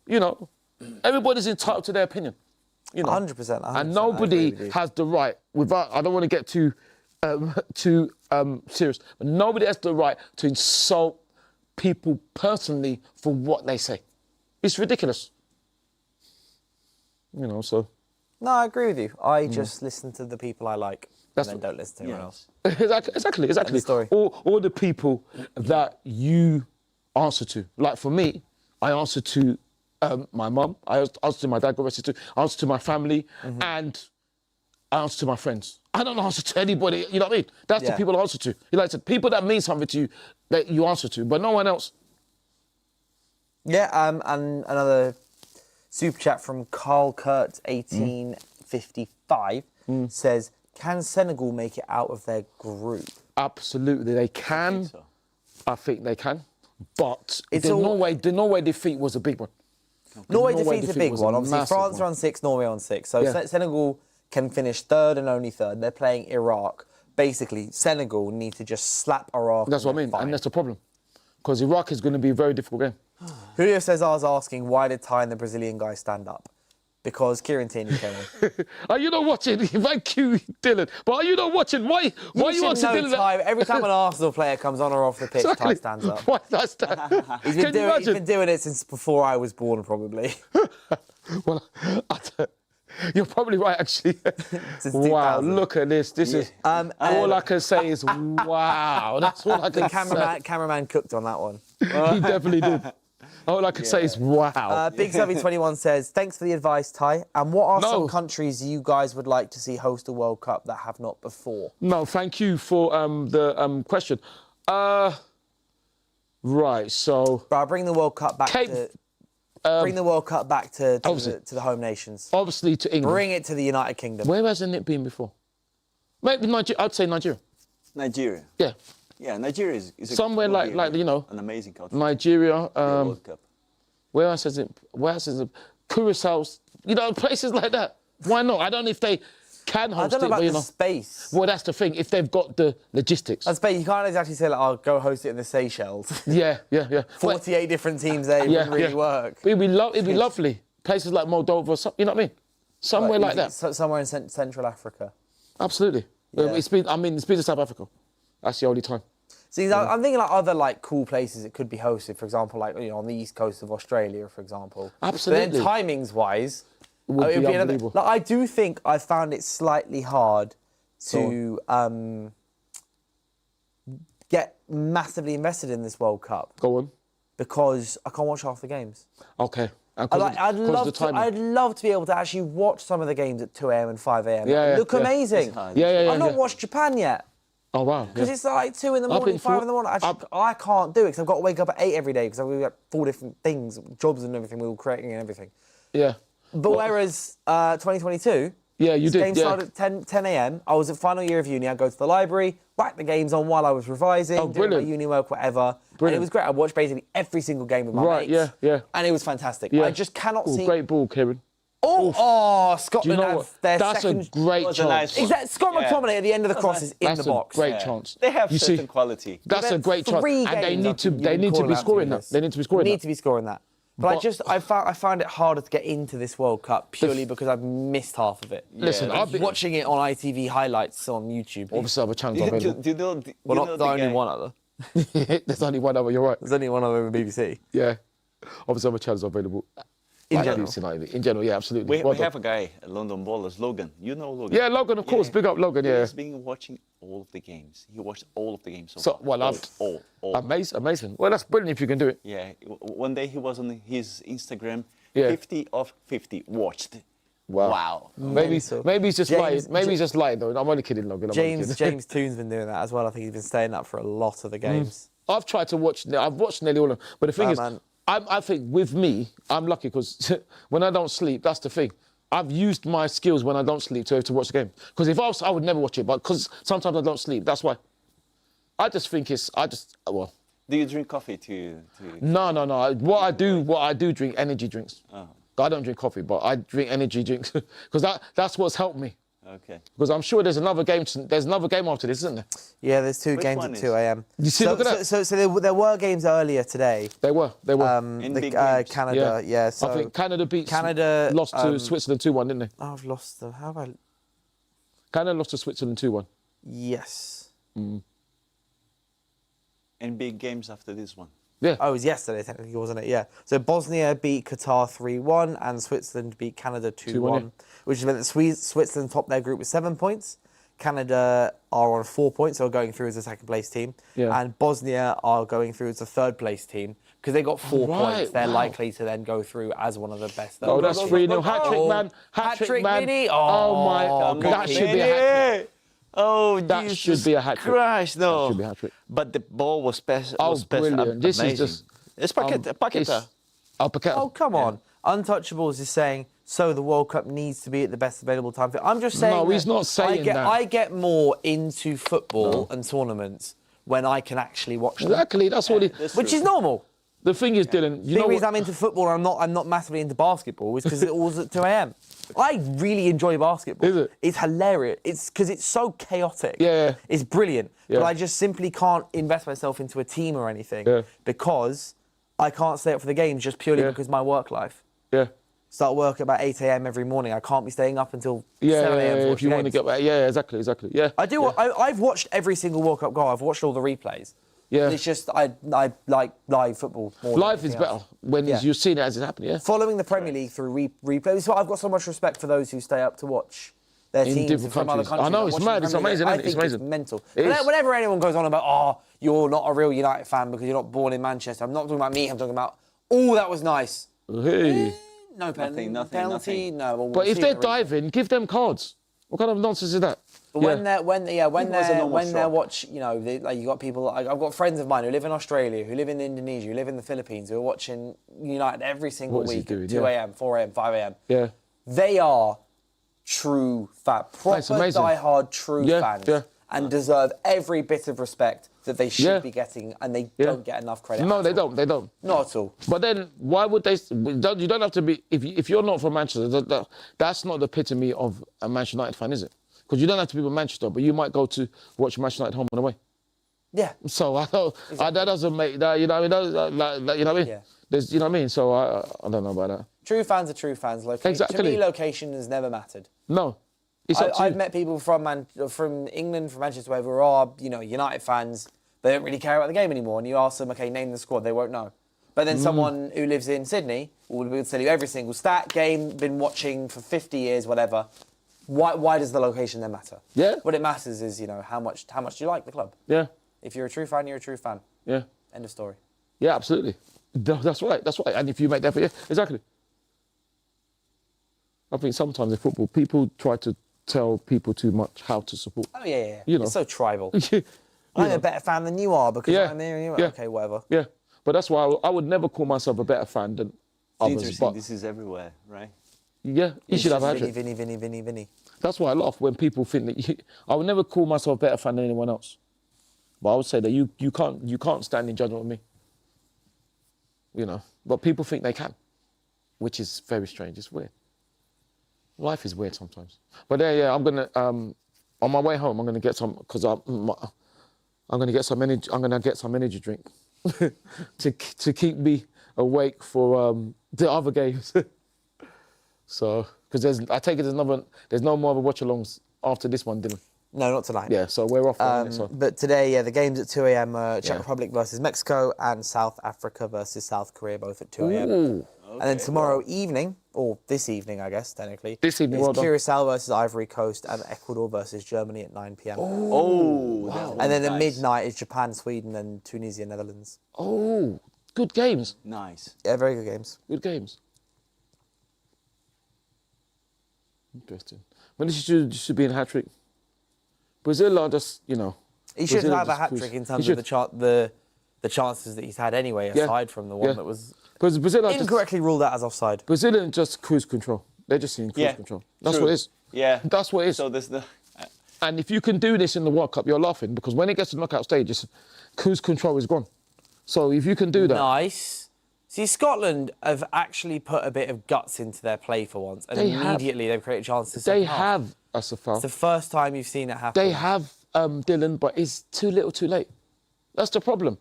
You know, everybody's entitled to their opinion. You know, 100%. And nobody has the right, without, I don't want to get too serious, but nobody has the right to insult people personally for what they say. It's ridiculous. You know, so. No, I agree with you. I just listen to the people I like and then don't listen to anyone else. Exactly. The story. All the people that you answer to. Like for me, I answer to my mum, I answer to my dad, God rest his soul, I answer to my family, and I answer to my friends. I don't answer to anybody, you know what I mean? That's the people I answer to. You like to people that mean something to you, that you answer to, but no one else. Yeah, and another super chat from Carl Kurt 1855 says, can Senegal make it out of their group? Absolutely, they can. I think they can. But It's the all- Norway defeat was a big one. Norway Norway defeat's a defeat big was a one. Obviously, massive France one. are on 6, Norway on 6. So Yeah. Senegal can finish third and only third. They're playing Iraq. Basically, Senegal need to just slap Iraq. That's what I mean, and that's the problem. Because Iraq is going to be a very difficult game. Julio Cesar's asking, why did Ty and the Brazilian guy stand up? Because Kieran Tierney came on. Are you not watching? Thank you, Dylan. But are you not watching? Why are you should watching know, Dylan? Ty, every time an Arsenal player comes on or off the pitch, Ty stands up. Why that's that? He's Can you been imagine? doing it since before I was born, probably. Well, you're probably right, actually. Since Wow, 2000. look at this. This is all I can say is wow. That's all I can say. Cameraman cooked on that one. He definitely did. All I can say is wow. Big Subby21 says, thanks for the advice, Ty. And what are No. some countries you guys would like to see host a World Cup that have not before? No, thank you for the question. Right, so But I'll bring the World Cup back Cape- to... bring the World Cup back to obviously. the home nations. obviously to England. Bring it to the United Kingdom. Where hasn't it been before? Maybe Nigeria. I'd say Nigeria. Nigeria. Yeah, Yeah, Nigeria is Somewhere will be like, you know, an amazing country. Nigeria. World Cup. Where else is it? Where else is it? Curacao. You know, places like that. Why not? I don't know if they can I host don't know it, about but you the know. space. Well, that's the thing. If they've got the logistics. I suppose you can't exactly say, like, I'll go host it in the Seychelles. Yeah. 48 different teams there, it wouldn't really work. It'd be lovely. Places like Moldova, or you know what I mean? Somewhere like that. Somewhere in Central Africa. Absolutely. Yeah. It's been to South Africa. That's the only time. See, I'm thinking like other like cool places it could be hosted. For example, like on the east coast of Australia, for example. Absolutely. But then timings wise, Would be another. unbelievable. Like, I do think I found it slightly hard to get massively invested in this World Cup Go on. because I can't watch half the games. Okay. I'd love to be able to actually watch some of the games at 2 a.m. and 5 a.m. Yeah, Look amazing. Yeah. I've not watched Japan yet. Oh, wow. Because Yeah. it's like 2 in the morning, 5 in the morning. I can't do it because I've got to wake up at 8 every day because we've got 4 different things, jobs and everything, we're all creating and everything. Yeah. But whereas 2022, Yeah, you did. games Yeah. started at 10 a.m. I was at final year of uni. I'd go to the library, whack the games on while I was revising, doing my brilliant. uni work, whatever. And Brilliant. it was great. I watched basically every single game with my Right, mates. yeah. And it was fantastic. Yeah. I just cannot Ooh, see... great ball, Kieran. Oh, Do you Scotland know have what? their That's second... a great Was a chance. nice one. Is that Scott Yeah. McTominay at the end of the cross is in That's the a box? great chance. They have You see, certain quality. That's a They've great chance. 3 And they games need I've to been be calling out scoring you that. this. They need to be scoring Need that. to be scoring that. But But- I found it harder to get into this World Cup purely because I've missed half of it. Listen, Yeah, I've been... Watching it on ITV highlights on YouTube. Obviously, other channels Do are you, available. do you know, Well, you not know the only guy- one other. There's only one other, you're right. There's only one other with BBC. Yeah. Obviously, other channels are available. In general. In general, yeah, absolutely. We Well done. have a guy at London Ballers, Logan. You know Logan? Yeah, Logan, of course. Big up Logan, yeah. He's been watching all of the games. He watched all of the games. So, far. well, all. Amazing. Well, that's brilliant if you can do it. Yeah. One day he was on his Instagram. Yeah. 50 of 50 watched. Wow. Maybe he's just lying. Maybe he's just lying, though. I'm only kidding, Logan. I'm only kidding. James Toon's been doing that as well. I think he's been staying up for a lot of the games. I've tried to watch. I've watched nearly all of them. But the thing Ah, is, man. I think with me, I'm lucky because when I don't sleep, that's the thing. I've used my skills when I don't sleep to watch the game. Because if I was, I would never watch it. But because sometimes I don't sleep, that's why. I just think well. Do you drink coffee to? No. What I do drink energy drinks. Oh. I don't drink coffee, but I drink energy drinks because that's what's helped me. Okay. Because I'm sure there's another game. There's another game after this, isn't there? Yeah, there's 2 Which games one at is? 2 a.m. You see, so, look at that. So there were games earlier today. They were. In big games. Canada, yeah. So I think Canada lost to Switzerland 2-1, didn't they? I've lost them. How have I? Canada lost to Switzerland 2-1. Yes. And big games after this one. Yeah. Oh, it was yesterday, technically, wasn't it? Yeah. So Bosnia beat Qatar 3-1 and Switzerland beat Canada 2-1, yeah. which meant that Switzerland topped their group with 7 points. Canada are on 4 points, so are going through as a second place team. Yeah. And Bosnia are going through as a third place team. Because they got 4 Right, points, they're wow. likely to then go through as one of the best. Oh, that's 3-0. Hat-trick, man. Hat-trick, man. Vinny. Oh, my. Oh, that good should be a hat-trick. Oh, That Jesus should be a hat-trick. Christ, no. That should be a hat-trick. But the ball was Brilliant. This amazing. is just... It's Paqueta. Paqueta. Oh, come on. Untouchables is saying, so the World Cup needs to be at the best available time. I'm just saying. No, he's that not saying that. I get more into football and tournaments when I can actually watch them. Exactly, that's what it. Which is normal. The thing is, Dylan, you The know reason what? I'm into football and I'm not massively into basketball is because it was at 2 a.m. I really enjoy basketball. Is it? It's hilarious. It's because it's so chaotic. Yeah. It's brilliant. Yeah. But I just simply can't invest myself into a team or anything because I can't stay up for the games just purely because of my work life. Yeah. Start work at about 8 a.m. every morning. I can't be staying up until 7 Yeah, a.m. to watch if you the want to games. get back. Yeah, exactly. Yeah. I do. I've watched every single World Cup goal. I've watched all the replays. Yeah. It's just I like live football more. than Life is anything better else. when you're seeing it as it's happening, yeah? Following the Premier League through replays. So I've got so much respect for those who stay up to watch their In teams different from other countries. countries. I know, and it's watching mad, the it's Premier League. amazing, I isn't it? It's think amazing. mental. It is. Whenever anyone goes on about, oh, you're not a real United fan because you're not born in Manchester, I'm not talking about me, I'm talking about, oh, that was nice. Hey. No penalty, Nothing. no. Well, But we'll if see they're in the replay. diving, give them cards. What kind of nonsense is that? But when they're shot. watch, you know, like you got people. Like, I've got friends of mine who live in Australia, who live in Indonesia, who live in the Philippines, who are watching United every single What is he week doing? at 2 a.m., 4 a.m., 5 a.m. Yeah. They are true proper amazing. die-hard true fans, and deserve every bit of respect that they should be getting, and they don't get enough credit. No, at they all. don't. They don't. Not at all. But then, why would they? You don't have to be. If you're not from Manchester, that's not the epitome of a Manchester United fan, is it? Because you don't have to be from Manchester, but you might go to watch Manchester United home and away. Yeah. So I don't. That doesn't make that. You know what I mean? Like, you know what I mean? Yeah. There's, you know what I mean? So I don't know about that. True fans are true fans. To Exactly. me, location has never mattered. No. It's up to I've you. met people from England, from Manchester, who are United fans. They don't really care about the game anymore. And you ask them, okay, name the squad, they won't know. But then someone who lives in Sydney will tell you every single stat, game, been watching for 50 years, whatever. Why does the location then matter? Yeah. What it matters is how much do you like the club? Yeah. If you're a true fan, you're a true fan. Yeah. End of story. Yeah, absolutely. That's right. That's right. And if you make that, exactly. I think sometimes in football, people try to tell people too much how to support. Oh yeah. You know. It's so tribal. You I'm know. a better fan than you are because Yeah. I'm here and you are. Yeah. Okay, whatever. Yeah, but that's why I would never call myself a better fan than It's others. interesting. But This is everywhere, right? yeah, you should have had it. Vinny. That's why I laugh when people think that I would never call myself a better fan than anyone else. But I would say that you can't stand in judgment with me. You know, but people think they can, which is very strange. It's weird. Life is weird sometimes. But yeah, I'm gonna on my way home, I'm gonna get some because I'm gonna get some energy. I'm gonna get some energy drink to keep me awake for the other games. So, because I take it there's no more of a watch-alongs after this one, Dylan. No, not tonight. Yeah, so we're off. For a minute, so. But today, the game's at 2 a.m. Czech Republic versus Mexico and South Africa versus South Korea, both at 2 a.m. Ooh. And then tomorrow evening, or this evening, I guess, technically, This evening, is well done. Curacao versus Ivory Coast and Ecuador versus Germany at 9 p.m. Oh, wow. And then at midnight is Japan, Sweden, and Tunisia, Netherlands. Oh, good games. Nice. Yeah, very good games. Good games. Interesting. When this should be in a hat-trick. Brazil are just, He Brazil should have a just hat cruise. trick in He terms should. of the chances that he's had anyway, aside from the one that was Because Brazil are just, incorrectly ruled out as offside. Brazilian just cruise control. They're just in cruise control. That's true. what it is. Yeah. That's what it is. So this the. And if you can do this in the World Cup, you're laughing because when it gets to the knockout stage, cruise control is gone. So if you can do that, Nice. See, Scotland have actually put a bit of guts into their play for once, and immediately they've created chances. they have Asafal. It's the first time you've seen it happen. They have Dylan, but it's too little, too late. That's the problem.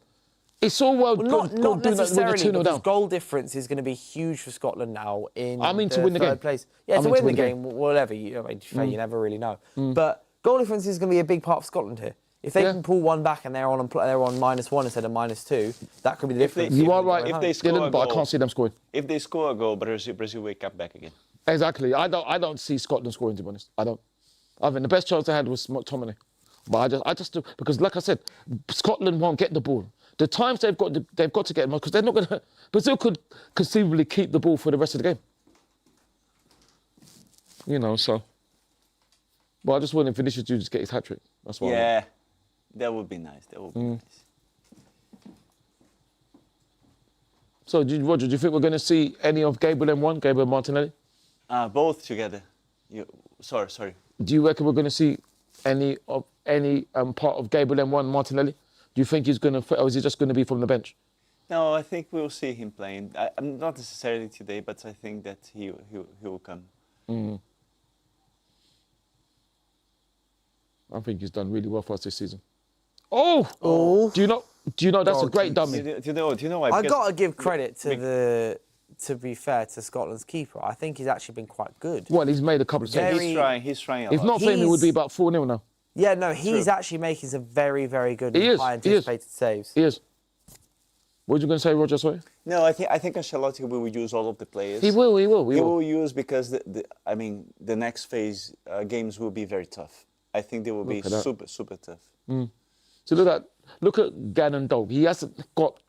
It's all well Not doing that when you're necessarily, 2-0 because down. goal difference is going to be huge for Scotland now in I mean, to the win the third game. place. Yeah, I to mean, win the game, whatever. You never really know. But goal difference is going to be a big part of Scotland here. If they can pull one back and they're on -1 instead of -2, that could be the difference. You are right, If they score Dylan, a but I goal- can't see them scoring. If they score a goal, Brazil will come back again. Exactly. I don't see Scotland scoring, to be honest. I don't. I think the best chance they had was McTominay. But I just because, like I said, Scotland won't get the ball. The times they've got to get them because they're not going to. Brazil could conceivably keep the ball for the rest of the game. So. But I just wanted Vinicius to just get his hat trick. That's why. Yeah, that would be nice. That would be nice. So, Roger, do you think we're going to see any of Gabriel M1, Gabriel Martinelli? Both together. Sorry. Do you reckon we're going to see any part of Gabriel M1 Martinelli? Do you think he's going to, or is he just going to be from the bench? No, I think we'll see him playing. Not necessarily today, but I think that he will come. I think he's done really well for us this season. Oh! Do you know that's a great dummy? Do you know why? I Because got to give credit to to be fair to Scotland's keeper. I think he's actually been quite good. Well, he's made a couple of saves. He's trying a If lot. not for him, it would be about 4-0 now. Yeah, no, he's actually making some very, very good and high anticipated saves. He is. What were you going to say, Roger? Sorry? No, I think Ancelotti will use all of the players. He will. He will use because the next phase games will be very tough. I think they will be super tough. So look at Gannon Dope. He hasn't got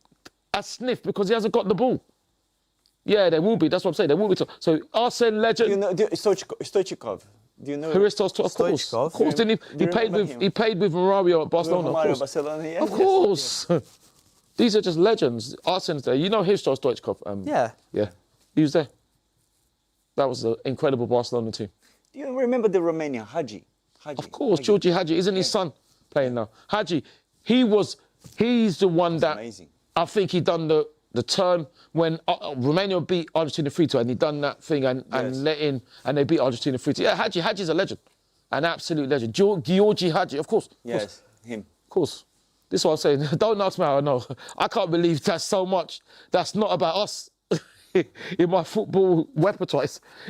a sniff because he hasn't got the ball. Yeah, there will be. That's what I'm saying. There will be. So Arsene legend. Do you know Stoichkov? Do you know Haristos, of course. Of course. Didn't he? He played with Mario at Barcelona. Mario Of course. Barcelona, yeah, Of course. These are just legends. Arsene's there. You know Haristos Stoichkov? Yeah. Yeah. He was there. That was an incredible Barcelona team. Do you remember the Romanian Hagi? Of course, Georgie Hagi. Isn't his son playing now? Hagi, he's the one that amazing. I think he done the turn when Romania beat Argentina 3-2 and he done that thing and let in and they beat Argentina 3-2. Yeah, Hagi's a legend. An absolute legend. Georgie Hagi, of course. Yes, him. Of course. This is what I'm saying. Don't ask me how I know. I can't believe that's so much. That's not about us in my football repertoire.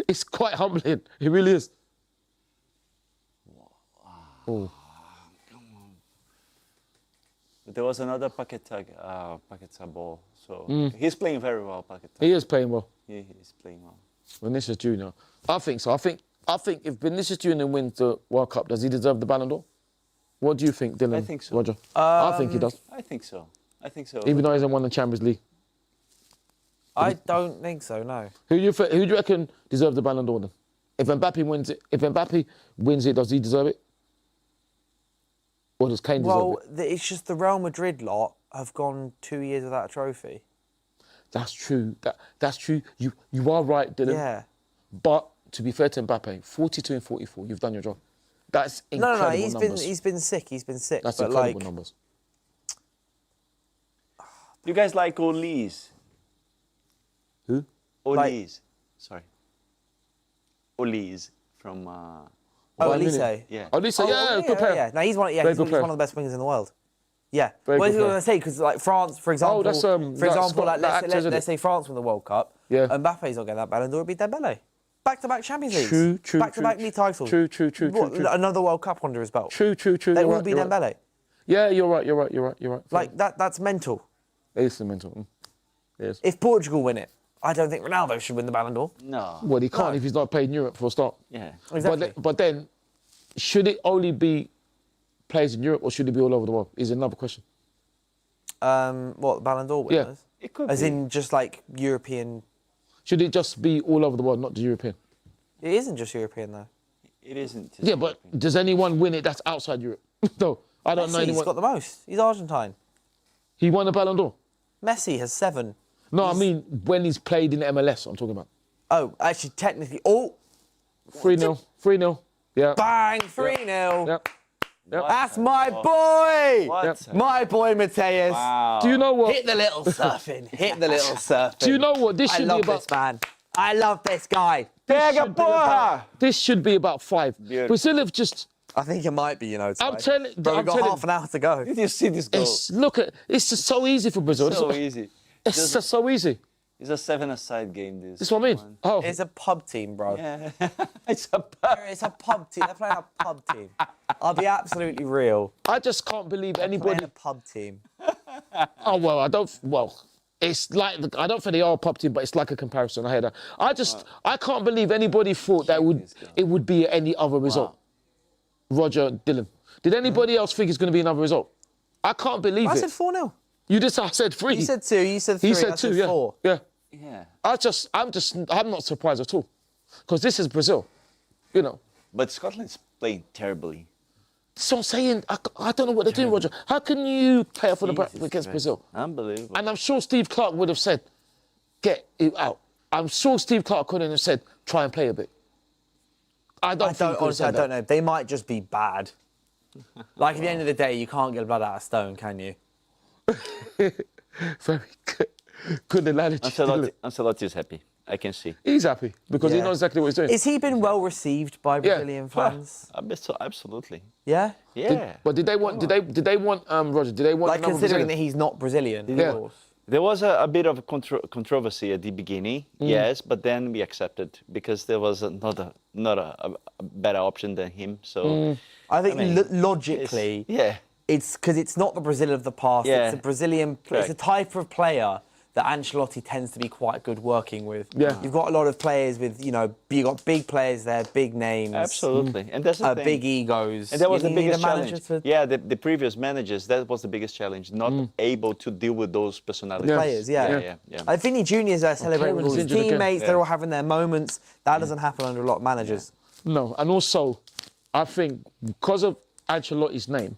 It's quite humbling. It really is. Oh. There was another Paquetá ball. So he's playing very well, Paquetá. He is playing well. Yeah, he's playing well. Vinicius Junior. I think so. I think if Vinicius Junior wins the World Cup, does he deserve the Ballon d'Or? What do you think, Dylan? I think so. Roger? I think he does. I think so. Even though he hasn't won the Champions League. I don't think so, no. Who do you reckon deserves the Ballon d'Or then? If Mbappe wins it, does he deserve it? Or does Kane deserve it? Well, it's just the Real Madrid lot have gone 2 years without a trophy. That's true. That's true. You are right, Dylan. Yeah. But to be fair to Mbappe, 42 and 44, you've done your job. That's incredible numbers. He's been sick. That's but incredible numbers. You guys like Olise? Who? Olise. Sorry. Olise from... Olise. Yeah. Olise, yeah, good player. Yeah. No, he's one of the best wingers in the world. Yeah. Very What good was I going to say? Because like France, for example, let's say France win the World Cup. Yeah. Mbappe's not getting that Ballon d'Or. It'd be Dembele. Back-to-back Champions Leagues. True. Back-to-back league titles. True. Another World Cup under his belt. True. That will be Dembele. Right. Yeah, you're right. Like that's mental. It is mental. It is. If Portugal win it, I don't think Ronaldo should win the Ballon d'Or. No. Well, he can't if he's not played in Europe for a start. Yeah. Exactly. But then, should it only be players in Europe or should it be all over the world? Is another question. What, the Ballon d'Or winners? Yeah. It could As be. in just like European... Should it just be all over the world, not the European? It isn't just European, though. It isn't. Yeah, but does anyone win it that's outside Europe? No, I don't know Messi's anyone. got the most. He's Argentine. He won a Ballon d'Or. Messi has 7. No, I mean when he's played in MLS, I'm talking about. Oh, actually, technically... Oh! 3-0. Yeah. Bang! 3-0. Yep. That's my boy! What? My boy, Mateus. Wow. Do you know what? Hit the little surfing. Hit the little surfing. Do you know what? This I should love be about. this man. I love this guy. This should be about 5. Beautiful. Brazil have just. I think it might be, you know. I'm telling. But we've got half an hour to go. Did you see this goal? It's just so easy for Brazil. So easy. It's just so easy. It's a 7-a-side game. This. This is what I mean. Oh, It's a pub team, bro. Yeah. It's a. It's a pub team. They're playing a pub team. I'll be absolutely real. I just can't believe anybody. Playing a pub team. Oh well, I don't. Well, it's like I don't think they are a pub team, but it's like a comparison. I hear that. I can't believe anybody thought that it would be any other result. Roger, Dylan, did anybody else think it's going to be another result? I can't believe I it. said 4-0. You just said 3. You said 2. You said 3. He said I 2. said Yeah. 4. Yeah. Yeah. I'm not surprised at all, because this is Brazil, you know. But Scotland's playing terribly. So I'm saying, I don't know what they're doing, Roger. How can you play for against Brazil? Unbelievable. And I'm sure Steve Clark would have said, get it out. I'm sure Steve Clark couldn't have said, try and play a bit. I don't Honestly, I don't know. They might just be bad. Like, at the end of the day, you can't get blood out of stone, can you? Very good. Good analogy. Ancelotti is happy. I can see. He's happy because he Yeah. knows exactly what he's doing. Has he been well received by Brazilian fans? Absolutely. Yeah? Yeah. But did they want? Did they want Roger? Did they want Like, another considering Brazilian? that he's not Brazilian. Yeah. There was a bit of a controversy at the beginning, yes, but then we accepted because there was not a better option than him. So I think I mean, logically, yeah. it's because it's not the Brazil of the past. Yeah. It's a Brazilian. It's a type of player that Ancelotti tends to be quite good working with. Yeah. You've got a lot of players with, you got big players there, big names. Absolutely, and that's the thing. Big egos. And that was You the need a biggest manager challenge. to- Yeah, the previous managers, that was the biggest challenge, not able to deal with those personalities. Players, yeah. Yeah. Vinny Junior's there celebrating with all his Karen's injured again. teammates. They're all having their moments. That doesn't happen under a lot of managers. No, and also, I think because of Ancelotti's name,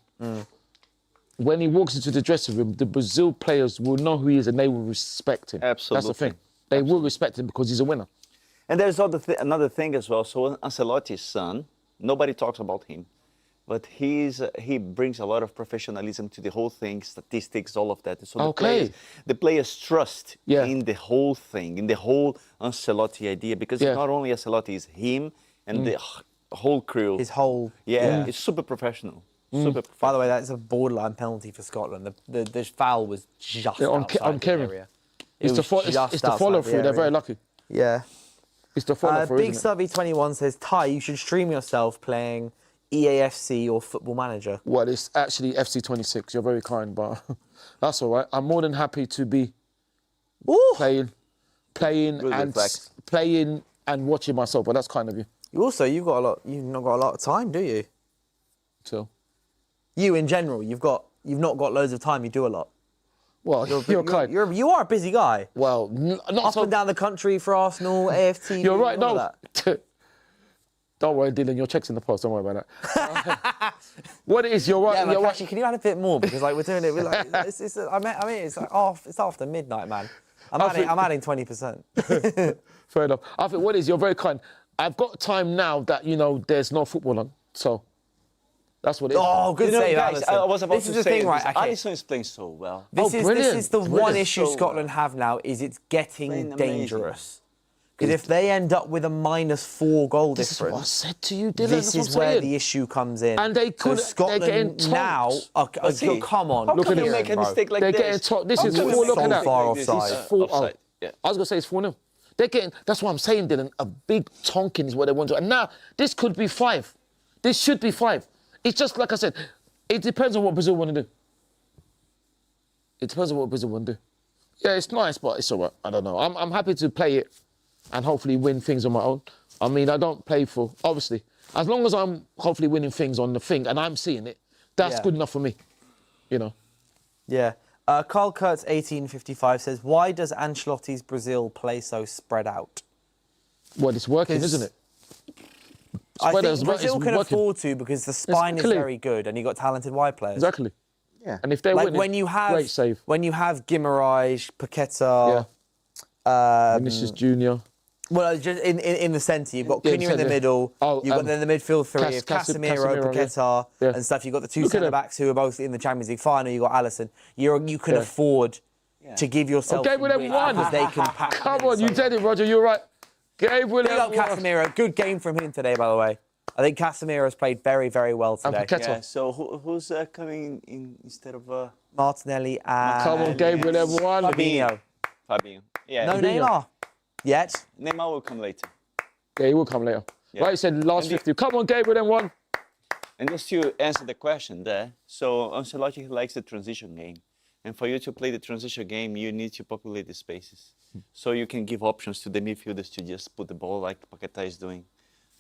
when he walks into the dressing room, the Brazil players will know who he is and they will respect him. Absolutely. That's the thing. They will respect him because he's a winner. And there's another thing as well. So Ancelotti's son, nobody talks about him, but he brings a lot of professionalism to the whole thing, statistics, all of that. So the players trust in the whole thing, in the whole Ancelotti idea, because it's not only Ancelotti, it's him and the whole crew. His whole... it's super professional. Super professional. By the way, that's a borderline penalty for Scotland. The foul was just outside the area. It's the follow through. They're very lucky. Yeah. It's the follow through. Big Subby 21 says, Ty, you should stream yourself playing EAFC or Football Manager. Well, it's actually FC26. You're very kind, but that's all right. I'm more than happy to be playing and watching myself. But that's kind of you. You've not got a lot of time, do you? So. You in general, you've not got loads of time. You do a lot. Well, you're kind. You are a busy guy. Well, not Up so. and down the country for Arsenal, AFT. You're right. all No. that. Don't worry, Dylan. Your check's in the post. Don't worry about that. What it is, you're right. Yeah, You're like, right. actually, can you add a bit more because like we're doing it? We're like, it's like it's after midnight, man. I'm adding 20%. Fair enough. I think what it is, you're very kind. I've got time now that there's no football on, so. That's what it is. Oh, good save, guys, Alisson. I was about this to is the say thing, right? Okay. Alisson is playing so well. This is the one issue So Scotland have now is it's getting Playing dangerous. Because if they end up with a -4 goal This is what I difference, said to you, Dylan. this is where the issue comes in. And they could. So They're getting Scotland now. See, Come on, how look can at you this, make a bro. mistake like They're this? getting told. This How is can you full. make Look a at that. mistake far like this? offside. It's Full offside. out. Yeah. I was gonna say it's 4-0. They're getting. That's what I'm saying, Dylan. A big tonking is what they want to. And now this could be 5. This should be 5. It's just like I said. It depends on what Brazil want to do. It depends on what Brazil want to do. Yeah, it's nice, but it's all right. I don't know. I'm happy to play it and hopefully win things on my own. I mean, I don't play for, obviously, as long as I'm hopefully winning things on the thing and I'm seeing it, that's good enough for me, Yeah. Carl Kurtz 1855 says, why does Ancelotti's Brazil play so spread out? Well, it's working, isn't it? I Spread think out, Brazil it's can working. afford to because the spine is clear. very good and you got talented wide players. Exactly. Yeah. And if they're Like winning, when you have great save. when you have Guimarães, Paqueta, Vinicius Junior. well, just in the centre, you've got Yeah, Cunha in the centre. middle. Oh, you've got then the midfield three of Casemiro, Casemiro, Paqueta, yeah. and stuff. You've got the two Look at centre them. backs who are both in the Champions League final. You've got Alisson. You can afford to give yourself. Okay, with them one. because they can pack Come them in on, you so did it, Roger. You're right. Gabe Big up Williams. Casemiro. Good game from him today, by the way. I think Casemiro has played very, very well today. Paqueta. Yeah, so who's coming in instead of Martinelli and Come on, Gabe Williams. One. Fabinho. Fabinho? Yeah. No Neymar yet. Neymar will come later. Yeah, he will come later. Yeah. Like you said, last 50. Come on, Gabe Williams. One. And just to answer the question there, so Ancelotti likes the transition game. And for you to play the transition game, you need to populate the spaces. So you can give options to the midfielders to just put the ball like Paqueta is doing.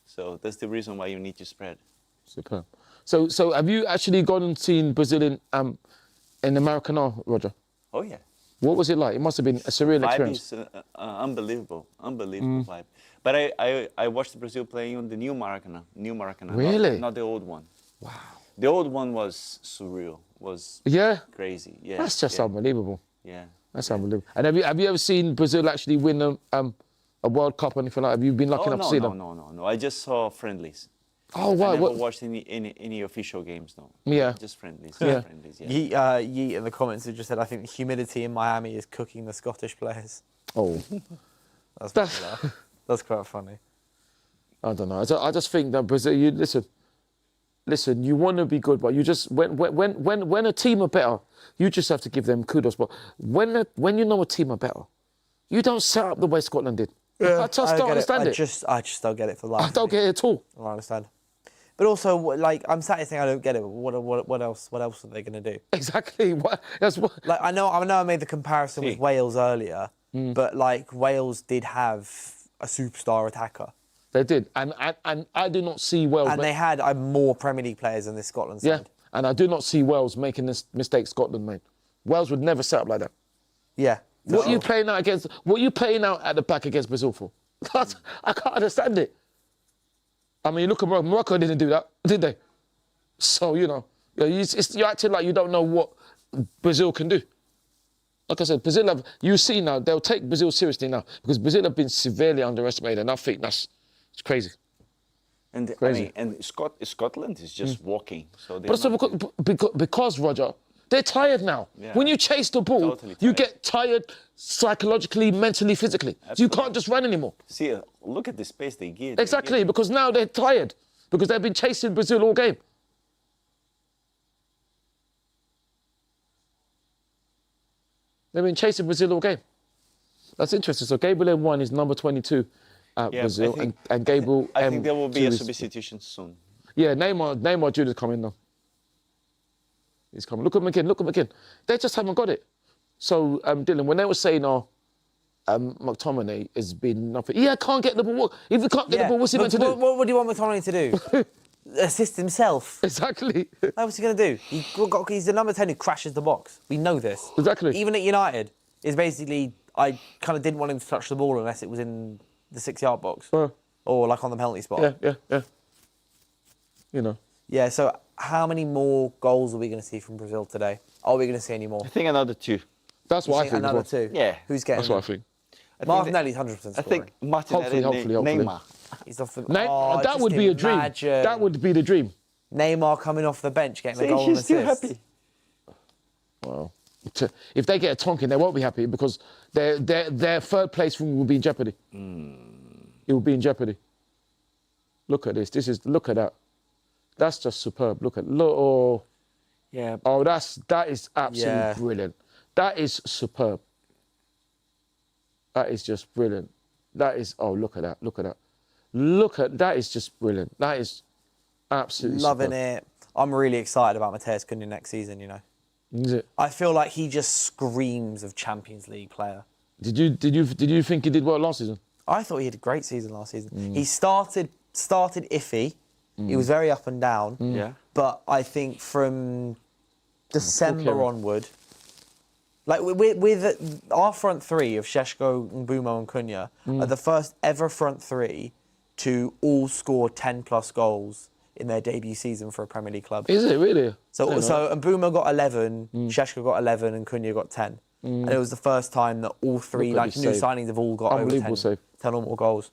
So that's the reason why you need to spread. Superb. So have you actually gone and seen Brazil in America now, Roger? Oh, yeah. What was it like? It must have been a surreal Vibe experience. is unbelievable vibe. But I watched Brazil playing on the new Maracanã. Really? Not the old one. Wow. The old one was surreal, was Yeah? crazy. Yeah. That's just yeah. unbelievable. Yeah. That's unbelievable. And have you ever seen Brazil actually win a World Cup or anything like that? Have you been lucky enough to see them? No. I just saw friendlies. Oh, I wow. never What? watched any official games, no. Yeah. Just friendlies. Yeah. Just friendlies, yeah. Yeet in the comments who just said, I think the humidity in Miami is cooking the Scottish players. Oh, That's quite funny. I don't know. I just think that Brazil. You listen. You want to be good, but you just when a team are better, you just have to give them kudos. But when you know a team are better, you don't set up the way Scotland did. I just don't understand it. I just don't get it for life. I don't get it at all. I don't understand. But also, like, I'm sat here saying I don't get it. What else? What else are they going to do? Exactly. That's what. Like, I know I made the comparison with Wales earlier, but like Wales did have a superstar attacker, They did, and I do not see Wales. and they had more Premier League players than this Scotland side. Yeah, and I do not see Wales making this mistake Scotland made. Wales would never set up like that. Yeah. What are you playing out against? What are you playing out at the back against Brazil for? I can't understand it. I mean, look at Morocco. Morocco didn't do that, did they? So you're acting like you don't know what Brazil can do. Like I said, Brazil have. You see now, they'll take Brazil seriously now because Brazil have been severely underestimated, and I think it's crazy. And Crazy. I mean, Scotland is just walking. So But also because Roger, they're tired now. Yeah. When you chase the ball, Totally you tired. get tired psychologically, mentally, physically. So you can't just run anymore. see, look at the space they give. Exactly, because now they're tired because they've been chasing Brazil all game. They've been chasing Brazil all game. That's interesting. So Gabriel M1 is number 22 at Yeah, Brazil, I think- and Gabriel I think there will be M2 a is- substitution soon. Yeah, Neymar Jr.'s coming now. He's coming. Look at McKinn. They just haven't got it. So, Dylan, when they were saying, McTominay has been nothing. Yeah, can't get the ball. If he can't get the ball, what's he meant to do? What do you want McTominay to do? Assist himself. Exactly. What's he going to do? He's the number 10 who crashes the box. We know this. Exactly. Even at United, is basically, I kind of didn't want him to touch the ball unless it was in the 6-yard box. Or like on the penalty spot. Yeah. You know. Yeah, so how many more goals are we going to see from Brazil today? Are we going to see any more? I think another 2. That's what I think. Another as well. 2? Yeah. Who's getting That's what I think. Martinelli's 100% scoring. I think Martinelli, Hopefully. Neymar. He's off the... That just would be a dream. imagine That would be the dream. Neymar coming off the bench, getting See, a goal and he's still assist. happy. Well, if they get a Tonkin, they won't be happy because their third place will be in jeopardy. It will be in jeopardy. Look at this. Look at that. That's just superb. Look. Oh, Yeah. oh, that is absolutely Yeah. brilliant. That is superb. That is just brilliant. That is. Oh, look at that. That is just brilliant. That is absolutely Loving superb. it. I'm really excited about Mateus Cunha next season, you know. Is it? I feel like he just screams of Champions League player. Did you think he did well last season? I thought he had a great season last season. He started iffy. He was very up and down. Yeah. But I think from December onward, like with our front three of Šeško, Mbumo and Cunha, are the first ever front three to all score 10-plus goals in their debut season for a Premier League club. Is it really? So Mbumo got 11, Šeško got 11, and Cunha got 10. And it was the first time that all three Look at like this new save. signings have all got over Unbelievable 10, save. 10 or more goals.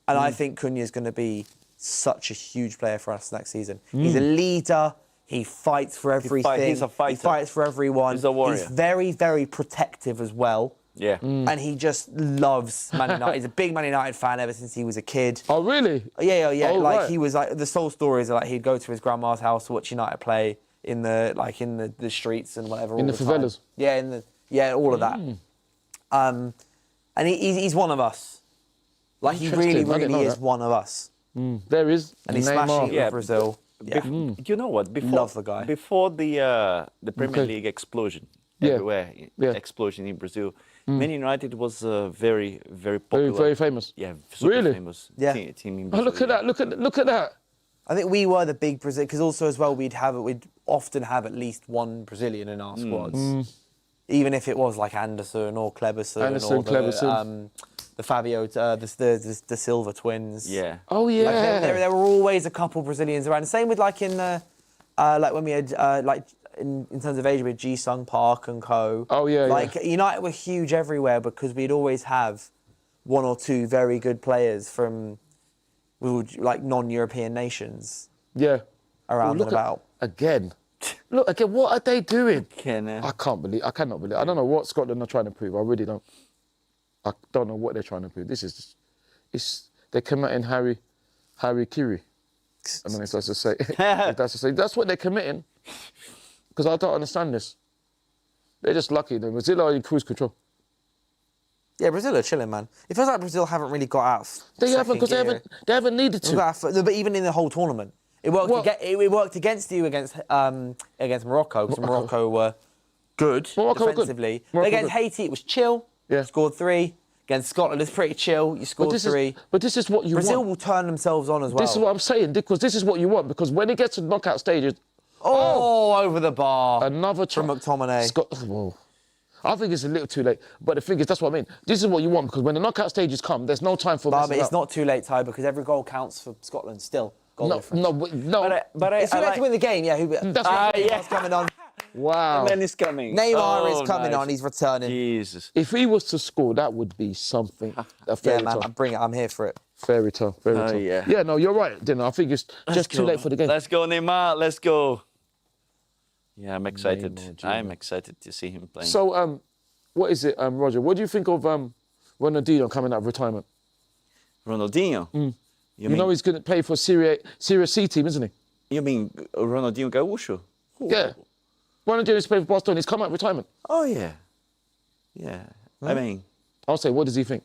And I think Cunha is going to be such a huge player for us next season. He's a leader. He fights for everything. He's a fighter. He fights for everyone. He's a warrior. He's very, very protective as well. Yeah. And he just loves Man United. He's a big Man United fan ever since he was a kid. Oh, really? Yeah. Oh, like right. he was like the sole stories are like he'd go to his grandma's house to watch United play in the streets and whatever. In all the time. favelas? Yeah, all of that. And he's one of us. Like he really, Interesting. I didn't really know is that. one of us. There is. And he's Neymar. smashing it Yeah. with Brazil. Yeah. You know what? Before, Love the guy. Before the Premier Okay. League explosion Yeah. everywhere, Yeah. explosion in Brazil, Man United was very, very popular. Very famous. Yeah, super Really? famous Yeah. team in Oh, Brazil. look at that! Look at that! I think we were the big Brazil because also as well we'd often have at least one Brazilian in our squads, even if it was like Anderson or Kleberson or the Fabio, the Silva twins. Yeah. Oh yeah. Like there were always a couple Brazilians around. Same with like in the, like when we had like in terms of age we had Ji-Sung Park and co. Oh, yeah, Like yeah. United were huge everywhere because we'd always have one or two very good players from like non-European nations. Yeah. around and look about. Again. Look, again, what are they doing? I cannot believe I don't know what Scotland are trying to prove. I really don't. I don't know what they're trying to prove. This is just, they're committing Harry Kiri. I don't know if that's to say. That's what they're committing. Because I don't understand this. They're just lucky. Brazil are in cruise control. Yeah, Brazil are chilling, man. It feels like Brazil haven't really got out. They haven't, because they haven't needed to. But even in the whole tournament, it worked. It worked against you against Morocco, because Morocco were good defensively. But against Haiti, it was chill. Yeah. Scored 3. Against Scotland, it's pretty chill. You scored 3. But this is what you want. Brazil will turn themselves on as well. This is what I'm saying, because this is what you want. Because when it gets to the knockout stages, over the bar. Another from McTominay. Whoa. I think it's a little too late. But the thing is, that's what I mean. This is what you want, because when the knockout stages come, there's no time for But it's not too late, Ty, because every goal counts for Scotland still. Goal difference. No. But it's too late to win the game, yeah. Neymar's coming on. Wow. And then he's coming. Neymar is coming on. He's returning. Jesus. If he was to score, that would be something. A fairy man, tale. bring it. I'm here for it. Fairy tale. Yeah. Yeah, no, you're right, Dinner. I think it's just too late for the game. Let's go, Neymar. Let's go. Yeah, I'm excited. I'm excited to see him playing. So, what is it, Roger? What do you think of Ronaldinho coming out of retirement? Ronaldinho? You know he's going to play for Serie C team, isn't he? You mean Ronaldinho Gaúcho? Yeah. Ronaldinho's playing for Barcelona. He's come out of retirement. Oh, yeah. Yeah. I mean... I'll say, what does he think?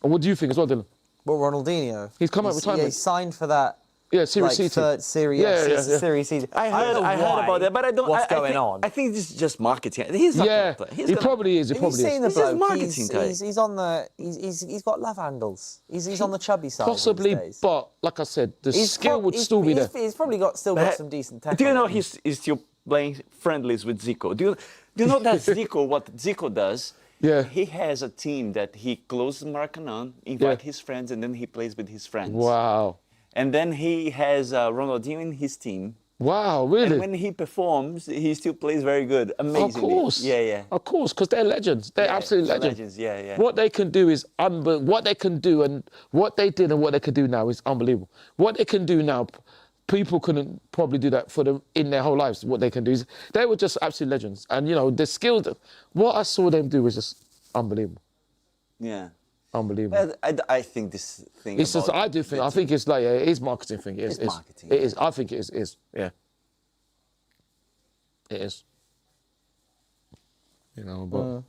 And what do you think as well, Dylan? Well, Ronaldinho. He's come out of retirement. Yeah, he signed for that. Yeah, Serie C team. Third Serie C. I heard about that, but I don't... What's going on? I think this is just marketing. He's not gonna play. He probably is. He probably is. The bloke? Marketing guy. He's on the... He's got love handles. He's on the chubby side. Possibly, these days. but like I said, the skill would still be there. He's probably still got some decent technique. Do you know he's still playing friendlies with Zico? Do you know that Zico, what Zico does? Yeah. He has a team that he closes Maracanã, invite his friends, and then he plays with his friends. Wow. And then he has Ronaldinho in his team. Wow, really? And when he performs, he still plays very good. Amazingly. Of course. Yeah. Of course, because they're legends. They're absolute legends. Yeah. What they can do is what they can do, and what they did and what they can do now is unbelievable. What they can do now, people couldn't probably do that for them in their whole lives. What they can do is they were just absolute legends. And the skill, what I saw them do was just unbelievable. Yeah. Unbelievable. I think this thing. It's just, I do think. I think it's like it is marketing thing. It is. Marketing. It is. I think it is. Yeah. It is. But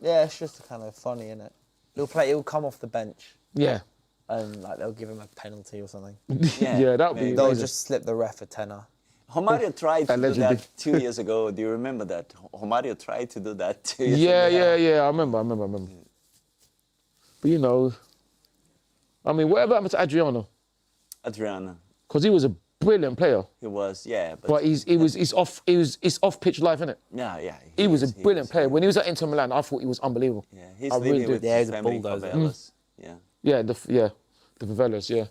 yeah, it's just kind of funny, isn't it? He'll come off the bench. Yeah. And they'll give him a penalty or something. Yeah, that would be. They'll amazing. just slip the ref a tenner. Romario tried to do Allegedly. that 2 years ago. Do you remember that? Romario tried to do that 2 years Yeah, ago. yeah. I remember. But I mean, whatever happened to Adriano? Adriano. Because he was a brilliant player. He was, yeah. But he's off pitch life, isn't it? Yeah. He was a brilliant player. When he was at Inter Milan, I thought he was unbelievable. Yeah, he's I living really with do. Yeah, his he's a family in bulldozer. favelas. Yeah. Yeah, the Favelas, yeah.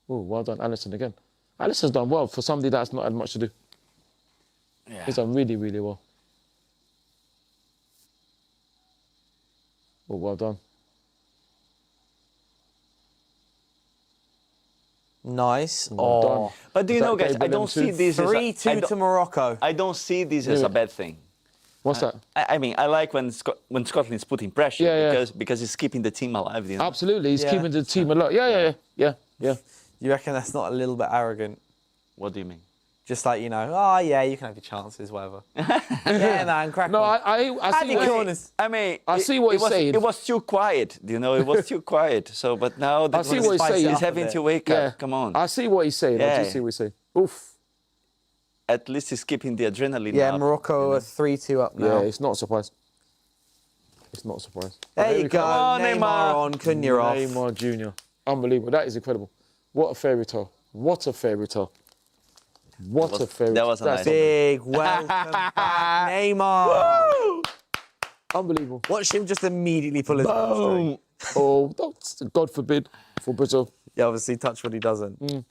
Oh, well done, Alisson again. Alisson's done well for somebody that's not had much to do. Yeah. He's done really, really well. Oh, well done. Nice. Well done. But do you Is know, that guys, I Gabriel don't see too? this as 3-2 to Morocco. I don't see this as a bad thing. What's that? I mean, I like when Scotland is putting pressure because it's keeping the team alive. Absolutely, he's Yeah. keeping the team alive. Yeah. You reckon that's not a little bit arrogant? What do you mean? Just like, you can have your chances, whatever. Yeah, man, crack No, on. I see what corners. I mean, I see what he's saying. It was too quiet, It was too quiet. So, but now I see what he's saying. He's having to wake up. Come on. I see what he's saying. I Yeah. do see what he's saying. Oof. At least he's keeping the adrenaline Yeah, up. Morocco are 3-2 up now. Yeah, it's not a surprise. It's not a surprise. There you go. on, Neymar Neymar. on, Cunha off. Neymar Jr. Unbelievable. That is incredible. What a fairy tale. What a fairy tale. What a fairy tale. That was a nice Big welcome back, Neymar. Unbelievable. Watch him just immediately pull his hamstring. Oh, God forbid for Brazil. Yeah, obviously touch what he doesn't.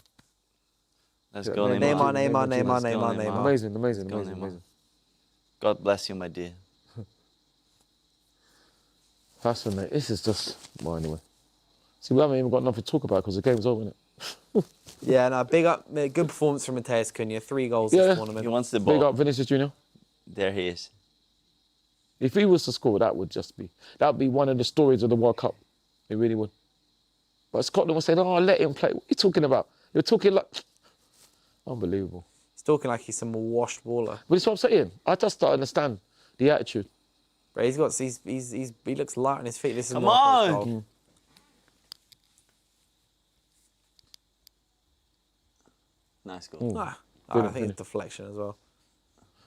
Let's go, Neymar, Neymar. Neymar. Amazing. God bless you, my dear. Fascinating. This is just, well, anyway. See, we haven't even got nothing to talk about because the game's over, innit? Yeah, no, big up, good performance from Matheus Cunha. 3 goals Yeah. this tournament. He wants the Big ball. up Vinicius Junior. There he is. If he was to score, that would be one of the stories of the World Cup. It really would. But Scotland was saying, "Oh, let him play." What are you talking about? You're talking like unbelievable. He's talking like he's some washed baller. But it's what I'm saying. I just don't understand the attitude. But he looks light on his feet. This is Come Morocco's on. goal. Nice goal. I think it's deflection as well.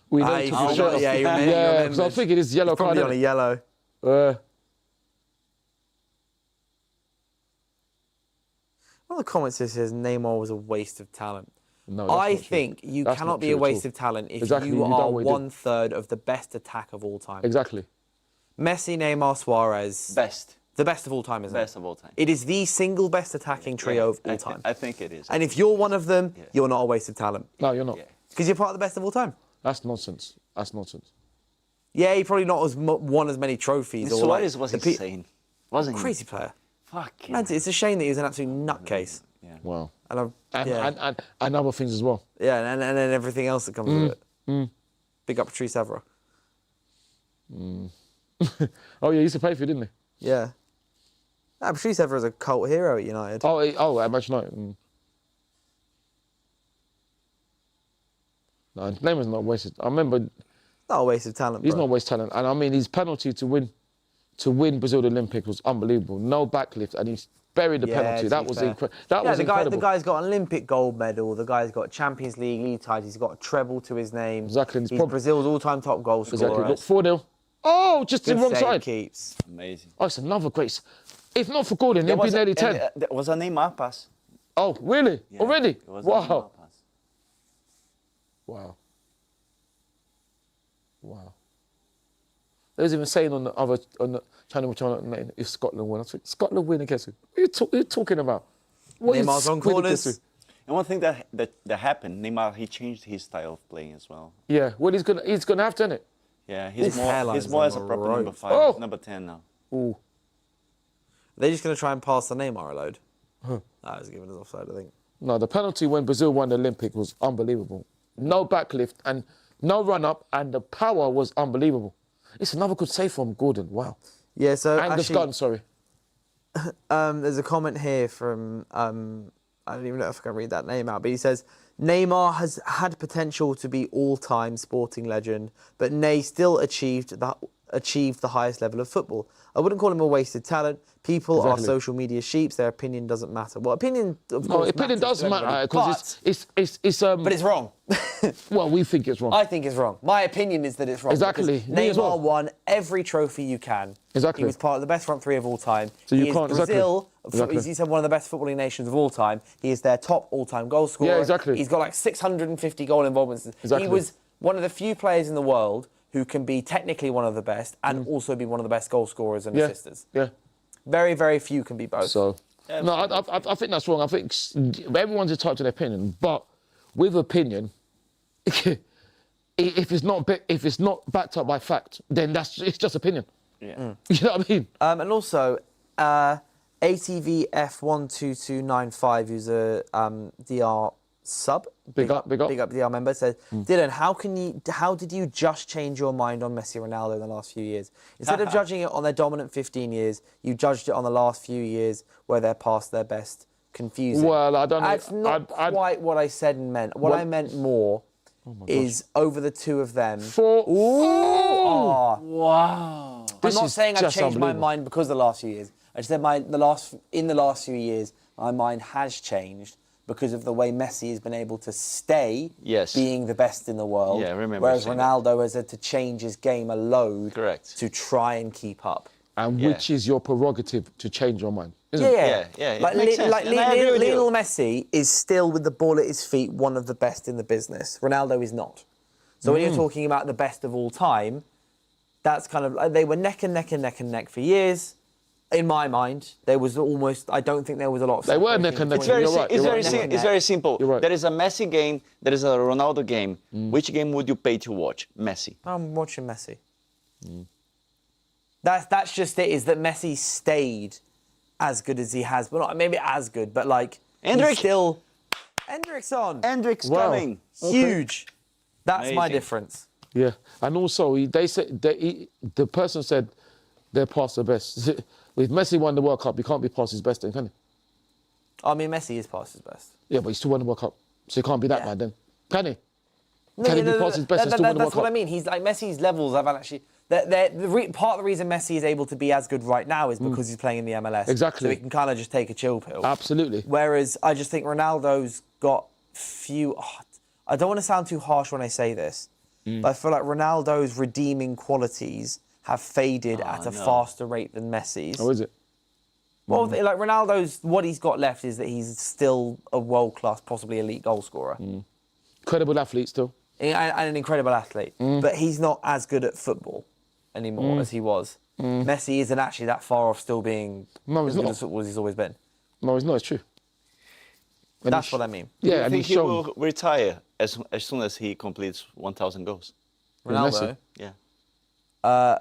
We Ah, know you to forgot, be sure. yeah, you Yeah, remembered. because I was thinking it's yellow card. Probably on a Isn't yellow. it? One of the comments here says Neymar was a waste of talent. No, that's I not true. think you That's cannot not be true a at waste all. of talent if Exactly, you you don't are what you do. 1/3 of the best attack of all time. Exactly. Messi, Neymar, Suarez. Best. The best of all time, isn't Best it? of all time. It is the single best attacking trio of all time. I think it is. And if you're one of them, you're not a waste of talent. No, you're not. Yeah. Because you're part of the best of all time. That's nonsense. That's nonsense. Yeah, he probably not won as many trophies. or Suarez like was the insane, wasn't he? crazy player. Fuck. Man, it's a shame that he was an absolute nutcase. Yeah. Wow. And And other things as well. and then everything else that comes with it. Big up Patrice Evra. Oh yeah, he used to play for you, didn't he? Yeah. Patrice Evra is a cult hero at United. Oh, at Manchester United. No, Neymar's not wasted. I remember Not a waste of talent, he's bro. not waste talent, and I mean his penalty to win Brazil the Olympics was unbelievable. No backlift, and he buried the penalty. to That be was fair. incredible. That was the incredible. guy's got an Olympic gold medal. The guy's got Champions League league titles. He's got a treble to his name. Exactly, and He's it's Brazil's all-time top goal scorer. Exactly. Look, 4-0. Oh, just the Good wrong save side. keeps. Amazing. Oh, it's another great. If not for Gordon, it'd be was nearly 10. There was a Neymar pass. Oh, really? Yeah, Already? it was a Wow. Neymar pass. Wow. Wow. They was even saying on the channel if Scotland win. I was like, Scotland win against who? What are you talking about? What is Neymar's on win corners. against And one thing that happened, Neymar, he changed his style of playing as well. who? Yeah. Well, he's gonna have to, innit? Yeah, His hairline's he's more on as a the proper road. number 5, Oh. number 10 now. Ooh. They're just going to try and pass the Neymar a load. That was given as offside, I think. No, the penalty when Brazil won the Olympic was unbelievable. No backlift and no run up, and the power was unbelievable. It's another good save from Gordon. Wow. Yeah, so Angus actually, Gunn, sorry. there's a comment here from, I don't even know if I can read that name out, but he says, Neymar has had potential to be all-time sporting legend, but Ney still achieved the highest level of football. I wouldn't call him a wasted talent. People Exactly. are social media sheeps. Their opinion doesn't matter. Well, opinion, of No, course, opinion matters does to matter everybody, because it's but it's wrong. well, we think it's wrong. I think it's wrong. My opinion is that it's wrong. Exactly. because Me as Neymar well. won every trophy you can. Exactly. He was part of the best front three of all time. So you he can't- is exactly. Brazil, Exactly. he said one of the best footballing nations of all time. He is their top all-time goal scorer. Yeah, exactly. He's got like 650 goal involvements. Exactly. He was one of the few players in the world who can be technically one of the best and also be one of the best goal scorers and yeah. assisters. Yeah. Very, very few can be both. So, no, I think that's wrong. I think everyone's entitled to their opinion, but with opinion, if it's not backed up by fact, then it's just opinion. Yeah. You know what I mean? And also, ATVF12295, who's a DR sub, Big up. DR member, said, Dylan, how did you just change your mind on Messi and Ronaldo in the last few years? Instead of judging it on their dominant 15 years, you judged it on the last few years where they're past their best. Confusing. Well, I don't know. That's not quite what I said and meant. What I meant more is over the two of them. Wow. I'm not is saying I've just changed my unbelievable. mind because of the last few years. I just said in the last few years, my mind has changed because of the way Messi has been able to stay Yes. being the best in the world. Yeah, I remember whereas saying Ronaldo has had to change his game a load Correct. to try and keep up. And Yeah. which is your prerogative to change your mind, isn't it? Yeah, it Like, makes sense. like And I agree with you. Lionel Messi is still, with the ball at his feet, one of the best in the business. Ronaldo is not. So when you're talking about the best of all time, that's kind of, they were neck and neck and neck and neck for years. In my mind, there was almost, I don't think there was a lot of They were separation neck and neck. between Very You're si- right, it's you're very right, sim- you're right. it's very simple. You're right. There is a Messi game, there is a Ronaldo game. Which game would you pay to watch? Messi. I'm watching Messi. That's just it, is that Messi stayed as good as he has. Well, not maybe as good, but like, Hendrick. Hendrick's on. Hendrick's Wow. coming. Huge. That's my Amazing. difference. Yeah, and also the person said they're past the best. If Messi won the World Cup, he can't be past his best then, can he? I mean, Messi is past his best. Yeah, but he still won the World Cup, so he can't be that Yeah. bad then, can he? No, Can he no, be no, past his best and still win the World That's what Cup? I mean. He's like Messi's levels haven't actually. Part of the reason Messi is able to be as good right now is because he's playing in the MLS. Exactly. So he can kind of just take a chill pill. Absolutely. Whereas I just think Ronaldo's got few. I don't want to sound too harsh when I say this, but I feel like Ronaldo's redeeming qualities have faded at a faster rate than Messi's. Oh, is it? Well, like Ronaldo's, what he's got left is that he's still a world-class, possibly elite goal scorer. Credible athlete still. And an incredible athlete. But he's not as good at football anymore as he was. Messi isn't actually that far off still being No, he's as good not. as football as he's always been. No, it's not. It's true. And That's he what I mean. Yeah, I and think he's he shown. will retire as soon as he completes 1,000 goals. Ronaldo, Messi. Yeah.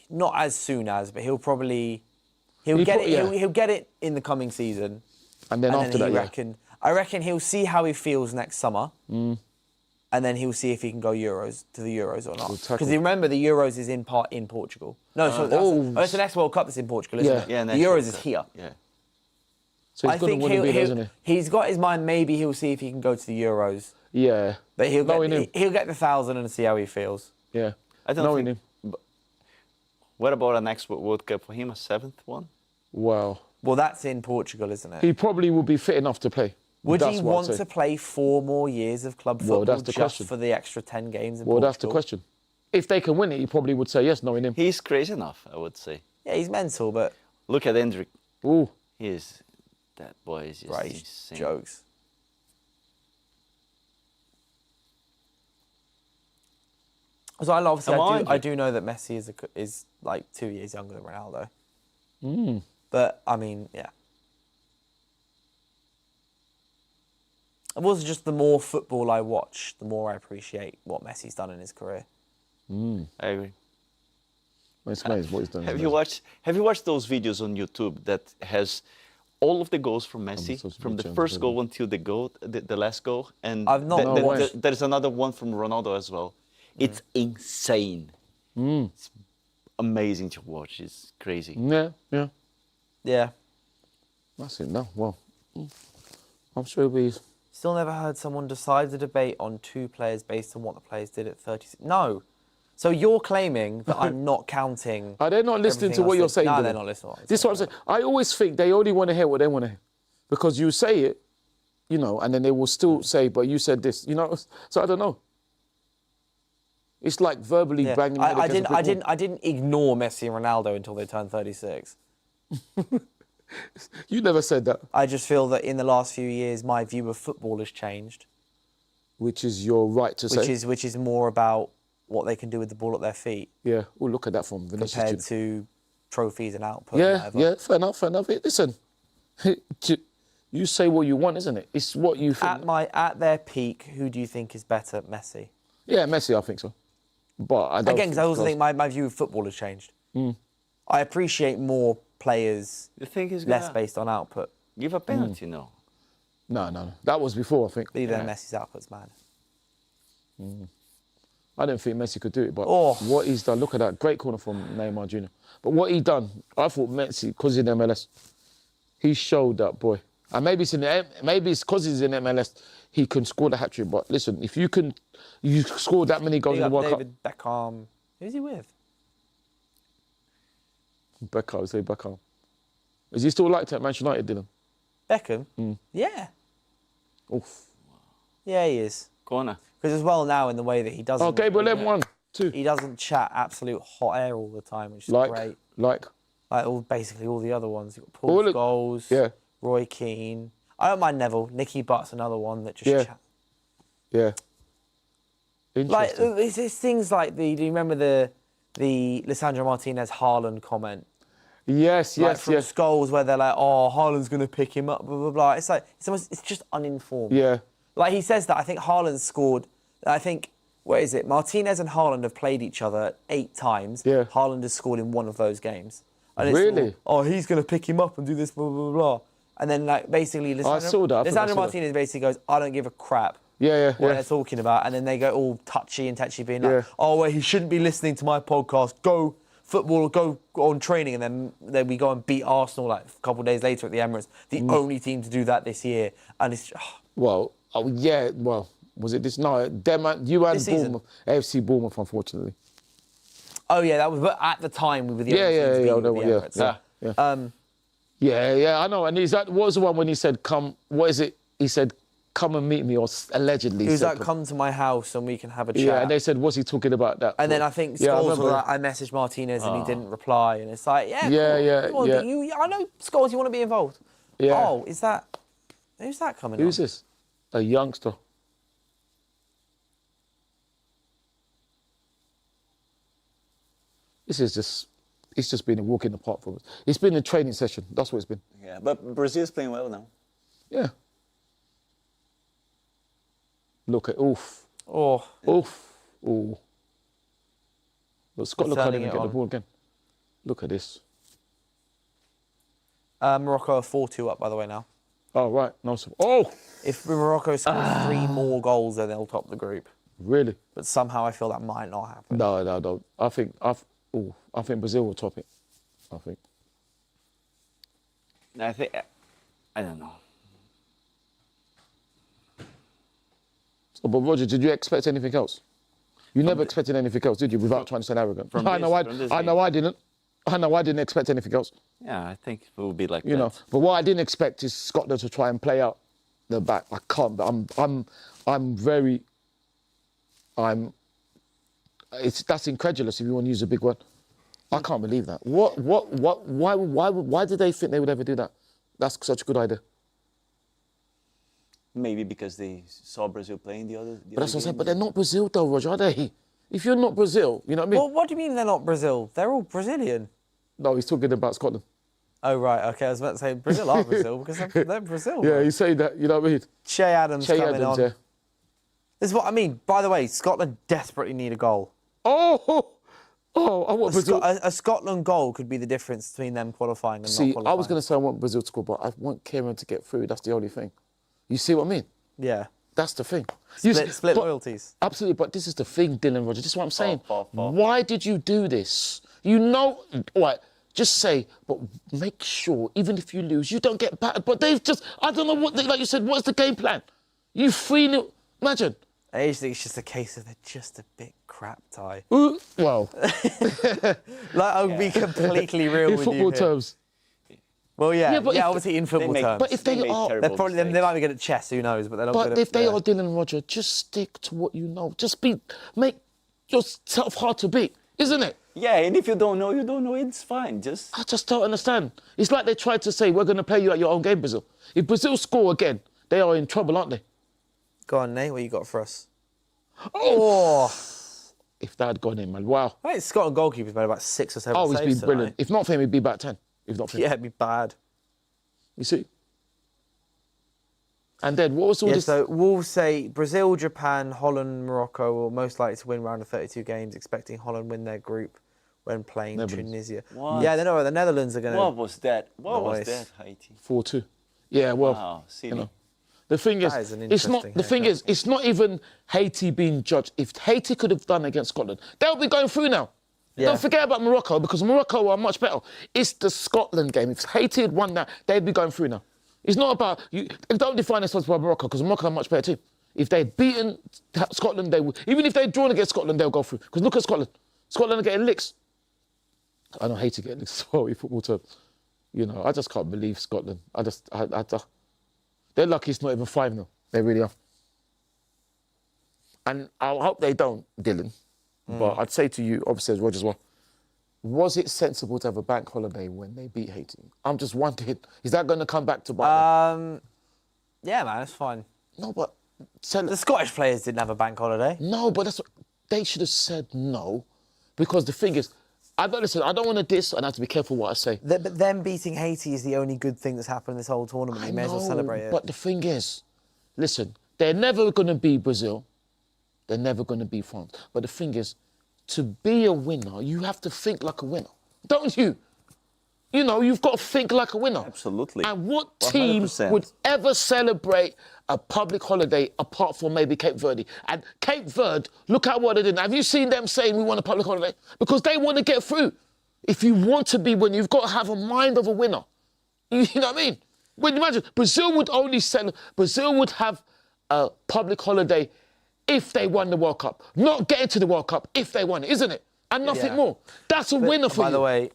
not as soon as, but he'll probably... He get put- it. yeah. He'll get it in the coming season. And then after that, yeah. I reckon he'll see how he feels next summer, and then he'll see if he can go to the Euros or not. tackle. Because remember, the Euros is in part in Portugal. No, so it's the next World Cup that's in Portugal, isn't Yeah. it? Yeah, the next Euros World is Cup. here. Yeah. So I he's going think to win a bit, isn't he? he's got his mind. Maybe he'll see if he can go to the Euros, Yeah. but he'll Knowing him. get the 1,000 and see how he feels. Yeah. I don't Knowing think. him. What about a next World Cup for him? A seventh one? Wow. Well, that's in Portugal, isn't it? He probably will be fit enough to play. Would That's he what I'd want say. to play 4 more years of club football that's the just question. for the extra 10 games in Well, Portugal? that's the question. If they can win it, he probably would say yes, knowing him. He's crazy enough, I would say. Yeah, he's mental, but Look at Hendrick. Ooh. That boy is just right, he's insane. jokes. So I do know that Messi is like 2 years younger than Ronaldo. But I mean, yeah. It was just the more football I watch, the more I appreciate what Messi's done in his career. I agree. It's amazing what he's done. Have you watched those videos on YouTube that has all of the goals from Messi, supposed to from be the Champions first League. goal until the last goal? And I've not watched. there's another one from Ronaldo as well. It's insane. It's amazing to watch. It's crazy. Yeah, yeah. Yeah. That's it now. Well, I'm sure he'll be... Still never heard someone decide the debate on 2 players based on what the players did at 36. No. So you're claiming that I'm not counting. Are they not listening to everything what else you're that- saying? No, Dylan? they're not listening. to what I'm This is what I'm saying. I always think they only want to hear what they want to hear. Because you say it, you know, and then they will still say, but you said this, you know? So I don't know. It's like verbally Yeah. banging your head I against a brick wall. didn't ignore Messi and Ronaldo until they turned 36. You never said that. I just feel that in the last few years, my view of football has changed, Which is your right to say. which is more about what they can do with the ball at their feet Yeah. Oh, look at that from Vinicius. compared Junior. to trophies and output. and Yeah, whatever. yeah, fair enough, fair enough. Listen, you say what you want, isn't it? It's what you think. At their peak, who do you think is better, Messi? Yeah, Messi, I think so. But I don't Again, because I also close. think my view of football has changed. I appreciate more players The thing is, less gonna based on output. give a penalty, no. No. That was before, I think. But even Messi's output's mad. I didn't think Messi could do it, but Oh. what he's done, look at that, great corner from Neymar Jr. But what he done, I thought Messi, because he's in MLS, he showed that boy. And maybe it's because he's in MLS, he can score the hat-trick. But listen, if you score that many goals Big in the up World Cup, David Beckham. Who's he with? Beckham, say Beckham. Is he still liked at Manchester United, Dylan? Beckham? Yeah. Oof. Yeah, he is. Corner. Because as well now in the way that he doesn't... Oh, Gabriel M1, too. He doesn't chat absolute hot air all the time, which is great. Like. Like basically all the other ones. You've got Well, Paul look, Scholes, yeah. Roy Keane. I don't mind Neville. Nicky Butt's another one that just Yeah. chat. Yeah. Like, Interesting. it's things like do you remember the Lisandro Martinez Haaland comment? Yes, Like yes, from yes. Scholes where they're like, oh, Haaland's going to pick him up, blah, blah, blah. It's like, it's just uninformed. Yeah. Like he says that, I think Haaland scored, what is it? Martinez and Haaland have played each other 8 times. Yeah. Haaland has scored in one of those games. And it's Really? all, oh, he's going to pick him up and do this, blah, blah, blah. And then, like, basically, I saw that. I think I Lisandro saw that. Martinez basically goes, I don't give a crap Yeah, what they're talking about. And then they go all touchy and tetchy, being like, Yeah. oh, well, he shouldn't be listening to my podcast. Go football, go on training. And then we go and beat Arsenal like a couple of days later at the Emirates. The only team to do that this year. And it's... Well, was it this? No, you and This season. Bournemouth, AFC Bournemouth, unfortunately. Oh, yeah, that was... But at the time, we were the Yeah, only team to beat yeah, with the yeah, Emirates. yeah. Yeah, I know. And what was the one when he said, come, what is it? He said, come and meet me, or allegedly He was said, like, come to my house and we can have a chat. Yeah, and they said, was he talking about that? And then I think Yeah, I Scholes was remember. like, I messaged Martinez and he didn't reply. And it's like, yeah, Yeah, cool. yeah, Come on, yeah. I know, Scholes, you want to be involved. Yeah. Oh, who's that coming Who's on? this? A youngster. It's just been a walk in the park for us. It's been a training session. That's what it's been. Yeah, but Brazil's playing well now. Yeah. Look at, oof. Oh, Ooh. But Scotland can't even get the ball again. Look at this. Morocco are 4-2 up, by the way, now. Oh, right. No. Oh! If Morocco scores 3 more goals, then they'll top the group. Really? But somehow I feel that might not happen. No. I think Brazil will top it. I think. I don't know. So, but Roger, did you expect anything else? You never expected anything else, did you? Without trying to sound arrogant. I know I didn't. I know I didn't expect anything else. Yeah, I think it will be like You know, but what I didn't expect is Scotland to try and play out the back. I can't. That's incredulous if you want to use a big word. I can't believe that. Why did they think they would ever do that? That's such a good idea. Maybe because they saw Brazil playing the other. But that's what I'm saying. But they're not Brazil though, Roger, are they? If you're not Brazil, you know what I mean? Well, what do you mean they're not Brazil? They're all Brazilian. No, he's talking about Scotland. Oh, right, OK. I was about to say Brazil are Brazil because they're Brazil. Yeah, right? he's saying that, you know what I mean? Che Adams coming on. Yeah. This is what I mean. By the way, Scotland desperately need a goal. Oh, I want Brazil. A Scotland goal could be the difference between them qualifying and See, not qualifying. I was going to say I want Brazil to score, but I want Cameron to get through. That's the only thing. You see what I mean? Yeah. That's the thing. Split but- loyalties. Absolutely, but this is the thing, Dylan Roger. This is what I'm saying. Fall. Why did you do this? You know, all right, just say, but make sure, even if you lose, you don't get battered. But they've just, I don't know what, like you said, what's the game plan? You 3-0, imagine. I just think it's just a case of they're just a bit crap, Ty. Well, Like, I'll be completely real in with football you here. terms. Well, yeah, Yeah, but if- obviously in football terms. But if they are, They're probably, they might be good at chess, who knows, but they're not good but at... if they yeah. are Dylan Roger, just stick to what you know. Just make yourself hard to beat, isn't it? Yeah, and if you don't know, it's fine. I just don't understand. It's like they tried to say, we're going to play you at your own game, Brazil. If Brazil score again, they are in trouble, aren't they? Go on, Nate, what you got for us? Oh! If that had gone in, man, wow. I think Scotland goalkeeper's made about 6 or 7 Oh, saves he's been tonight. brilliant. If not for him, he'd be about 10. If not for him. Yeah, it'd be bad. You see? And then, what was all Yeah, this? so we'll say Brazil, Japan, Holland, Morocco will most likely to win round of 32 games, expecting Holland win their group when playing Netherlands. Tunisia. What? Yeah, they know the Netherlands are going to... What was that? What was Nice. that, Haiti? 4-2. Yeah, well, Wow, silly. you know. The thing is, That is an it's not. interesting The thing haircut. is, it's not even Haiti being judged. If Haiti could have done against Scotland, they'll be going through now. Yeah. Don't forget about Morocco because Morocco are much better. It's the Scotland game. If Haiti had won that, they'd be going through now. It's not about you. Don't define themselves by Morocco because Morocco are a much better team. If they'd beaten Scotland, they would. Even if they'd drawn against Scotland, they'll go through. Because look at Scotland. Scotland are getting licks. I don't hate to get licks as well in football terms. You know, I just can't believe Scotland. They're lucky it's not even 5-0. They really are. And I hope they don't, Dylan. But I'd say to you, obviously as Roger as well, was it sensible to have a bank holiday when they beat Haiti? I'm just wondering, is that going to come back to bite them? Yeah, man, it's fine. No, but... The Scottish players didn't have a bank holiday. No, but that's what, they should have said no. Because the thing is, I don't want to diss and I have to be careful what I say. But them beating Haiti is the only good thing that's happened this whole tournament. You may as well celebrate it. But the thing is, listen, they're never going to be Brazil. They're never going to be France. But the thing is, to be a winner, you have to think like a winner, don't you? You know, you've got to think like a winner. Absolutely. And what team 100%. would ever celebrate a public holiday apart from maybe Cape Verde? And Cape Verde, look at what they did. Have you seen them saying we want a public holiday? Because they want to get through. If you want to be winning, you've got to have a mind of a winner. You know what I mean? When you imagine, Brazil would have a public holiday if they won the World Cup. Not get into the World Cup if they won it, isn't it? And nothing more. That's a winner for you. By the way,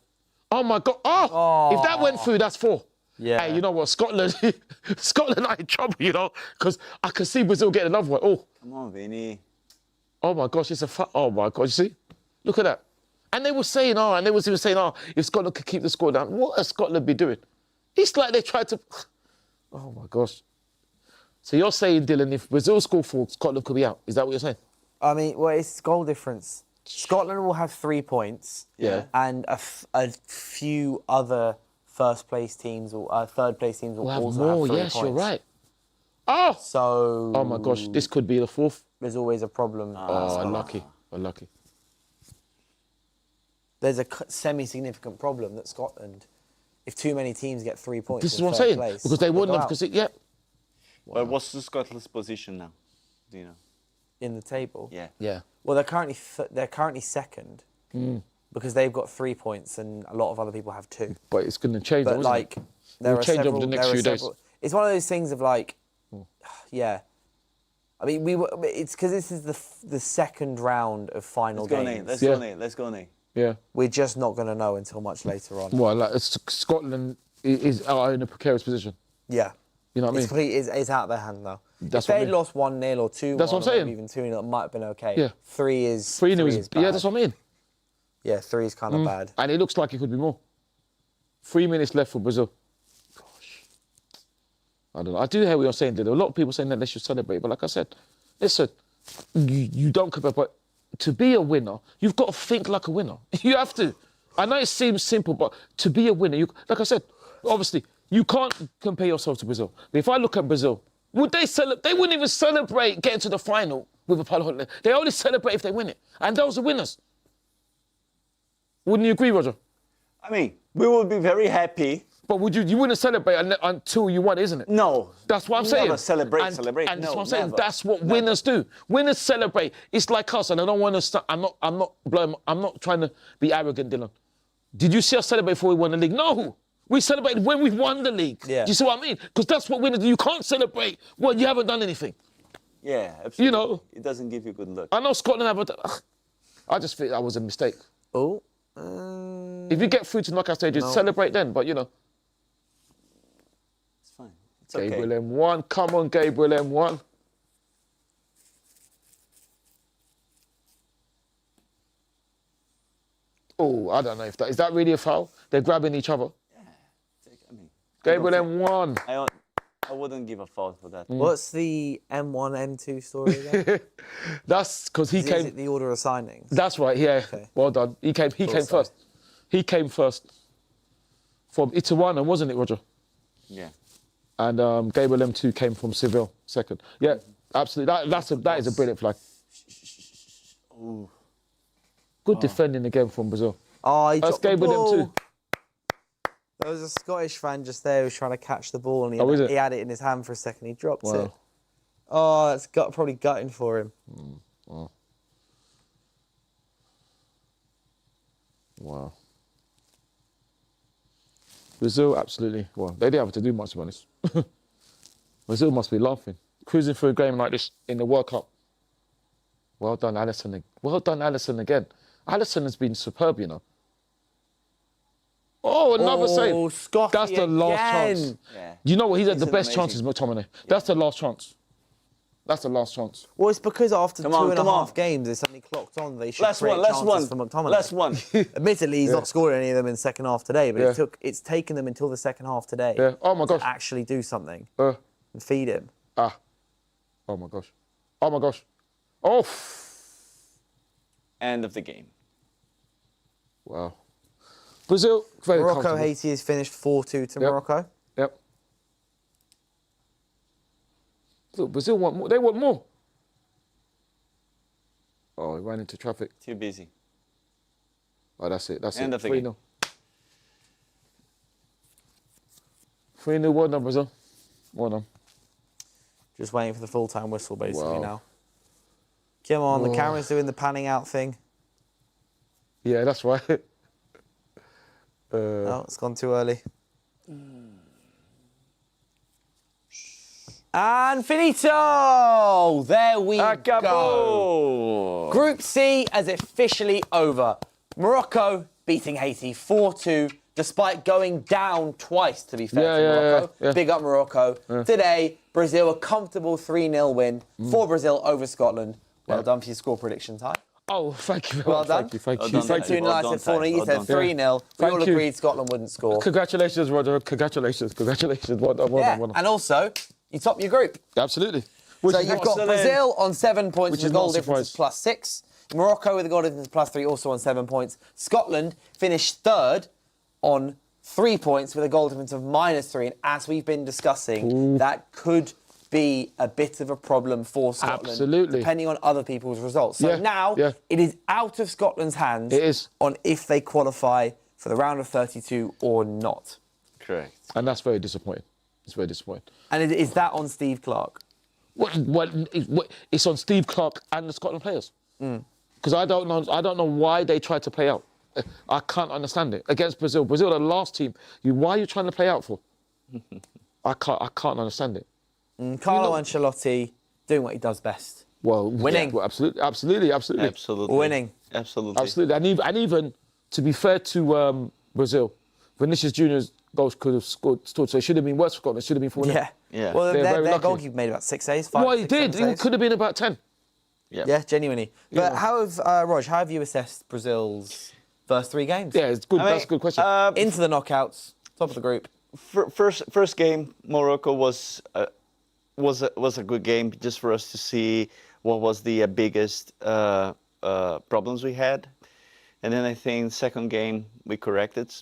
oh my God! If that went through, that's 4. Yeah. Hey, you know what? Scotland are in trouble, you know, because I can see Brazil getting another one. Oh, Come on, Vinny. oh my gosh, oh my God, you see? Look at that. And they were saying, if Scotland could keep the score down, what has Scotland be doing? It's like they tried to. Oh my gosh. So you're saying, Dylan, if Brazil score 4, Scotland could be out. Is that what you're saying? I mean, well, it's goal difference. Scotland will have 3 points. Yeah. And a few other first-place teams or third-place teams will We'll have also more. have 3 Yes, points. you're right. Oh! So... Oh my gosh, this could be the 4th. There's always a problem. Oh, unlucky. Unlucky. There's a semi-significant problem that Scotland, if too many teams get 3 points This is in what I'm third saying. place, Because they wouldn't go have, out But what's the Scotland's position now? Do you know? in the table. Yeah. Yeah. Well, they're currently second because they've got 3 points and a lot of other people have 2. But it's going to change, But though, isn't like, it? there Will are change over several, the next there are few days. several- It's one of those things of like, yeah. I mean, it's because this is the second round of final Let's go, games. Nate. Let's Yeah. go, Nate. Let's go, Nate. Yeah. We're just not going to know until much later on. Well, like, Scotland are in a precarious position. Yeah. You know what I mean? It's out of their hand now. That's if what I they mean. lost 1-0 or 2-1, That's what I'm or saying. maybe even 2-0, it might have been okay. Yeah. 3 is 3-0 is bad. yeah, that's what I mean. Yeah, 3 is kind of bad. And it looks like it could be more. 3 minutes left for Brazil. Gosh. I don't know. I do hear what you're saying, Dylan. A lot of people saying that they should celebrate, but like I said, listen, you don't compare, but to be a winner, you've got to think like a winner. You have to. I know it seems simple, but to be a winner, like I said, obviously, you can't compare yourself to Brazil. But if I look at Brazil, would they celebrate? They wouldn't even celebrate getting to the final with a public holiday. They only celebrate if they win it. And those are winners. Wouldn't you agree, Roger? I mean, we will be very happy. But you wouldn't celebrate until you won, isn't it? No. That's what I'm saying. Never celebrate. And No, that's what I'm saying. never. That's what winners do. Winners celebrate. It's like us, and I don't want to. I'm not trying to be arrogant, Dylan. Did you see us celebrate before we won the league? No. We celebrated when we won the league. Yeah. Do you see what I mean? Because that's what winners do. You can't celebrate when you haven't done anything. Yeah, absolutely. You know. It doesn't give you good luck. I know Scotland have I just think that was a mistake. Oh. If you get through to knockout stages, celebrate then. But you know. It's fine. It's okay. Gabriel M1. Come on, Gabriel M1. Oh, I don't know if that is that really a foul? They're grabbing each other. I mean, Gabriel M1. I wouldn't give a foul for that. What's the M1, M2 story again? That's because he Is came. it the order of signings? That's right. Yeah. Well done. He came so. first. He came first from Itawana, wasn't it, Roger? Yeah. And Gabriel M2 came from Seville second. Yeah, absolutely. That is a brilliant flag. Ooh. Good defending again from Brazil. Oh, he That's dropped the Gabriel ball. M2. There was a Scottish fan just there who was trying to catch the ball and Oh, is it? he had it in his hand for a second. He dropped Wow. it. Oh, it's probably gutting for him. Wow. Brazil, absolutely. Well, they didn't have to do much, to be honest. Brazil must be laughing. Cruising through a game like this in the World Cup. Well done, Alisson. Well done, Alisson again. Alisson has been superb, you know. Oh, another save. Scotty That's the last again. chance. Yeah. You know what? He's had He's the an best amazing- chances, McTominay. That's the last chance. That's the last chance. Well, it's because after Come two on, and a come half on. games, they suddenly clocked on. They should Last create one, last chances one. for McTominay. Last one. Admittedly, he's not scored any of them in the second half today, but Yeah. it's taken them until the second half today Yeah. Oh my gosh. to actually do something Uh, and feed him. Oh my gosh. Oh my gosh. Oh. End of the game. Wow. Brazil, very Morocco, comfortable. Haiti has finished 4-2 to Morocco. Yep. Look, Brazil want more. They want more. Oh, he ran into traffic. Too busy. Oh, that's it. That's End it. of the 3-0. game. 3-0, well done, Brazil. Well done. Just waiting for the full-time whistle, basically, Wow. now. Come on, the camera's doing the panning out thing. Yeah, that's right. Oh, it's gone too early. And finito! There we go. Group C is officially over. Morocco beating Haiti 4-2, despite going down twice, to be fair to Morocco. Yeah. Big up Morocco. Today, Brazil, a comfortable 3-0 win for Brazil over Scotland. Well done for your score prediction, Ty. Oh, thank you. Well done. Thank you. You said 2-0, I said 4-0, you said 3-0. We all agreed Scotland wouldn't score. Congratulations, Roger. Congratulations. Well done, well done. And also, you top your group. Absolutely. So you've got Brazil on 7 points Which with is a goal not a difference surprise. of +6. Morocco with a goal difference of +3, also on 7 points. Scotland finished third on 3 points with a goal difference of -3. And as we've been discussing, that could be a bit of a problem for Scotland. Absolutely. Depending on other people's results. So now it is out of Scotland's hands It is. on if they qualify for the round of 32 or not. Correct. And that's very disappointing. It's very disappointing. And is that on Steve Clarke? It's on Steve Clarke and the Scotland players. Because I don't know why they tried to play out. I can't understand it. Against Brazil, the last team, why are you trying to play out for? I can't understand it. Carlo Ancelotti doing what he does best. Well, winning. Well, absolutely. Winning. Absolutely. And even to be fair to Brazil, Vinicius Junior's goals could have scored, so it should have been worse for Scotland. It should have been 4-0. Yeah. Well, They're very their lucky. goalkeeper made about 6 saves. Well, he did. It could have been about 10. Yeah, genuinely. But how have Rog? How have you assessed Brazil's first 3 games? Yeah, it's good. That's a good question. Into the knockouts, top of the group. First game, Morocco was a good game just for us to see what was the biggest problems we had, and then I think second game we corrected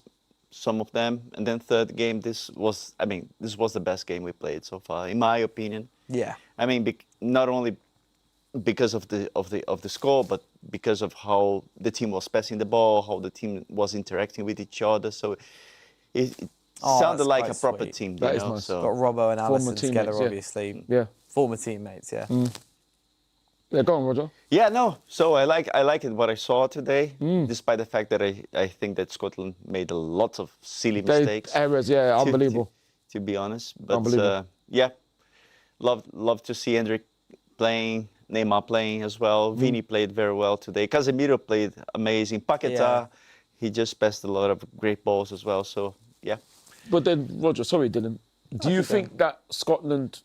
some of them, and then third game this was the best game we played so far, in my opinion. Yeah. I mean, not only because of the score, but because of how the team was passing the ball, how the team was interacting with each other. So it sounded like a proper team. That you is know? nice. So Got Robbo and Alisson together, teammates, yeah. obviously. Yeah. Former teammates, yeah. Yeah, go on, Roger. Yeah, no. So I like it what I saw today, despite the fact that I think that Scotland made a lot of silly mistakes. Errors, yeah, unbelievable. To be honest, but Unbelievable. yeah, love to see Hendrik playing, Neymar playing as well. Vini played very well today. Casemiro played amazing. Paquetá, he just passed a lot of great balls as well. So yeah. But then, Roger, sorry, Dylan. Do you think that Scotland,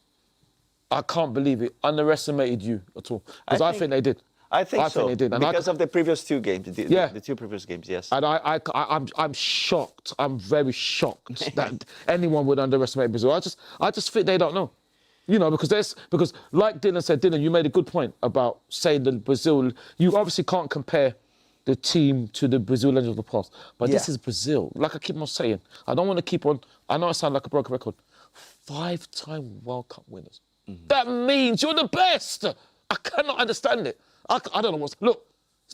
I can't believe it, underestimated you at all? Because I think they did. I think so. think they did. And because of the previous 2 games, the 2 previous games, yes. And I'm shocked. I'm very shocked that anyone would underestimate Brazil. I just think they don't know. You know, because like Dylan said, Dylan, you made a good point about saying that Brazil, you obviously can't compare the team to the Brazil legends of the past. But this is Brazil. Like I keep on saying, I don't want to keep on, I know I sound like a broken record, 5-time World Cup winners. That means you're the best. I cannot understand it. I don't know what's, look,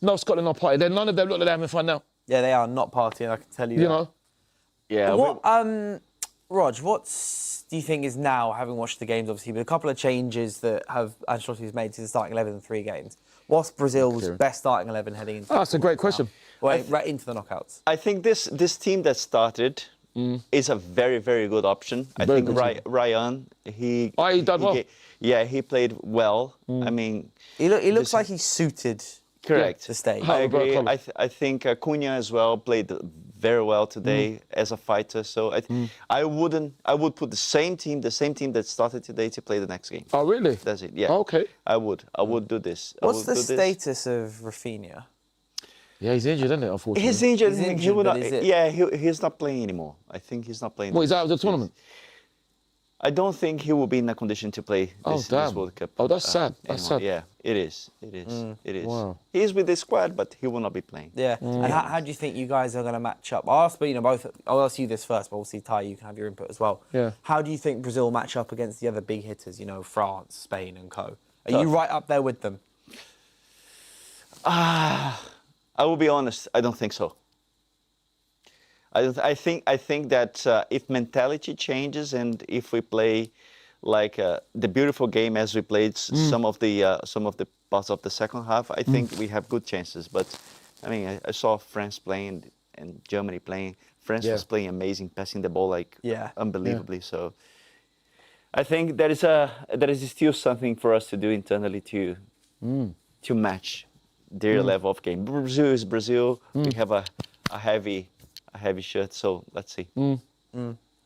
no Scotland not party. Then none of them look like they're having fun now. Yeah, they are not partying, I can tell you You that. know? Yeah. What, Rog, what do you think is now, having watched the games, obviously, with a couple of changes that Ancelotti's made to the starting 11 in 3 games, what's Brazil's best starting 11 heading into? That's a great question. Right into the knockouts. I think this team that started is a very, very good option. I think Ryan, he done well. He played well. I mean, He looks like he's suited. Correct. The stage. I agree. I think Cunha as well played very well today as a fighter. So I would put the same team that started today to play the next game. Oh, really? That's it. Yeah. Okay. I would do this. What's the status of Rafinha? Yeah, he's injured, isn't it, unfortunately? He's injured. He's injured, He will but not. is it- Yeah, he's not playing anymore. I think he's not playing. What, he's out of the tournament? I don't think he will be in a condition to play this World Cup. Oh, that's sad. That's anymore. sad. Yeah, it is. It is. Wow. He's with the squad, but he will not be playing. Yeah. And how do you think you guys are going to match up? I'll ask you this first, but obviously, Ty, you can have your input as well. Yeah. How do you think Brazil match up against the other big hitters, France, Spain and co? Are you right up there with them? I will be honest, I don't think so. I think that if mentality changes and if we play like the beautiful game as we played some of the parts of the second half, I think we have good chances. But I mean, I saw France playing and Germany playing. France was playing amazing, passing the ball like unbelievably. So I think there is still something for us to do internally to match their level of game. Brazil is Brazil. We have a heavy shirt, so let's see.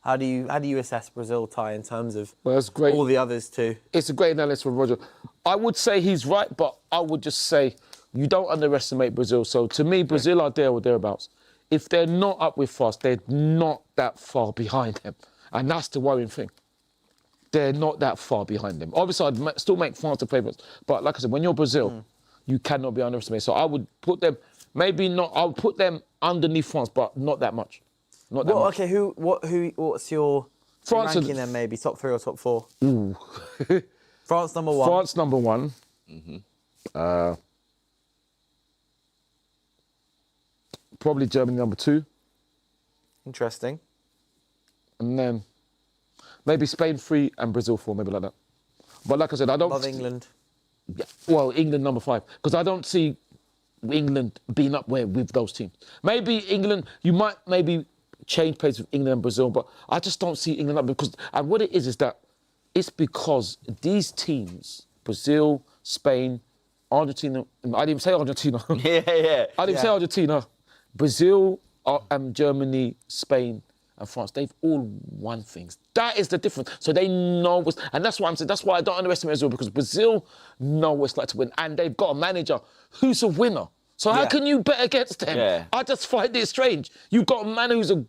How do you assess Brazil, Ty, in terms of that's great. all the others too? It's a great analysis from Roger. I would say he's right, but I would just say you don't underestimate Brazil. So to me, Brazil are there or thereabouts. If they're not up with France, they're not that far behind them. And that's the worrying thing. They're not that far behind them. Obviously, I'd still make France the favourites. But like I said, when you're Brazil, you cannot be underestimated. So I would put them, maybe not, I would put them underneath France, but not that much. Not that much. Okay, what's your France ranking then, maybe? Top 3 or top 4? Ooh. France number 1. France number 1. Probably Germany number 2. Interesting. And then maybe Spain 3 and Brazil 4, maybe like that. But like I said, I don't... Love England. Yeah, well, England number 5. Because I don't see England being up there with those teams. Maybe England, you might maybe change place with England and Brazil, but I just don't see England up because... And what it is that it's because these teams, Brazil, Spain, Argentina... I didn't even say Argentina. I didn't even say Argentina. Brazil, Germany, Spain, and France, they've all won things. That is the difference. So they know what's... And that's why I'm saying, that's why I don't underestimate Brazil, because Brazil know what it's like to win. And they've got a manager who's a winner. So how can you bet against them? Yeah. I just find it strange. You've got a man who's a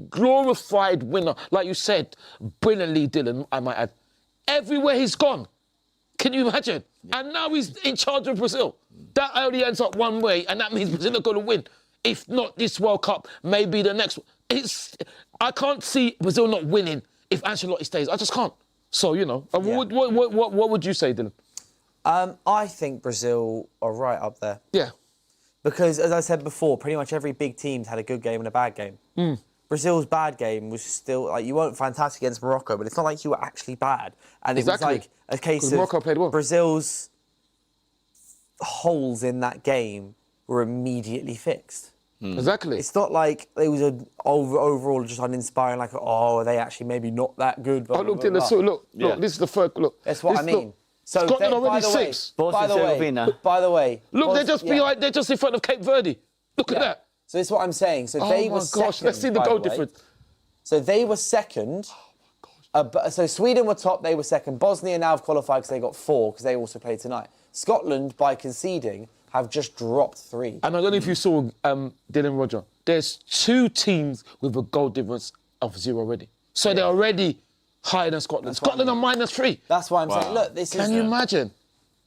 glorified winner. Like you said, brilliantly, Dylan, I might add. Everywhere he's gone. Can you imagine? Yeah. And now he's in charge of Brazil. That only ends up one way, and that means Brazil are going to win. If not this World Cup, maybe the next one. I can't see Brazil not winning if Ancelotti stays. I just can't. So, you know, what would you say, Dylan? I think Brazil are right up there. Yeah. Because, as I said before, pretty much every big team's had a good game and a bad game. Brazil's bad game was still, like, you weren't fantastic against Morocco, but it's not like you were actually bad. And it was like a case of Morocco played well. Brazil's holes in that game were immediately fixed. Exactly. It's not like it was overall just uninspiring, like, oh, are they actually maybe not that good? Blah, Look, blah, blah, Dylan, blah. look, this is the first, look. That's what I mean. So Scotland already 6. By the way, look, they're just behind, they're just in front of Cape Verde. Look at that. So this is what I'm saying. So they were second. Gosh, let's see the goal difference. So they were second. So Sweden were top, they were second. Bosnia now have qualified because they got 4 because they also played tonight. Scotland, by conceding, have just dropped 3. And I don't know if you saw Dylan Roger. There's 2 teams with a goal difference of 0 already. So they're already higher than Scotland. Scotland are -3. That's why I'm saying, look, this is... Can you imagine?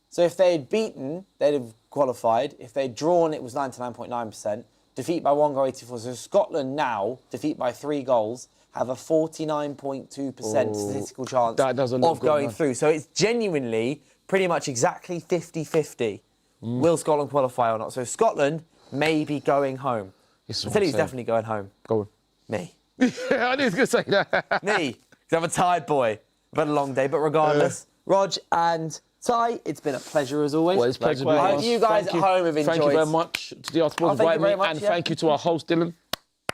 So if they had beaten, they'd have qualified. If they'd drawn, it was 99.9%. Defeat by 1 goal, 84. So Scotland now, defeat by 3 goals, have a 49.2% statistical chance of going through. So it's genuinely pretty much exactly 50-50. Will Scotland qualify or not? So Scotland may be going home. I tell you who's definitely going home. Go on. Me. Yeah, I knew he was going to say that. Me. Because I'm a tired boy. I've had a long day. But regardless, Rog and Ty, it's been a pleasure as always. Well, it's a pleasure to be I with hope us. you guys at home have enjoyed. Thank you very much to the Sports for inviting me, and thank you to our host, Dylan.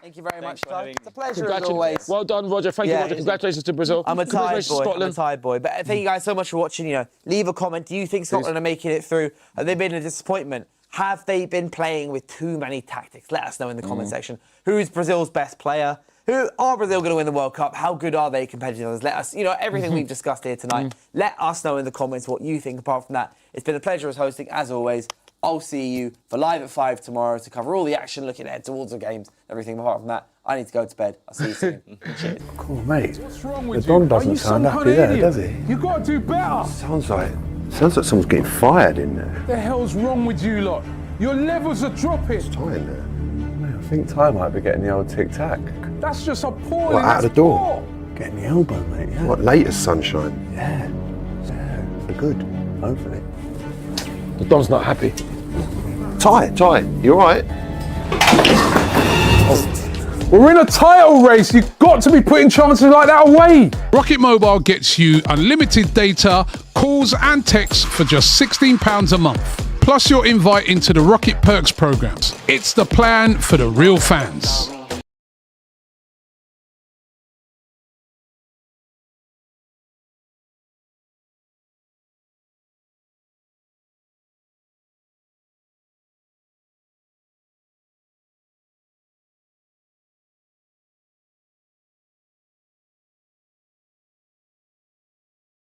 Thank you very much, Ty. It's a pleasure as Congratulations. always. Well done, Roger. Thank you, Roger. Congratulations to Brazil. I'm a tired boy. Scotland. I'm a tired boy. But thank you guys so much for watching. You know, leave a comment. Do you think Scotland are making it through? Have they been a disappointment? Have they been playing with too many tactics? Let us know in the comment section. Who is Brazil's best player? Who are Brazil going to win the World Cup? How good are they compared to others? Let us, you know, everything we've discussed here tonight. Let us know in the comments what you think. Apart from that, it's been a pleasure as hosting, as always. I'll see you for Live at 5 tomorrow to cover all the action, looking ahead towards the games, everything. Apart from that, I need to go to bed. I'll see you soon. Cheers. Cool, mate. What's wrong The with Don you? doesn't sound happy there, does he? You got to do better. Sounds like someone's getting fired in there. The hell's wrong with you lot? Your levels are dropping. Ty in there. Mate, I think Ty might be getting the old tic-tac. That's just appalling. What, out of the door? Getting the elbow, mate, yeah. What, latest sunshine? Yeah. They're good, hopefully. The Don's not happy. Ty, you alright? We're in a title race. You've got to be putting chances like that away. Rocket Mobile gets you unlimited data, calls and texts for just £16 a month. Plus your invite into the Rocket Perks programs. It's the plan for the real fans.